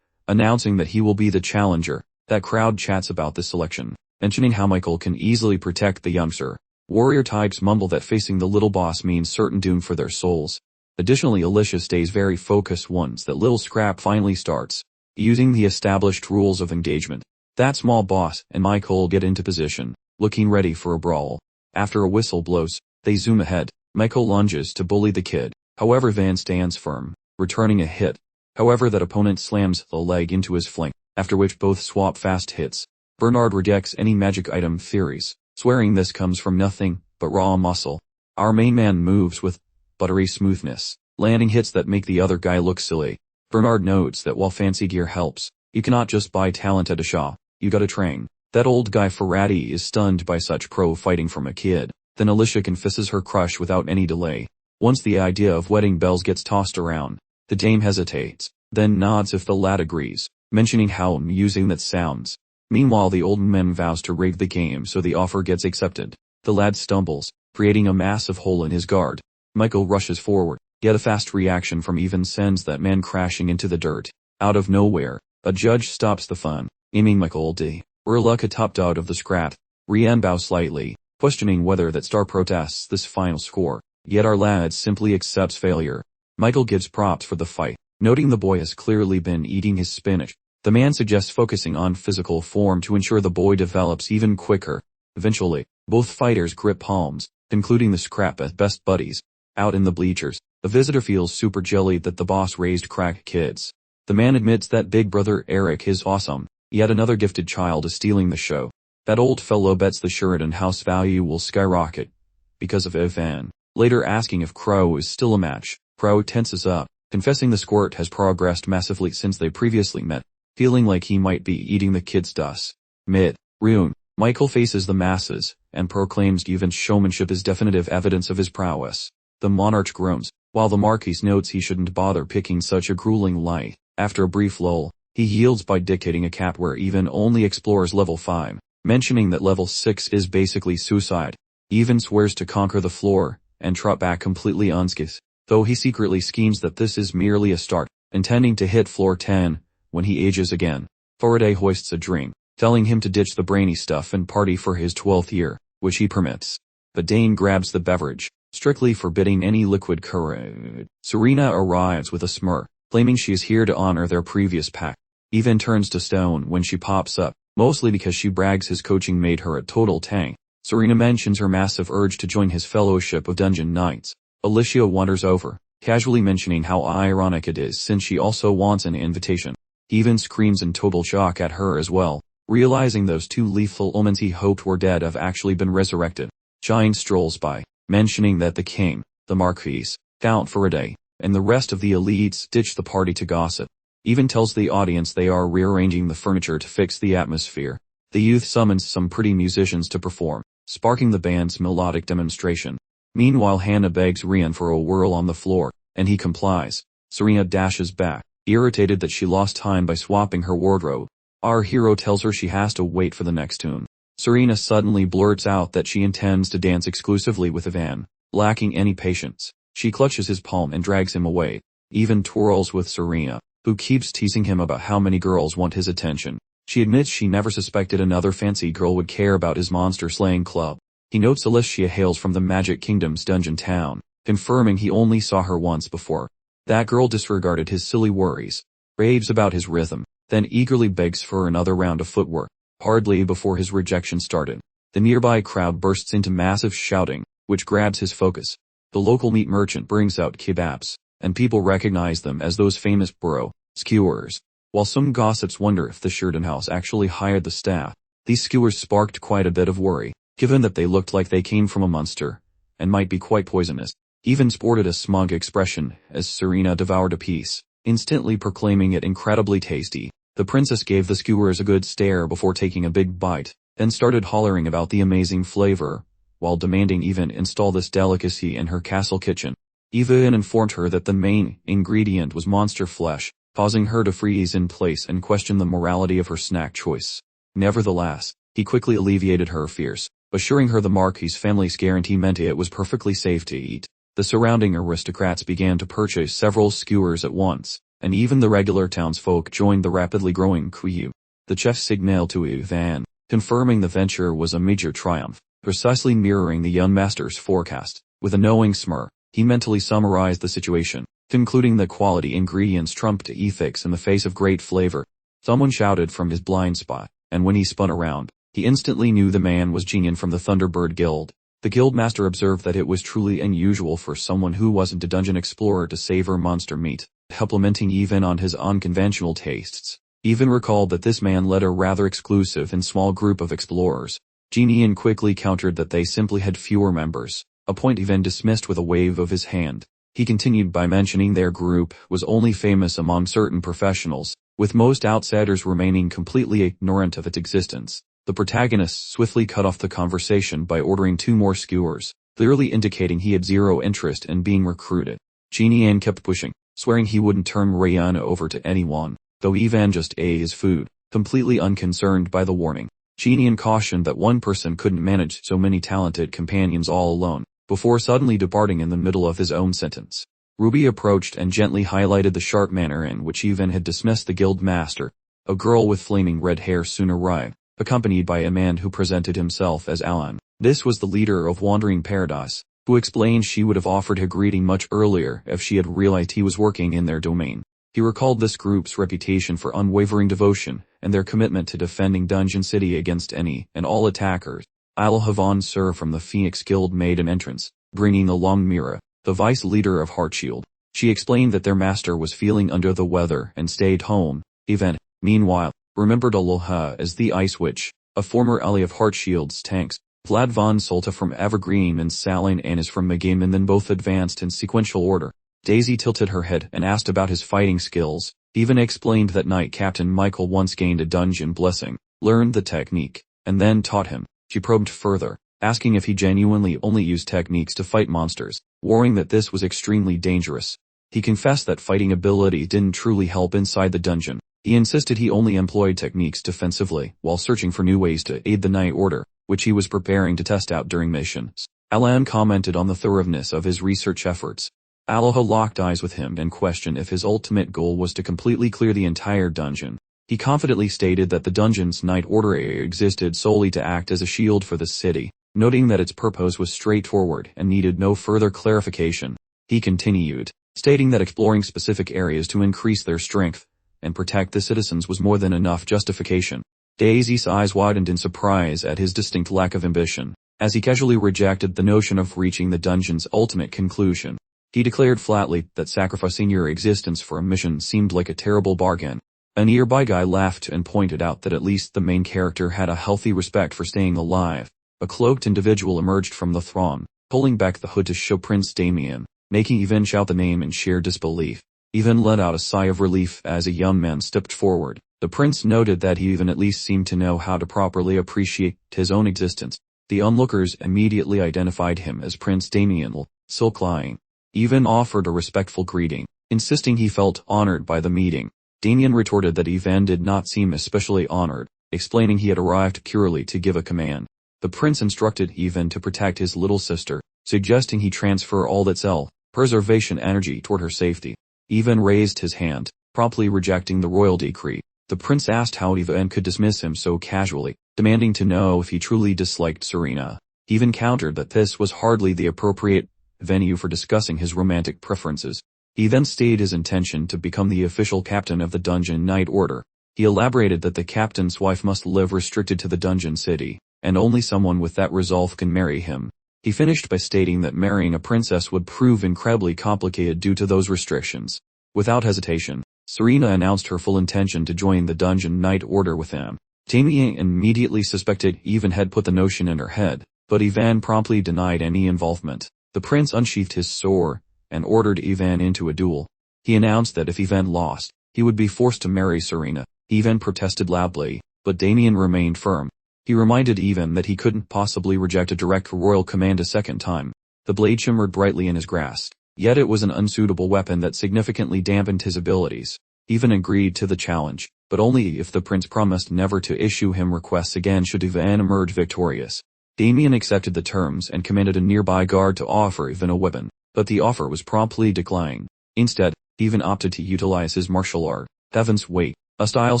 announcing that he will be the challenger. That crowd chats about this selection, mentioning how Michael can easily protect the youngster. Warrior types mumble that facing the little boss means certain doom for their souls. Additionally, Alicia stays very focused once that little scrap finally starts, using the established rules of engagement. That small boss and Michael get into position, looking ready for a brawl. After a whistle blows, they zoom ahead. Michael lunges to bully the kid, however Van stands firm, returning a hit. However, that opponent slams the leg into his flank, after which both swap fast hits. Bernard rejects any magic item theories, swearing this comes from nothing but raw muscle. Our main man moves with buttery smoothness, landing hits that make the other guy look silly. Bernard notes that while fancy gear helps, you cannot just buy talent at a shop, you gotta train. That old guy Ferrati is stunned by such pro fighting from a kid. Then Alicia confesses her crush without any delay. Once the idea of wedding bells gets tossed around, the dame hesitates, then nods if the lad agrees, mentioning how amusing that sounds. Meanwhile, the old man vows to rig the game so the offer gets accepted. The lad stumbles, creating a massive hole in his guard. Michael rushes forward, yet a fast reaction from Even sends that man crashing into the dirt. Out of nowhere, a judge stops the fun, aiming Michael D. Erluck topped out of the scrat. Rian bows slightly, questioning whether that star protests this final score, yet our lad simply accepts failure. Michael gives props for the fight, noting the boy has clearly been eating his spinach. The man suggests focusing on physical form to ensure the boy develops even quicker. Eventually, both fighters grip palms, concluding the scrap as best buddies. Out in the bleachers, the visitor feels super jelly that the boss raised crack kids. The man admits that big brother Eric is awesome, yet another gifted child is stealing the show. That old fellow bets the shirt and house value will skyrocket because of Ivan. Later asking if Crow is still a match, Crow tenses up, confessing the squirt has progressed massively since they previously met. feeling like he might be eating the kid's dust. Mid-Rune, Michael faces the masses, and proclaims Yevon's showmanship is definitive evidence of his prowess. The monarch groans, while the Marquis notes he shouldn't bother picking such a grueling light. After a brief lull, he yields by dictating a cap where Yevon only explores level 5, mentioning that level 6 is basically suicide. Yevon swears to conquer the floor, and trot back completely unscathed, though he secretly schemes that this is merely a start, intending to hit floor 10, when he ages again. Faraday hoists a drink, telling him to ditch the brainy stuff and party for his 12th year, which he permits. But Dane grabs the beverage, strictly forbidding any liquid courage. Serena arrives with a smirk, claiming she is here to honor their previous pact. Yevon turns to stone when she pops up, mostly because she brags his coaching made her a total tank. Serena mentions her massive urge to join his fellowship of dungeon knights. Alicia wanders over, casually mentioning how ironic it is since she also wants an invitation. Yevon screams in total shock at her as well, realizing those two lethal omens he hoped were dead have actually been resurrected. Jine strolls by, mentioning that the king, the Marquis, Count Faraday, and the rest of the elites ditch the party to gossip. Yevon tells the audience they are rearranging the furniture to fix the atmosphere. The youth summons some pretty musicians to perform, sparking the band's melodic demonstration. Meanwhile, Hannah begs Rian for a whirl on the floor, and he complies. Serena dashes back, irritated that she lost time by swapping her wardrobe. Our hero tells her she has to wait for the next tune. Serena suddenly blurts out that she intends to dance exclusively with Yevon. Lacking any patience, she clutches his palm and drags him away. Yevon twirls with Serena, who keeps teasing him about how many girls want his attention. She admits she never suspected another fancy girl would care about his monster-slaying club. He notes Alicia hails from the Magic Kingdom's dungeon town, confirming he only saw her once before. That girl disregarded his silly worries, raves about his rhythm, then eagerly begs for another round of footwork. Hardly before his rejection started, the nearby crowd bursts into massive shouting, which grabs his focus. The local meat merchant brings out kebabs, and people recognize them as those famous bro skewers. While some gossips wonder if the Sheridan House actually hired the staff, these skewers sparked quite a bit of worry, given that they looked like they came from a monster, and might be quite poisonous. Yevon sported a smug expression as Serena devoured a piece, instantly proclaiming it incredibly tasty. The princess gave the skewers a good stare before taking a big bite, then started hollering about the amazing flavor, while demanding Yevon install this delicacy in her castle kitchen. Yevon informed her that the main ingredient was monster flesh, causing her to freeze in place and question the morality of her snack choice. Nevertheless, he quickly alleviated her fears, assuring her the Marquis family's guarantee meant it was perfectly safe to eat. The surrounding aristocrats began to purchase several skewers at once, and even the regular townsfolk joined the rapidly growing queue. The chef signaled to Yevon, confirming the venture was a major triumph, precisely mirroring the young master's forecast. With a knowing smirk, he mentally summarized the situation, concluding that quality ingredients trumped ethics in the face of great flavor. Someone shouted from his blind spot, and when he spun around, he instantly knew the man was Jinian from the Thunderbird Guild. The guildmaster observed that it was truly unusual for someone who wasn't a dungeon explorer to savor monster meat, complimenting Yevon on his unconventional tastes. Yevon recalled that this man led a rather exclusive and small group of explorers. Jinian quickly countered that they simply had fewer members, a point Yevon dismissed with a wave of his hand. He continued by mentioning their group was only famous among certain professionals, with most outsiders remaining completely ignorant of its existence. The protagonist swiftly cut off the conversation by ordering 2 more skewers, clearly indicating he had zero interest in being recruited. Jinian kept pushing, swearing he wouldn't turn Rihanna over to anyone, though Yevon just ate his food, completely unconcerned by the warning. Jinian cautioned that one person couldn't manage so many talented companions all alone, before suddenly departing in the middle of his own sentence. Ruby approached and gently highlighted the sharp manner in which Yevon had dismissed the guild master. A girl with flaming red hair soon arrived, accompanied by a man who presented himself as Alan. This was the leader of Wandering Paradise, who explained she would have offered her greeting much earlier if she had realized he was working in their domain. He recalled this group's reputation for unwavering devotion and their commitment to defending Dungeon City against any and all attackers. Isla Havan Sur from the Phoenix Guild made an entrance, bringing along Mira, the vice leader of Heartshield. She explained that their master was feeling under the weather and stayed home. Yevon, meanwhile, remembered Aloha as the Ice Witch, a former ally of Heartshield's tanks. Vlad von Solta from Evergreen and Saline Annis from Megaman then both advanced in sequential order. Daisy tilted her head and asked about his fighting skills. Even explained that Knight Captain Michael once gained a dungeon blessing, learned the technique, and then taught him. She probed further, asking if he genuinely only used techniques to fight monsters, warning that this was extremely dangerous. He confessed that fighting ability didn't truly help inside the dungeon. He insisted he only employed techniques defensively, while searching for new ways to aid the Night Order, which he was preparing to test out during missions. Alan commented on the thoroughness of his research efforts. Aloha locked eyes with him and questioned if his ultimate goal was to completely clear the entire dungeon. He confidently stated that the dungeon's Night Order area existed solely to act as a shield for the city, noting that its purpose was straightforward and needed no further clarification. He continued, stating that exploring specific areas to increase their strength and protect the citizens was more than enough justification. Daisy's eyes widened in surprise at his distinct lack of ambition, as he casually rejected the notion of reaching the dungeon's ultimate conclusion. He declared flatly that sacrificing your existence for a mission seemed like a terrible bargain. A nearby guy laughed and pointed out that at least the main character had a healthy respect for staying alive. A cloaked individual emerged from the throng, pulling back the hood to show Prince Damien, making Yvan shout the name in sheer disbelief. Yvan let out a sigh of relief as a young man stepped forward. The prince noted that he even at least seemed to know how to properly appreciate his own existence. The onlookers immediately identified him as Prince Damien, silk-lying. Yvan offered a respectful greeting, insisting he felt honored by the meeting. Damien retorted that Yvan did not seem especially honored, explaining he had arrived purely to give a command. The prince instructed Yvan to protect his little sister, suggesting he transfer all that self-preservation energy toward her safety. Yvan raised his hand, promptly rejecting the royal decree. The prince asked how Yvan could dismiss him so casually, demanding to know if he truly disliked Serena. Yvan countered that this was hardly the appropriate venue for discussing his romantic preferences. He then stated his intention to become the official captain of the Dungeon Night Order. He elaborated that the captain's wife must live restricted to the dungeon city, and only someone with that resolve can marry him. He finished by stating that marrying a princess would prove incredibly complicated due to those restrictions. Without hesitation, Serena announced her full intention to join the Dungeon Night Order with him. Damien immediately suspected Yvan had put the notion in her head, but Yvan promptly denied any involvement. The prince unsheathed his sword and ordered Yvan into a duel. He announced that if Yvan lost, he would be forced to marry Serena. Yvan protested loudly, but Damien remained firm. He reminded Yvan that he couldn't possibly reject a direct royal command a second time. The blade shimmered brightly in his grasp, yet it was an unsuitable weapon that significantly dampened his abilities. Yvan agreed to the challenge, but only if the prince promised never to issue him requests again should Yvan emerge victorious. Damien accepted the terms and commanded a nearby guard to offer Yvan a weapon, but the offer was promptly declined. Instead, Yvan opted to utilize his martial art, Heaven's Weight, a style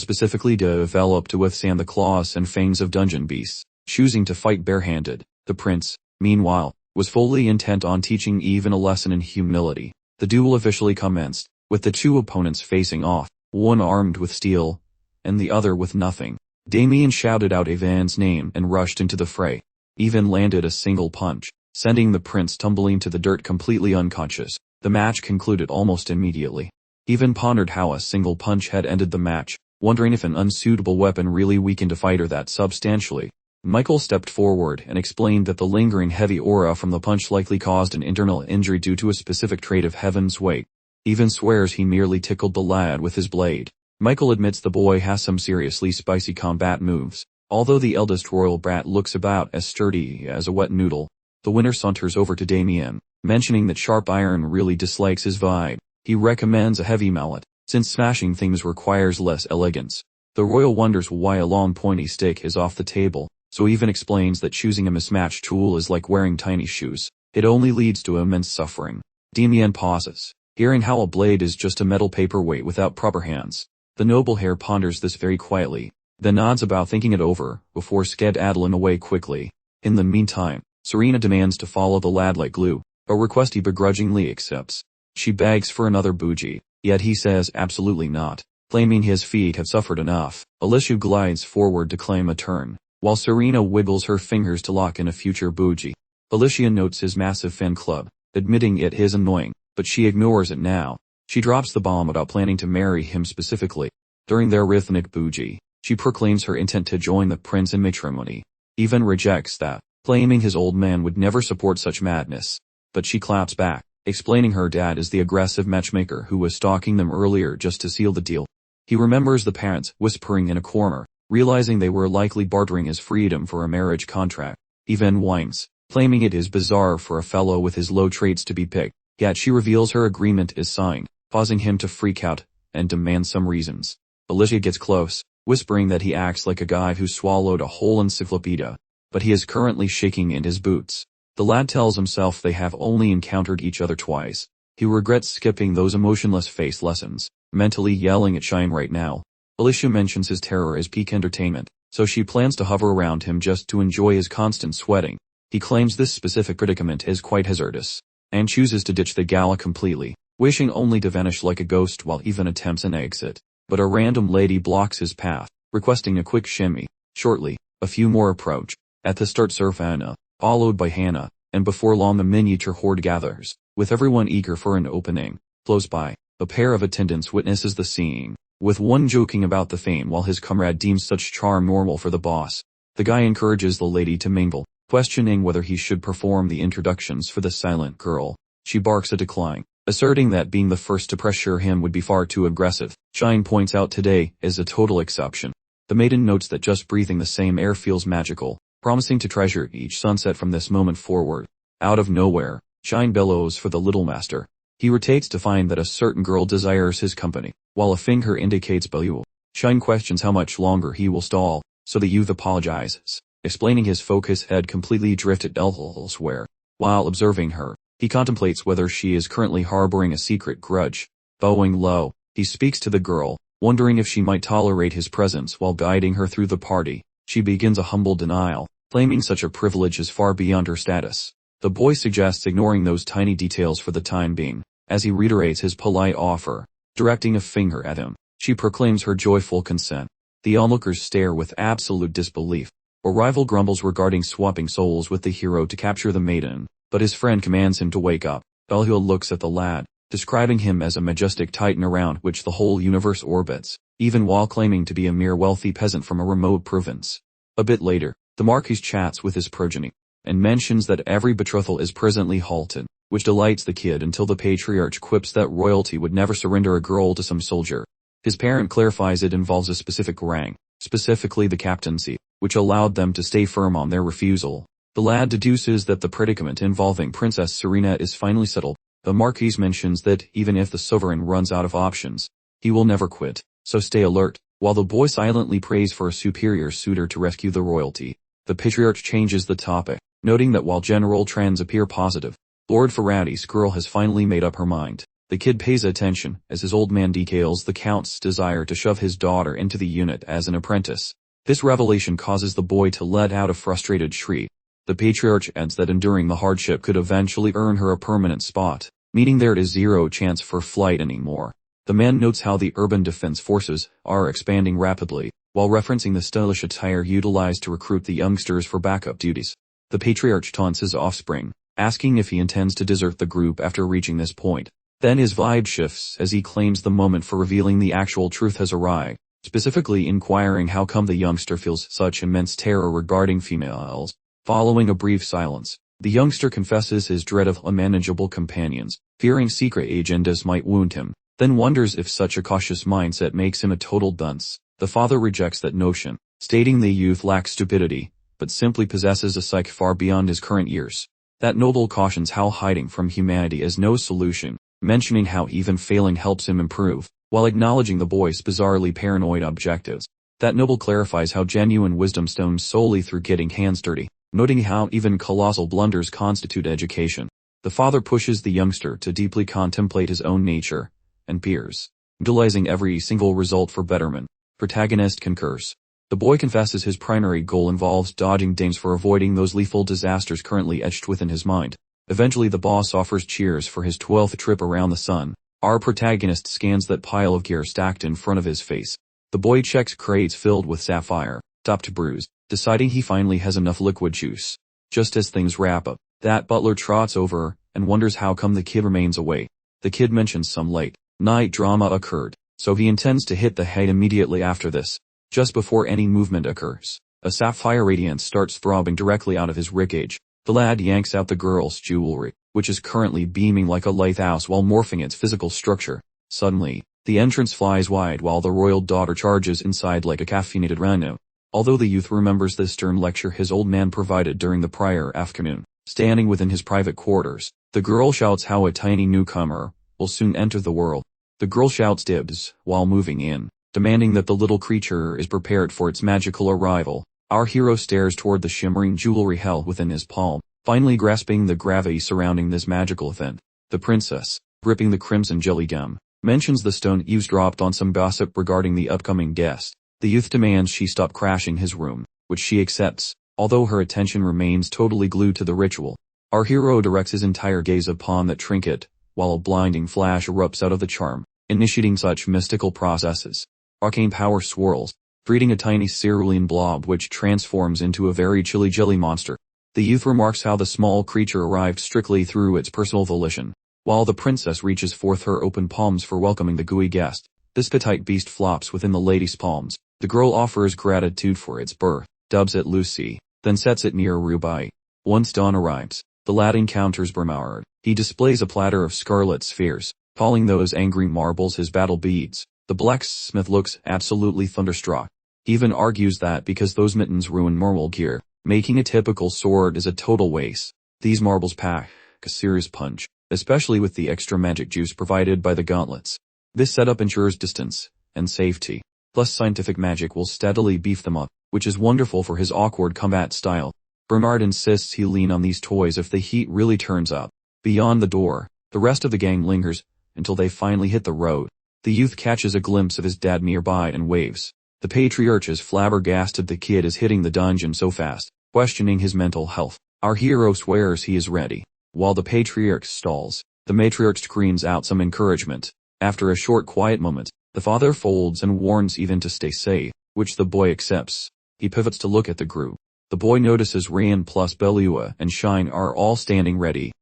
specifically developed to withstand the claws and fangs of dungeon beasts, choosing to fight barehanded. The prince, meanwhile, was fully intent on teaching Yvan a lesson in humility. The duel officially commenced, with the two opponents facing off, one armed with steel, and the other with nothing. Damien shouted out Yvan's name and rushed into the fray. Yvan landed a single punch, sending the prince tumbling to the dirt completely unconscious. The match concluded almost immediately. Yvan pondered how a single punch had ended the match, wondering if an unsuitable weapon really weakened a fighter that substantially. Michael stepped forward and explained that the lingering heavy aura from the punch likely caused an internal injury due to a specific trait of Heaven's Weight. Yvan swears he merely tickled the lad with his blade. Michael admits the boy has some seriously spicy combat moves. Although the eldest royal brat looks about as sturdy as a wet noodle, the winner saunters over to Damien, mentioning that sharp iron really dislikes his vibe. He recommends a heavy mallet, since smashing things requires less elegance. The royal wonders why a long pointy stick is off the table, so Yvan explains that choosing a mismatched tool is like wearing tiny shoes. It only leads to immense suffering. Damien pauses, hearing how a blade is just a metal paperweight without proper hands. The noble hair ponders this very quietly, then nods about thinking it over, before skedaddling away quickly. In the meantime, Serena demands to follow the lad like glue, a request he begrudgingly accepts. She begs for another bougie, yet he says absolutely not, claiming his feet have suffered enough. Alicia glides forward to claim a turn, while Serena wiggles her fingers to lock in a future bougie. Alicia notes his massive fan club, admitting it is annoying, but she ignores it now. She drops the bomb about planning to marry him specifically. During their rhythmic bougie, she proclaims her intent to join the prince in matrimony. Yvan rejects that, claiming his old man would never support such madness. But she claps back, explaining her dad is the aggressive matchmaker who was stalking them earlier just to seal the deal. He remembers the parents whispering in a corner, realizing they were likely bartering his freedom for a marriage contract. He then whines, claiming it is bizarre for a fellow with his low traits to be picked, yet she reveals her agreement is signed, causing him to freak out and demand some reasons. Alicia gets close, whispering that he acts like a guy who swallowed a whole encyclopedia, but he is currently shaking in his boots. The lad tells himself they have only encountered each other twice. He regrets skipping those emotionless face lessons, mentally yelling at Shine right now. Alicia mentions his terror is peak entertainment, so she plans to hover around him just to enjoy his constant sweating. He claims this specific predicament is quite hazardous, and chooses to ditch the gala completely, wishing only to vanish like a ghost while even attempts an exit. But a random lady blocks his path, requesting a quick shimmy. Shortly, a few more approach. At the start surf Anna, followed by Hannah, and before long the miniature horde gathers, with everyone eager for an opening. Close by, a pair of attendants witnesses the scene, with one joking about the fame while his comrade deems such charm normal for the boss. The guy encourages the lady to mingle, questioning whether he should perform the introductions for the silent girl. She barks a decline, asserting that being the first to pressure him would be far too aggressive. Shine points out today is a total exception. The maiden notes that just breathing the same air feels magical, promising to treasure each sunset from this moment forward. Out of nowhere, Shine bellows for the little master. He rotates to find that a certain girl desires his company, while a finger indicates Baloo. Shine questions how much longer he will stall, so the youth apologizes, explaining his focus had completely drifted elsewhere. While observing her, he contemplates whether she is currently harboring a secret grudge. Bowing low, he speaks to the girl, wondering if she might tolerate his presence while guiding her through the party. She begins a humble denial, claiming such a privilege is far beyond her status. The boy suggests ignoring those tiny details for the time being, as he reiterates his polite offer. Directing a finger at him, she proclaims her joyful consent. The onlookers stare with absolute disbelief. A rival grumbles regarding swapping souls with the hero to capture the maiden, but his friend commands him to wake up. Baloo looks at the lad, describing him as a majestic titan around which the whole universe orbits, even while claiming to be a mere wealthy peasant from a remote province. A bit later, the Marquis chats with his progeny, and mentions that every betrothal is presently halted, which delights the kid until the patriarch quips that royalty would never surrender a girl to some soldier. His parent clarifies it involves a specific rank, specifically the captaincy, which allowed them to stay firm on their refusal. The lad deduces that the predicament involving Princess Serena is finally settled. The Marquis mentions that even if the sovereign runs out of options, he will never quit, so stay alert, while the boy silently prays for a superior suitor to rescue the royalty. The patriarch changes the topic, noting that while general trends appear positive, Lord Faradi's girl has finally made up her mind. The kid pays attention as his old man details the count's desire to shove his daughter into the unit as an apprentice. This revelation causes the boy to let out a frustrated shriek. The patriarch adds that enduring the hardship could eventually earn her a permanent spot, meaning there is zero chance for flight anymore. The man notes how the urban defense forces are expanding rapidly, while referencing the stylish attire utilized to recruit the youngsters for backup duties. The patriarch taunts his offspring, asking if he intends to desert the group after reaching this point. Then his vibe shifts as he claims the moment for revealing the actual truth has arrived, specifically inquiring how come the youngster feels such immense terror regarding females. Following a brief silence, the youngster confesses his dread of unmanageable companions, fearing secret agendas might wound him, then wonders if such a cautious mindset makes him a total dunce. The father rejects that notion, stating the youth lacks stupidity, but simply possesses a psyche far beyond his current years. That noble cautions how hiding from humanity is no solution, mentioning how even failing helps him improve, while acknowledging the boy's bizarrely paranoid objectives. That noble clarifies how genuine wisdom stems solely through getting hands dirty, noting how even colossal blunders constitute education. The father pushes the youngster to deeply contemplate his own nature and peers, utilizing every single result for betterment. Protagonist concurs. The boy confesses his primary goal involves dodging dames for avoiding those lethal disasters currently etched within his mind. Eventually the boss offers cheers for his 12th trip around the sun. Our protagonist scans that pile of gear stacked in front of his face. The boy checks crates filled with sapphire, top to bruise, deciding he finally has enough liquid juice. Just as things wrap up, that butler trots over and wonders how come the kid remains away. The kid mentions some late night drama occurred, so he intends to hit the head immediately after this. Just before any movement occurs, a sapphire radiance starts throbbing directly out of his ribcage. The lad yanks out the girl's jewelry, which is currently beaming like a lighthouse while morphing its physical structure. Suddenly, the entrance flies wide while the royal daughter charges inside like a caffeinated rhino. Although the youth remembers the stern lecture his old man provided during the prior afternoon, standing within his private quarters, the girl shouts how a tiny newcomer will soon enter the world. The girl shouts dibs while moving in, demanding that the little creature is prepared for its magical arrival. Our hero stares toward the shimmering jewelry held within his palm, finally grasping the gravity surrounding this magical event. The princess, gripping the crimson jelly gum, mentions the stone eavesdropped on some gossip regarding the upcoming guest. The youth demands she stop crashing his room, which she accepts, although her attention remains totally glued to the ritual. Our hero directs his entire gaze upon that trinket, while a blinding flash erupts out of the charm, initiating such mystical processes. Arcane power swirls, creating a tiny cerulean blob which transforms into a very chilly jelly monster. The youth remarks how the small creature arrived strictly through its personal volition, while the princess reaches forth her open palms for welcoming the gooey guest. This petite beast flops within the lady's palms. The girl offers gratitude for its birth, dubs it Lucy, then sets it near Rubai. Once dawn arrives, the lad encounters Bernard. He displays a platter of scarlet spheres, calling those angry marbles his battle beads. The blacksmith looks absolutely thunderstruck. He even argues that because those mittens ruin normal gear, making a typical sword is a total waste. These marbles pack a serious punch, especially with the extra magic juice provided by the gauntlets. This setup ensures distance and safety, plus scientific magic will steadily beef them up, which is wonderful for his awkward combat style. Bernard insists he lean on these toys if the heat really turns up. Beyond the door, the rest of the gang lingers, until they finally hit the road. The youth catches a glimpse of his dad nearby and waves. The patriarch is flabbergasted the kid is hitting the dungeon so fast, questioning his mental health. Our hero swears he is ready. While the patriarch stalls, the matriarch screams out some encouragement. After a short quiet moment, the father folds and warns Ivan to stay safe, which the boy accepts. He pivots to look at the group. The boy notices Ryan plus Belua and Shine are all standing ready.